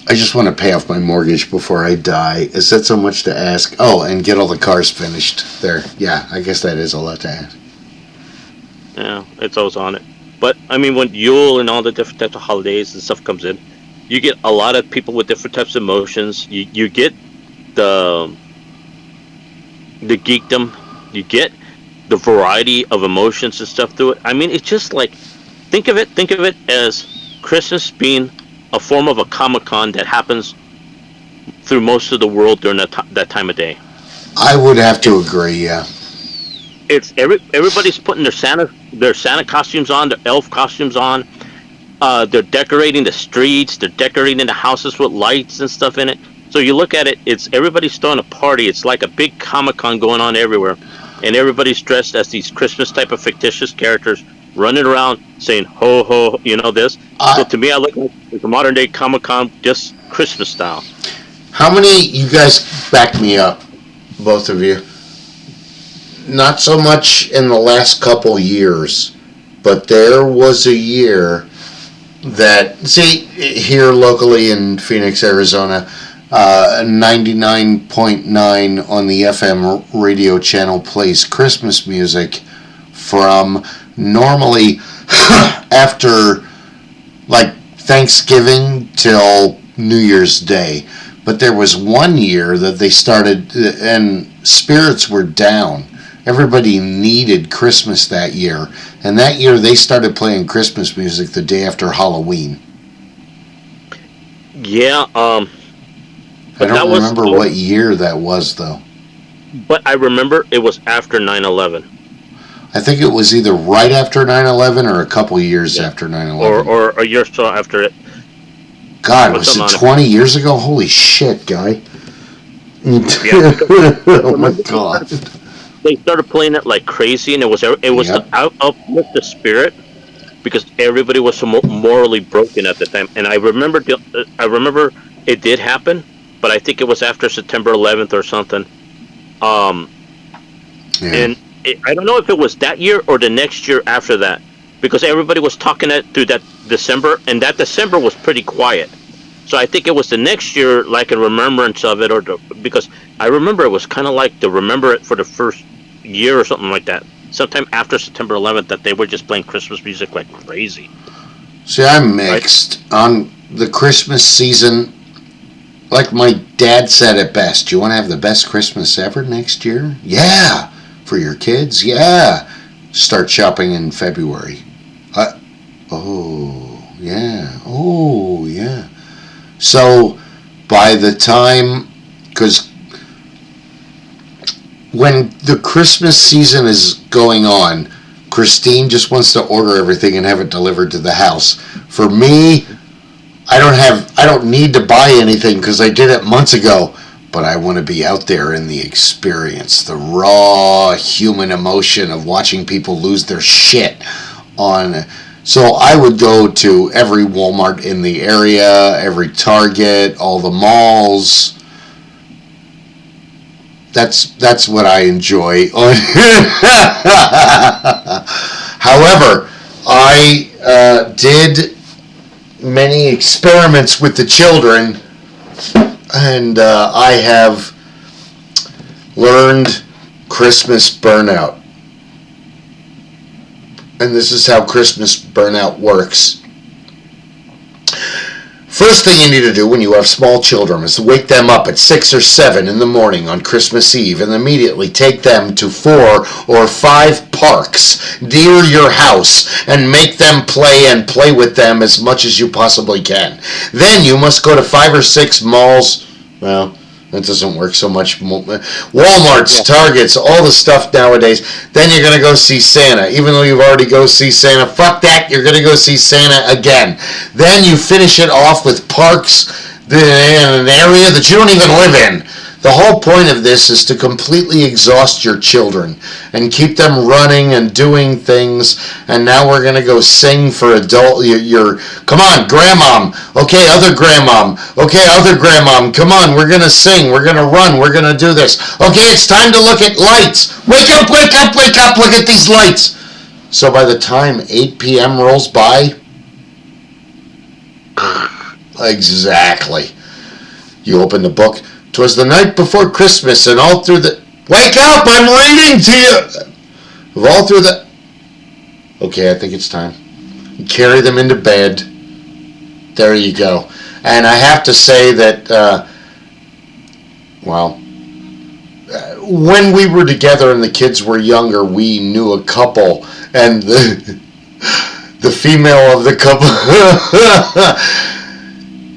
I just want to pay off my mortgage before I die. Is that so much to ask? Oh, and get all the cars finished there. Yeah, I guess that is a lot to ask. Yeah, it's always on it. But, I mean, when Yule and all the different types of holidays and stuff comes in, you get a lot of people with different types of emotions. You get the geekdom. You get the variety of emotions and stuff through it. I mean, it's just like, think of it as Christmas being a form of a Comic-Con that happens through most of the world during that time of day. I would have to agree, yeah. It's everybody's putting their Santa costumes on, their elf costumes on. They're decorating the streets. They're decorating the houses with lights and stuff in it. So you look at it, it's everybody's throwing a party. It's like a big Comic-Con going on everywhere, and everybody's dressed as these Christmas type of fictitious characters running around saying "ho ho," this. So to me, I look like it's a modern day Comic-Con, just Christmas style. How many? You guys back me up, both of you. Not so much in the last couple years, but there was a year that, here locally in Phoenix, Arizona, 99.9 on the FM radio channel plays Christmas music from normally after like Thanksgiving till New Year's Day. But there was one year that they started, and spirits were down. Everybody needed Christmas that year. And that year they started playing Christmas music the day after Halloween. Yeah, I don't remember what year that was, though. But I remember it was after 9/11. I think it was either right after 9/11 or a couple years after 9/11. Or a year or so after it. God, was it 20 years ago? Holy shit, guy. Yeah, oh my God. They started playing it like crazy, and it was to uplift the spirit, because everybody was so morally broken at the time. And I remember it did happen, but I think it was after September 11th or something. And I don't know if it was that year or the next year after that, because everybody was talking it through that December, and that December was pretty quiet. So I think it was the next year, like in remembrance of it, because I remember it was kind of like to remember it for the first year or something like that. Sometime after September 11th, that they were just playing Christmas music like crazy. See, I'm mixed on the Christmas season. Like my dad said it best, you want to have the best Christmas ever next year? Yeah. For your kids? Yeah. Start shopping in February. Oh, yeah. So, by the time, because when the Christmas season is going on, Christine just wants to order everything and have it delivered to the house. For me, I don't need to buy anything because I did it months ago, but I want to be out there in the experience, the raw human emotion of watching people lose their shit on. So I would go to every Walmart in the area, every Target, all the malls. That's what I enjoy. However, I did many experiments with the children, and I have learned Christmas burnout. And this is how Christmas burnout works. First thing you need to do when you have small children is to wake them up at 6 or 7 in the morning on Christmas Eve and immediately take them to 4 or 5 parks near your house and make them play with them as much as you possibly can. Then you must go to 5 or 6 malls, well, That doesn't work so much. Walmart's, Targets, all the stuff nowadays. Then you're going to go see Santa. Even though you've already go see Santa, fuck that, you're going to go see Santa again. Then you finish it off with parks in an area that you don't even live in. The whole point of this is to completely exhaust your children and keep them running and doing things. And now we're going to go sing for adult. Come on, grandmom. Okay, other grandmom. Okay, other grandmom. Come on, we're going to sing. We're going to run. We're going to do this. Okay, it's time to look at lights. Wake up, wake up, wake up. Look at these lights. So by the time 8 p.m. rolls by, exactly. You open the book. 'Twas the night before Christmas, and all through the... Wake up! I'm reading to you! All through the... Okay, I think it's time. Carry them into bed. There you go. And I have to say that, when we were together and the kids were younger, we knew a couple, and the female of the couple...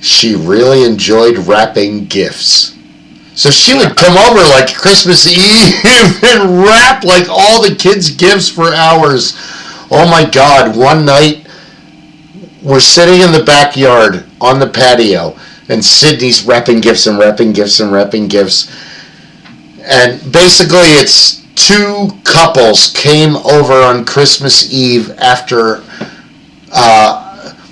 she really enjoyed wrapping gifts. So she would come over like Christmas Eve and wrap like all the kids' gifts for hours. Oh my God, one night we're sitting in the backyard on the patio and Sydney's wrapping gifts and wrapping gifts and wrapping gifts. And basically it's two couples came over on Christmas Eve after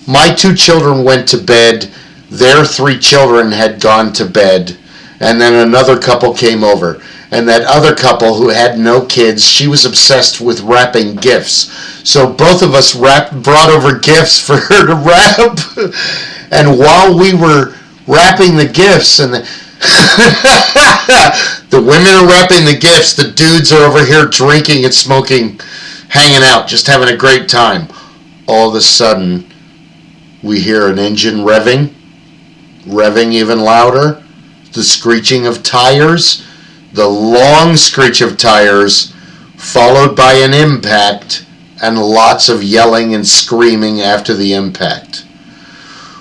my two children went to bed. Their three children had gone to bed. And then another couple came over. And that other couple who had no kids, she was obsessed with wrapping gifts. So both of us brought over gifts for her to wrap. And while we were wrapping the gifts, and the women are wrapping the gifts, the dudes are over here drinking and smoking, hanging out, just having a great time. All of a sudden, we hear an engine revving even louder. The screeching of tires, the long screech of tires, followed by an impact, and lots of yelling and screaming after the impact.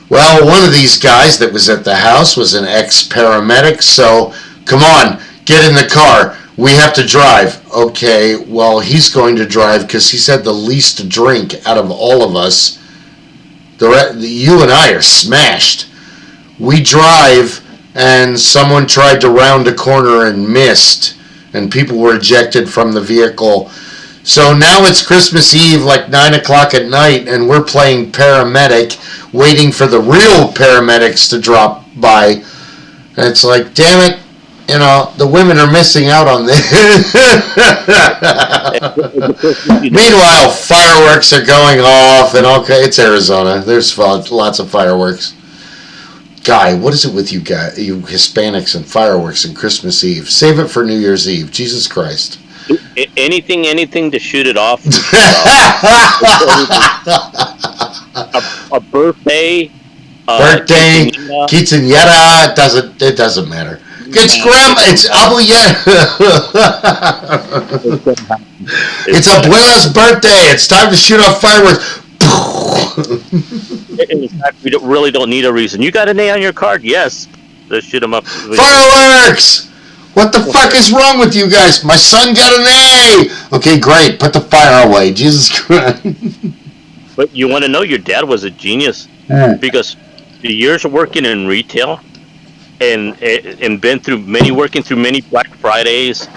Well, one of these guys that was at the house was an ex-paramedic, so, come on, get in the car, we have to drive. Okay, well, he's going to drive because he's had the least to drink out of all of us. You and I are smashed. We drive... and someone tried to round a corner and missed, and people were ejected from the vehicle. So now it's Christmas Eve, like 9 o'clock at night, and we're playing paramedic, waiting for the real paramedics to drop by. And it's like, damn it, the women are missing out on this. Meanwhile, fireworks are going off, and okay, it's Arizona. There's lots of fireworks. Guy, what is it with you guys, you Hispanics and fireworks and Christmas Eve? Save it for New Year's Eve. Jesus Christ. Anything to shoot it off. a birthday. Quinceañera. It doesn't matter. It's grandma. It's abuela. It's abuela's birthday. It's time to shoot off fireworks. In fact, we really don't need a reason. You got an A on your card? Yes. Let's shoot them up. Fireworks! What the fuck is wrong with you guys? My son got an A! Okay, great. Put the fire away. Jesus Christ. But you want to know, your dad was a genius. Because the years of working in retail and working through many Black Fridays,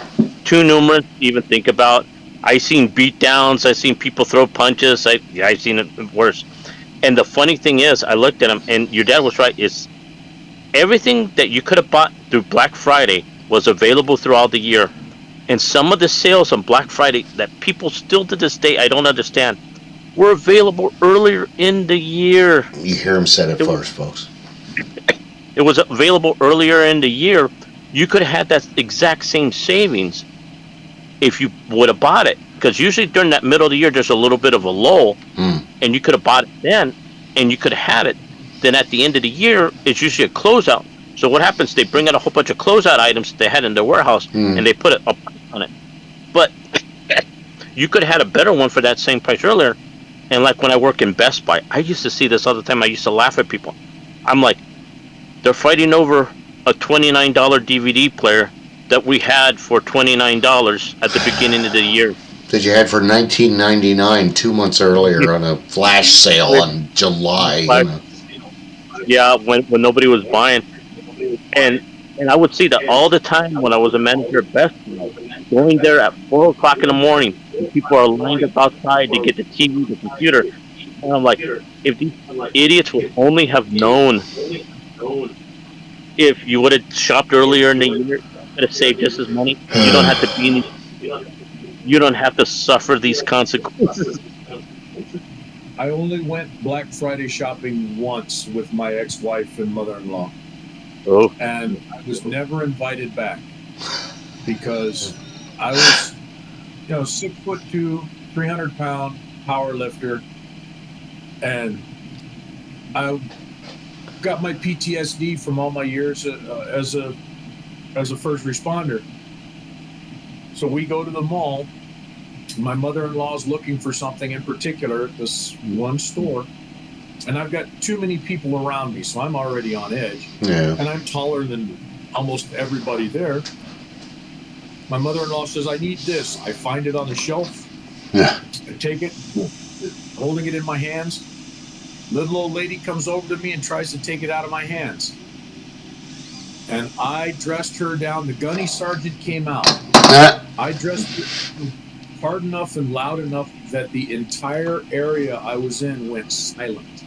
too numerous to even think about. I seen beatdowns. I seen people throw punches. I seen it worse. And the funny thing is, I looked at him, and your dad was right. Is everything that you could have bought through Black Friday was available throughout the year, and some of the sales on Black Friday that people still to this day I don't understand were available earlier in the year. You hear him say it first, folks. It was available earlier in the year. You could have had that exact same savings if you would have bought it, because usually during that middle of the year there's a little bit of a lull, and you could have bought it then, and you could have had it. Then at the end of the year, it's usually a closeout. So what happens? They bring out a whole bunch of closeout items they had in their warehouse, and they put it up on it. But you could have had a better one for that same price earlier. And like when I work in Best Buy, I used to see this all the time. I used to laugh at people. I'm like, they're fighting over a $29 DVD player that we had for $29 at the beginning of the year. That you had for $19.99 2 months earlier on a flash sale in July. Yeah, when nobody was buying, and I would see that all the time when I was a manager at Best Buy, going there at 4 o'clock in the morning, and people are lined up outside to get the TV, the computer, and I'm like, if these idiots would only have known, if you would have shopped earlier in the year, you could have saved just as money. You don't have to be, you don't have to suffer these consequences. I only went Black Friday shopping once with my ex-wife and mother-in-law. Oh. And I was never invited back because I was, 6'2", 300-pound power lifter, and I got my PTSD from all my years as a first responder. So we go to the mall. My mother-in-law is looking for something in particular at this one store, and I've got too many people around me, so I'm already on edge. Yeah. And I'm taller than almost everybody there. My mother-in-law says, I need this. I find it on the shelf. Yeah. I take it, holding it in my hands. Little old lady comes over to me and tries to take it out of my hands. And I dressed her down. The gunny sergeant came out. I dressed her hard enough and loud enough that the entire area I was in went silent.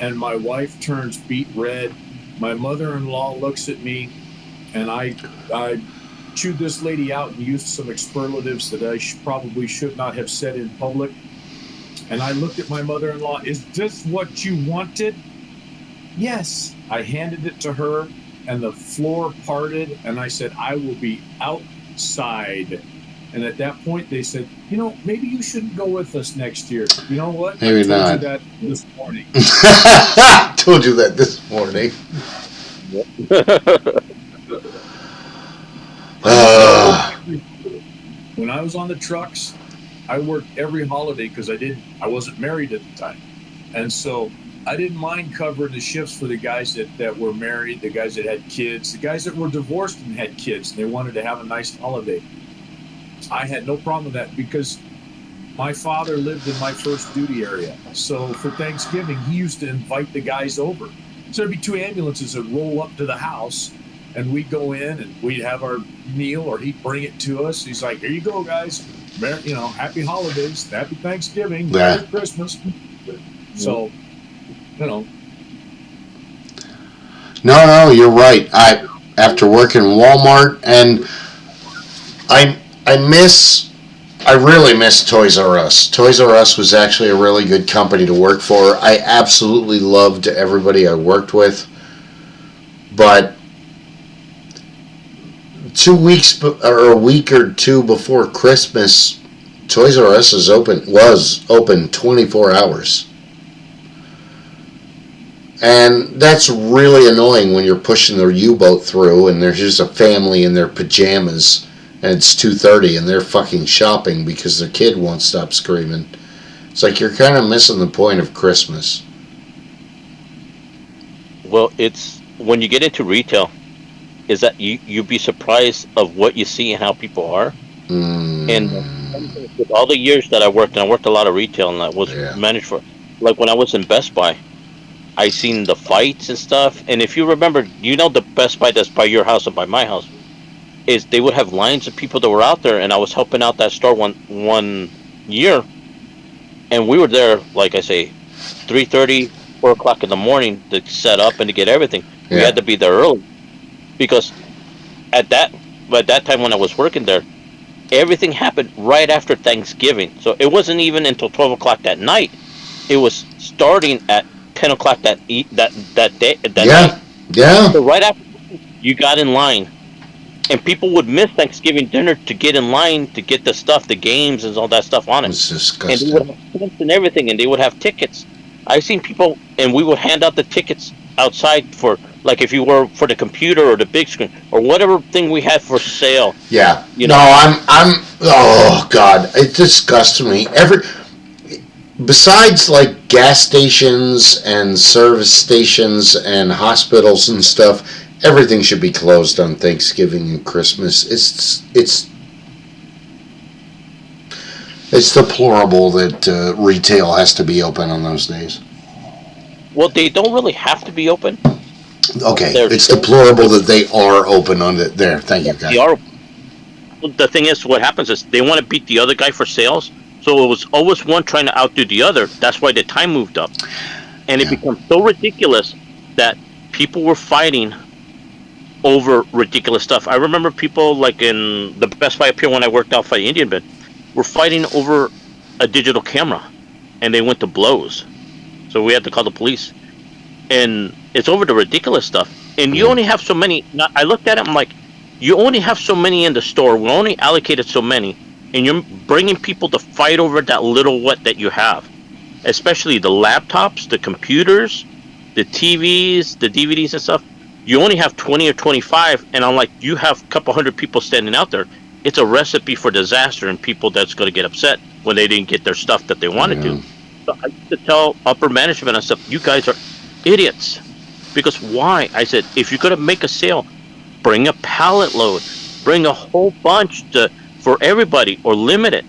And my wife turns beet red. My mother-in-law looks at me, and I chewed this lady out and used some expletives that I probably should not have said in public. And I looked at my mother-in-law. Is this what you wanted? Yes. I handed it to her, and the floor parted, and I said, I will be outside. And at that point, they said, maybe you shouldn't go with us next year. You know what? Maybe I not. told you that this morning. Told you that this morning. When I was on the trucks, I worked every holiday because I wasn't married at the time. And so I didn't mind covering the shifts for the guys that were married, the guys that had kids, the guys that were divorced and had kids, and they wanted to have a nice holiday. I had no problem with that because my father lived in my first duty area. So for Thanksgiving, he used to invite the guys over. So there'd be 2 ambulances that roll up to the house, and we'd go in and we'd have our meal, or he'd bring it to us. He's like, here you go, guys. Happy holidays, happy Thanksgiving, Merry Christmas. So, No, you're right. After working in Walmart, and I really miss Toys R Us. Toys R Us was actually a really good company to work for. I absolutely loved everybody I worked with. But 2 weeks or a week or two before Christmas, Toys R Us was open 24 hours. And that's really annoying when you're pushing the U-boat through and there's just a family in their pajamas and it's 2:30 and they're fucking shopping because their kid won't stop screaming. It's like you're kind of missing the point of Christmas. Well, it's when you get into retail, is that you'd be surprised of what you see and how people are. And with all the years that I worked, and I worked a lot of retail, and I was managed for, like when I was in Best Buy, I seen the fights and stuff. And if you remember, the Best Buy that's by your house and by my house, is they would have lines of people that were out there, and I was helping out that store one year, and we were there, like I say, 3:30, 4 o'clock in the morning to set up and to get everything. We had to be there early because at that time when I was working there, everything happened right after Thanksgiving. So it wasn't even until 12 o'clock that night. It was starting at 10 o'clock that day. Night. Yeah. So right after you got in line, and people would miss Thanksgiving dinner to get in line to get the stuff, the games and all that stuff on it. It's disgusting. And they would have stamps and everything, and they would have tickets. I've seen people, and we would hand out the tickets outside for, like, if you were for the computer or the big screen or whatever thing we had for sale. Yeah. I'm. Oh God, it disgusts me. Besides like gas stations and service stations and hospitals and stuff, everything should be closed on Thanksgiving and Christmas. It's deplorable that retail has to be open on those days. Well, they don't really have to be open. Okay, it's deplorable that they are open on it. There, thank you, guys. They are. The thing is, what happens is they want to beat the other guy for sales, so it was always one trying to outdo the other. That's why the time moved up, and it becomes so ridiculous that people were fighting over ridiculous stuff. I remember people like in the Best Buy up here when I worked out by the Indian bed were fighting over a digital camera, and they went to blows. So we had to call the police, and it's over the ridiculous stuff. And you only have so many. Now, I looked at it, I'm like, you only have so many in the store. We only allocated so many, and you're bringing people to fight over that little what that you have, especially the laptops, the computers, the TVs, the DVDs and stuff. You only have 20 or 25, and I'm like, you have a couple hundred people standing out there. It's a recipe for disaster and people that's going to get upset when they didn't get their stuff that they wanted to. So I used to tell upper management and stuff, you guys are idiots. Because why? I said, if you're going to make a sale, bring a pallet load. Bring a whole bunch for everybody, or limit it.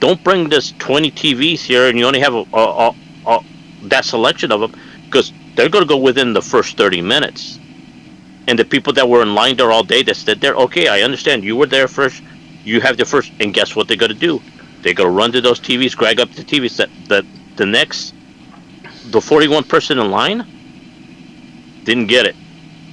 Don't bring this 20 TVs here and you only have that selection of them, because they're going to go within the first 30 minutes. And the people that were in line there all day that stood there, okay, I understand. You were there first. You have the first. And guess what they're going to do? They're going to run to those TVs, grab up the TVs. The 41 person in line didn't get it.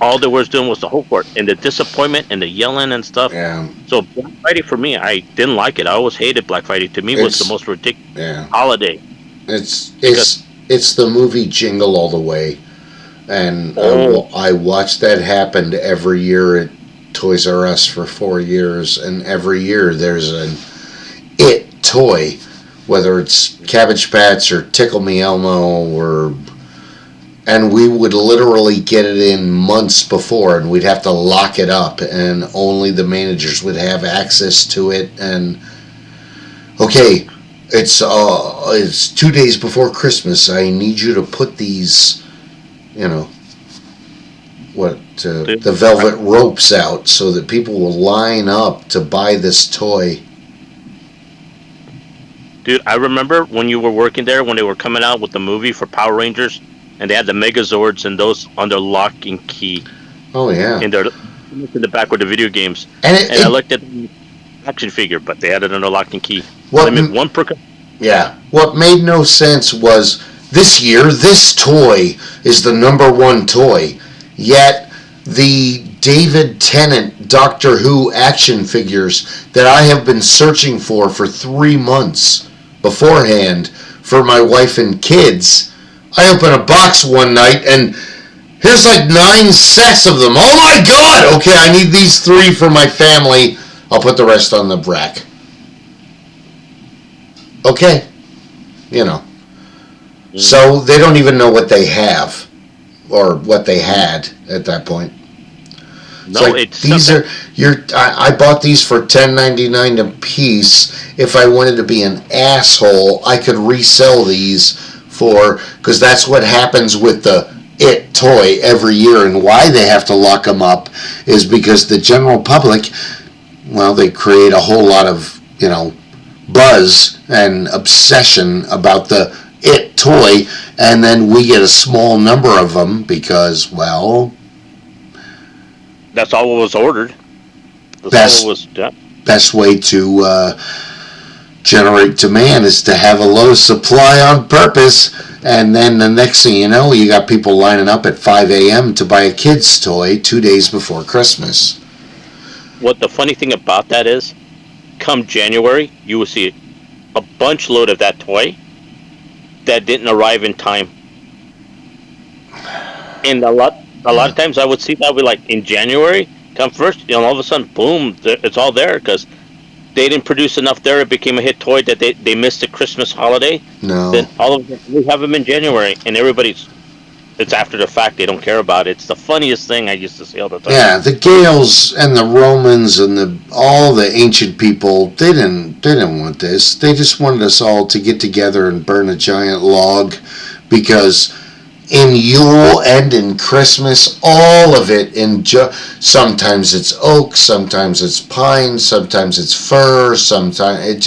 All they were doing was the whole court. And the disappointment and the yelling and stuff. Yeah. So Black Friday for me, I didn't like it. I always hated Black Friday. To me, it was the most ridiculous holiday. It's the movie Jingle All the Way. And I watched that happen every year at Toys R Us for 4 years, and every year there's an It toy, whether it's Cabbage Patch or Tickle Me Elmo, and we would literally get it in months before, and we'd have to lock it up, and only the managers would have access to it. And okay, it's 2 days before Christmas. I need you to put these, the velvet ropes out so that people will line up to buy this toy. Dude, I remember when you were working there, when they were coming out with the movie for Power Rangers, and they had the Megazords and those on their lock and key. Oh, yeah. In the back with the video games. And I looked at the action figure, but they had it under lock and key. One per... Yeah. What made no sense was, this year, this toy is the #1 toy. Yet, the David Tennant Doctor Who action figures that I have been searching for 3 months beforehand for my wife and kids, I open a box one night and here's like 9 sets of them. Oh my God! Okay, I need these 3 for my family. I'll put the rest on the rack. Okay. So they don't even know what they have or what they had at that point. No, I bought these for $10.99 a piece. If I wanted to be an asshole, I could resell these because that's what happens with the It toy every year, and why they have to lock them up is because the general public, well, they create a whole lot of, buzz and obsession about the It toy, and then we get a small number of them because, well, that's all what was ordered. Best way to generate demand is to have a low supply on purpose, and then the next thing you know, you got people lining up at 5 a.m. to buy a kid's toy 2 days before Christmas. What the funny thing about that is, come January, you will see a bunch load of that toy that didn't arrive in time. And a lot of times I would see that in January, come first, all of a sudden, boom, it's all there because they didn't produce enough there. It became a hit toy that they missed the Christmas holiday. No. Then all of them, we have them in January, and it's after the fact. They don't care about it. It's the funniest thing I used to see all the time. Yeah, the Gaels and the Romans and all the ancient people, they didn't want this. They just wanted us all to get together and burn a giant log because in Yule and in Christmas, all of it sometimes it's oak, sometimes it's pine, sometimes it's fir, sometimes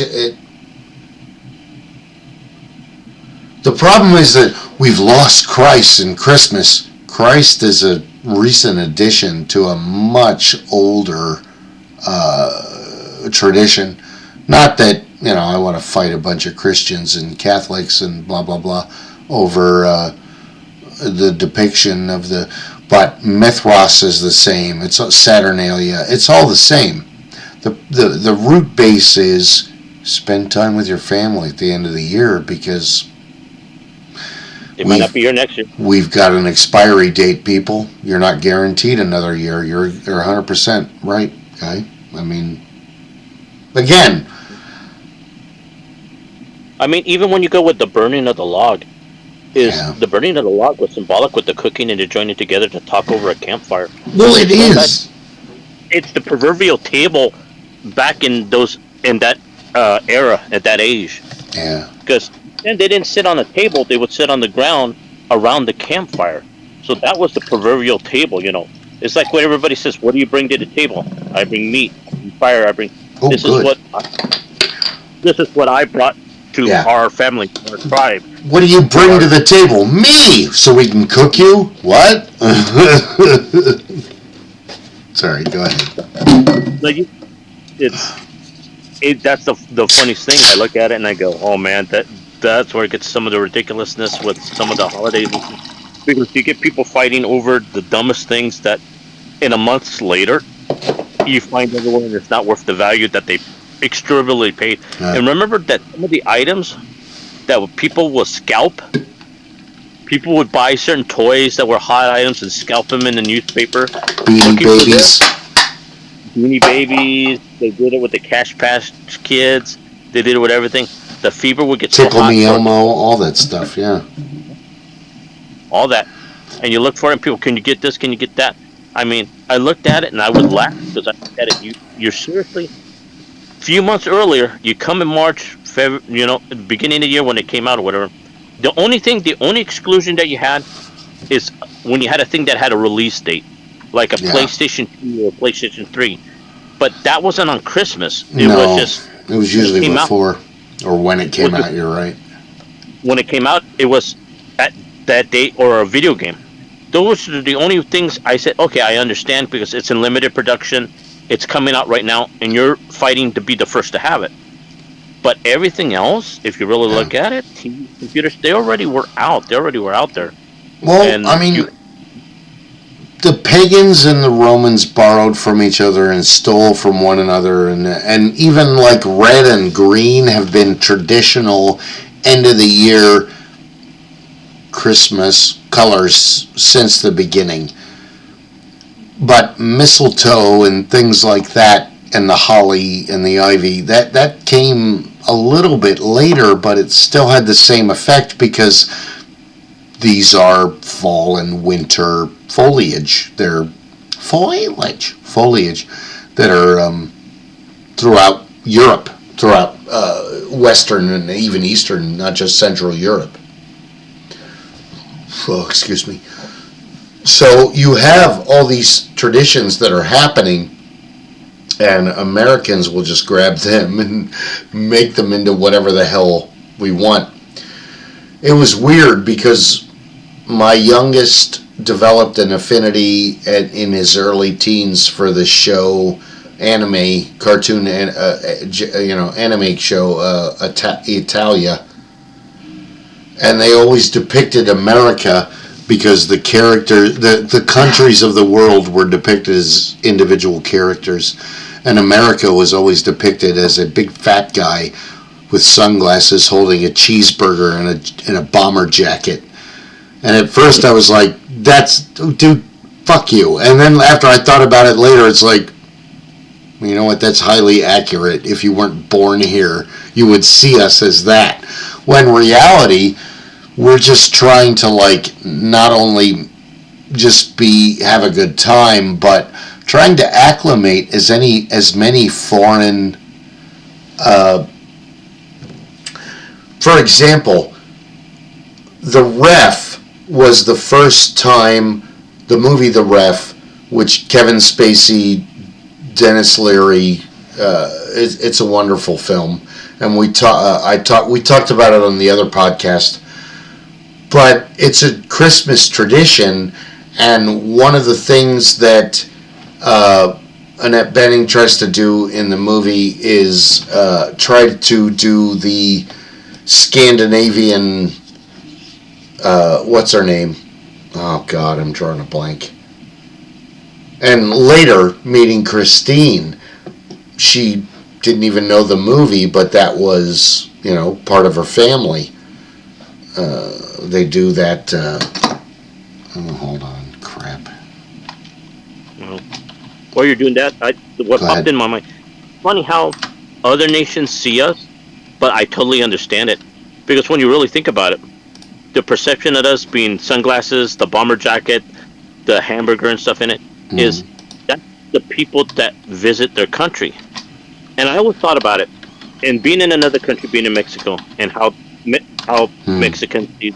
the problem is that we've lost Christ in Christmas. Christ is a recent addition to a much older tradition. Not that, I want to fight a bunch of Christians and Catholics and blah, blah, blah over the depiction of but Mithras is the same. It's Saturnalia. It's all the same. The root base is spend time with your family at the end of the year, because it might not be here next year. We've got an expiry date, people. You're not guaranteed another year. You're 100% right, guy. I mean, again. I mean, even when you go with the burning of the log, the burning of the log was symbolic with the cooking and the joining together to talk over a campfire. Well, it is. It's the proverbial table back in that era, at that age. Yeah. Because then they didn't sit on a table; they would sit on the ground around the campfire. So that was the proverbial table. It's like what everybody says. What do you bring to the table? I bring meat. I bring fire. I bring. Oh, this good. This is what I brought to our family, our tribe. What do you bring to the table? Me, so we can cook you? What? Sorry, go ahead. That's the funniest thing. I look at it and I go, oh man, that's where it gets some of the ridiculousness with some of the holidays, because you get people fighting over the dumbest things that in a month later you find everywhere and it's not worth the value that they extravagantly paid. And remember that some of the items that people will scalp, people would buy certain toys that were hot items and scalp them in the newspaper. Beanie Babies. Beanie Babies. They did it with the Cash Patch Kids. They did it with everything. The fever would get Tickle so hot. Me Elmo, all that stuff, yeah. All that. And you look for it and people, can you get this? Can you get that? I mean, I looked at it and I would laugh, because I looked at it. You're seriously, a few months earlier, you come in March, February, at the beginning of the year when it came out or whatever. The only exclusion that you had is when you had a thing that had a release date, like a PlayStation 2 or PlayStation 3. But that wasn't on Christmas. It was usually before or when it came out. You're right. When it came out, it was at that date or a video game. Those are the only things I said, okay, I understand, because it's in limited production. It's coming out right now, and you're fighting to be the first to have it. But everything else, if you really look at it, TV, computers, they already were out. They already were out there. Well, the pagans and the Romans borrowed from each other and stole from one another, and even like red and green have been traditional end of the year Christmas colors since the beginning. But mistletoe and things like that, and the holly and the ivy, that came a little bit later, but it still had the same effect, because these are fall and winter foliage. They're foliage that are throughout Europe, throughout Western and even Eastern, not just Central Europe. Oh, excuse me. So you have all these traditions that are happening, and Americans will just grab them and make them into whatever the hell we want. It was weird, because my youngest developed an affinity in his early teens for the show, anime cartoon, anime show, Italia. And they always depicted America, because the countries of the world were depicted as individual characters, and America was always depicted as a big fat guy with sunglasses holding a cheeseburger and a bomber jacket. And at first I was like, dude, fuck you. And then after I thought about it later, it's like, you know what, that's highly accurate. If you weren't born here, you would see us as that. When in reality, we're just trying to not only just have a good time, but trying to acclimate as many foreign. For example, the ref was the first time the movie The Ref, which Kevin Spacey, Dennis Leary, it's a wonderful film, and we talked about it on the other podcast. But it's a Christmas tradition, and one of the things that Annette Bening tries to do in the movie is try to do the Scandinavian, what's her name? Oh God, I'm drawing a blank. And later, meeting Christine, she didn't even know the movie, but that was, part of her family. They do that, hold on, crap. While you're doing that, what popped in my mind, funny how other nations see us, but I totally understand it. Because when you really think about it, the perception of us being sunglasses, the bomber jacket, the hamburger and stuff in it, is that's the people that visit their country. And I always thought about it, and being in another country, being in Mexico, and how Mexicans see,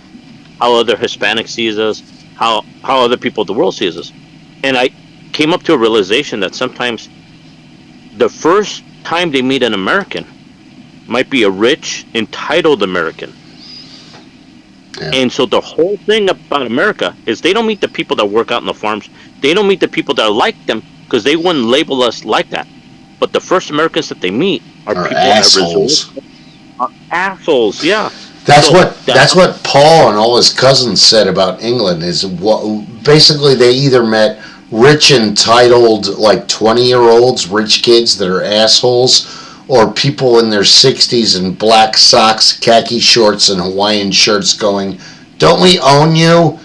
how other Hispanics sees us, how other people of the world sees us. And I came up to a realization that sometimes the first time they meet an American might be a rich, entitled American. Yeah. And so the whole thing about America is they don't meet the people that work out in the farms. They don't meet the people that are like them, because they wouldn't label us like that. But the first Americans that they meet are people assholes. That are assholes, yeah. That's what Paul and all his cousins said about England, is basically they either met rich, entitled, like 20-year-olds, rich kids that are assholes, or people in their 60s in black socks, khaki shorts, and Hawaiian shirts going, "Don't we own you?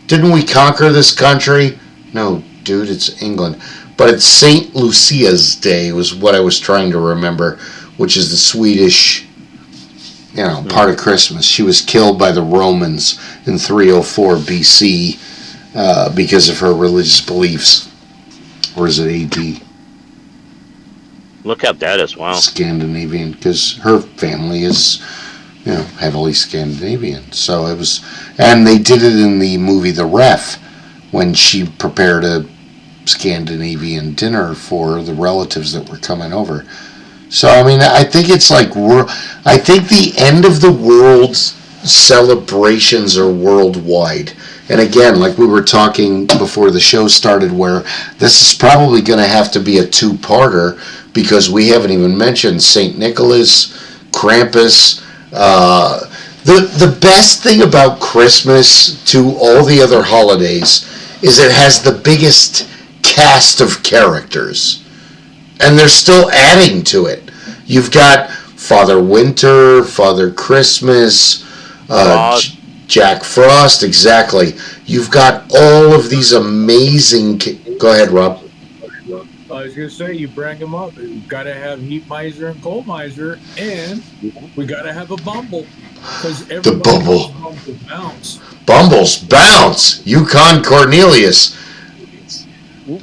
Didn't we conquer this country?" No, dude, it's England. But it's St. Lucia's Day was what I was trying to remember, which is the Swedish, part of Christmas. She was killed by the Romans in 304 BC because of her religious beliefs. Or is it AD? Look at that as well. Scandinavian, because her family is, heavily Scandinavian. So it was, and they did it in the movie The Ref, when she prepared a Scandinavian dinner for the relatives that were coming over. So, I think it's like, I think the end of the world celebrations are worldwide. And again, like we were talking before the show started, where this is probably going to have to be a two-parter, because we haven't even mentioned St. Nicholas, Krampus. The best thing about Christmas to all the other holidays is it has the biggest cast of characters. And they're still adding to it. You've got Father Winter, Father Christmas, Jack Frost, exactly. You've got all of these amazing... Go ahead, Rob. I was going to say, you bring them up. We've got to have Heat Miser and Cold Miser, and we got to have a Bumble. The Bumble. Bumbles bounce. Bumbles bounce. Yukon Cornelius.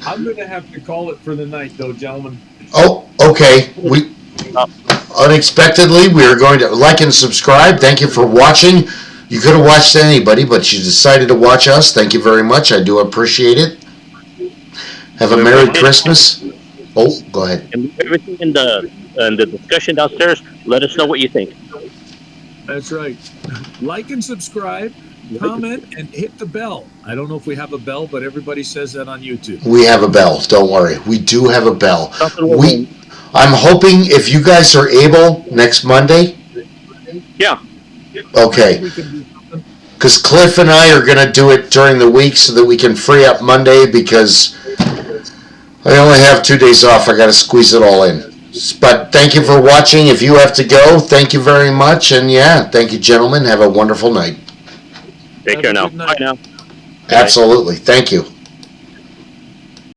I'm going to have to call it for the night, though, gentlemen. Oh, okay. We unexpectedly, we are going to like and subscribe. Thank you for watching. You could have watched anybody, but you decided to watch us. Thank you very much. I do appreciate it. Have a Merry Christmas. Oh, go ahead. And everything in the discussion downstairs, let us know what you think. That's right. Like and subscribe, comment, and hit the bell. I don't know if we have a bell, but everybody says that on YouTube. We have a bell. Don't worry. We do have a bell. I'm hoping if you guys are able next Monday. Yeah. Okay. Because Cliff and I are going to do it during the week so that we can free up Monday, because I only have 2 days off. I got to squeeze it all in. But thank you for watching. If you have to go, thank you very much. And thank you, gentlemen. Have a wonderful night. Take care now. Bye now. Absolutely. Thank you.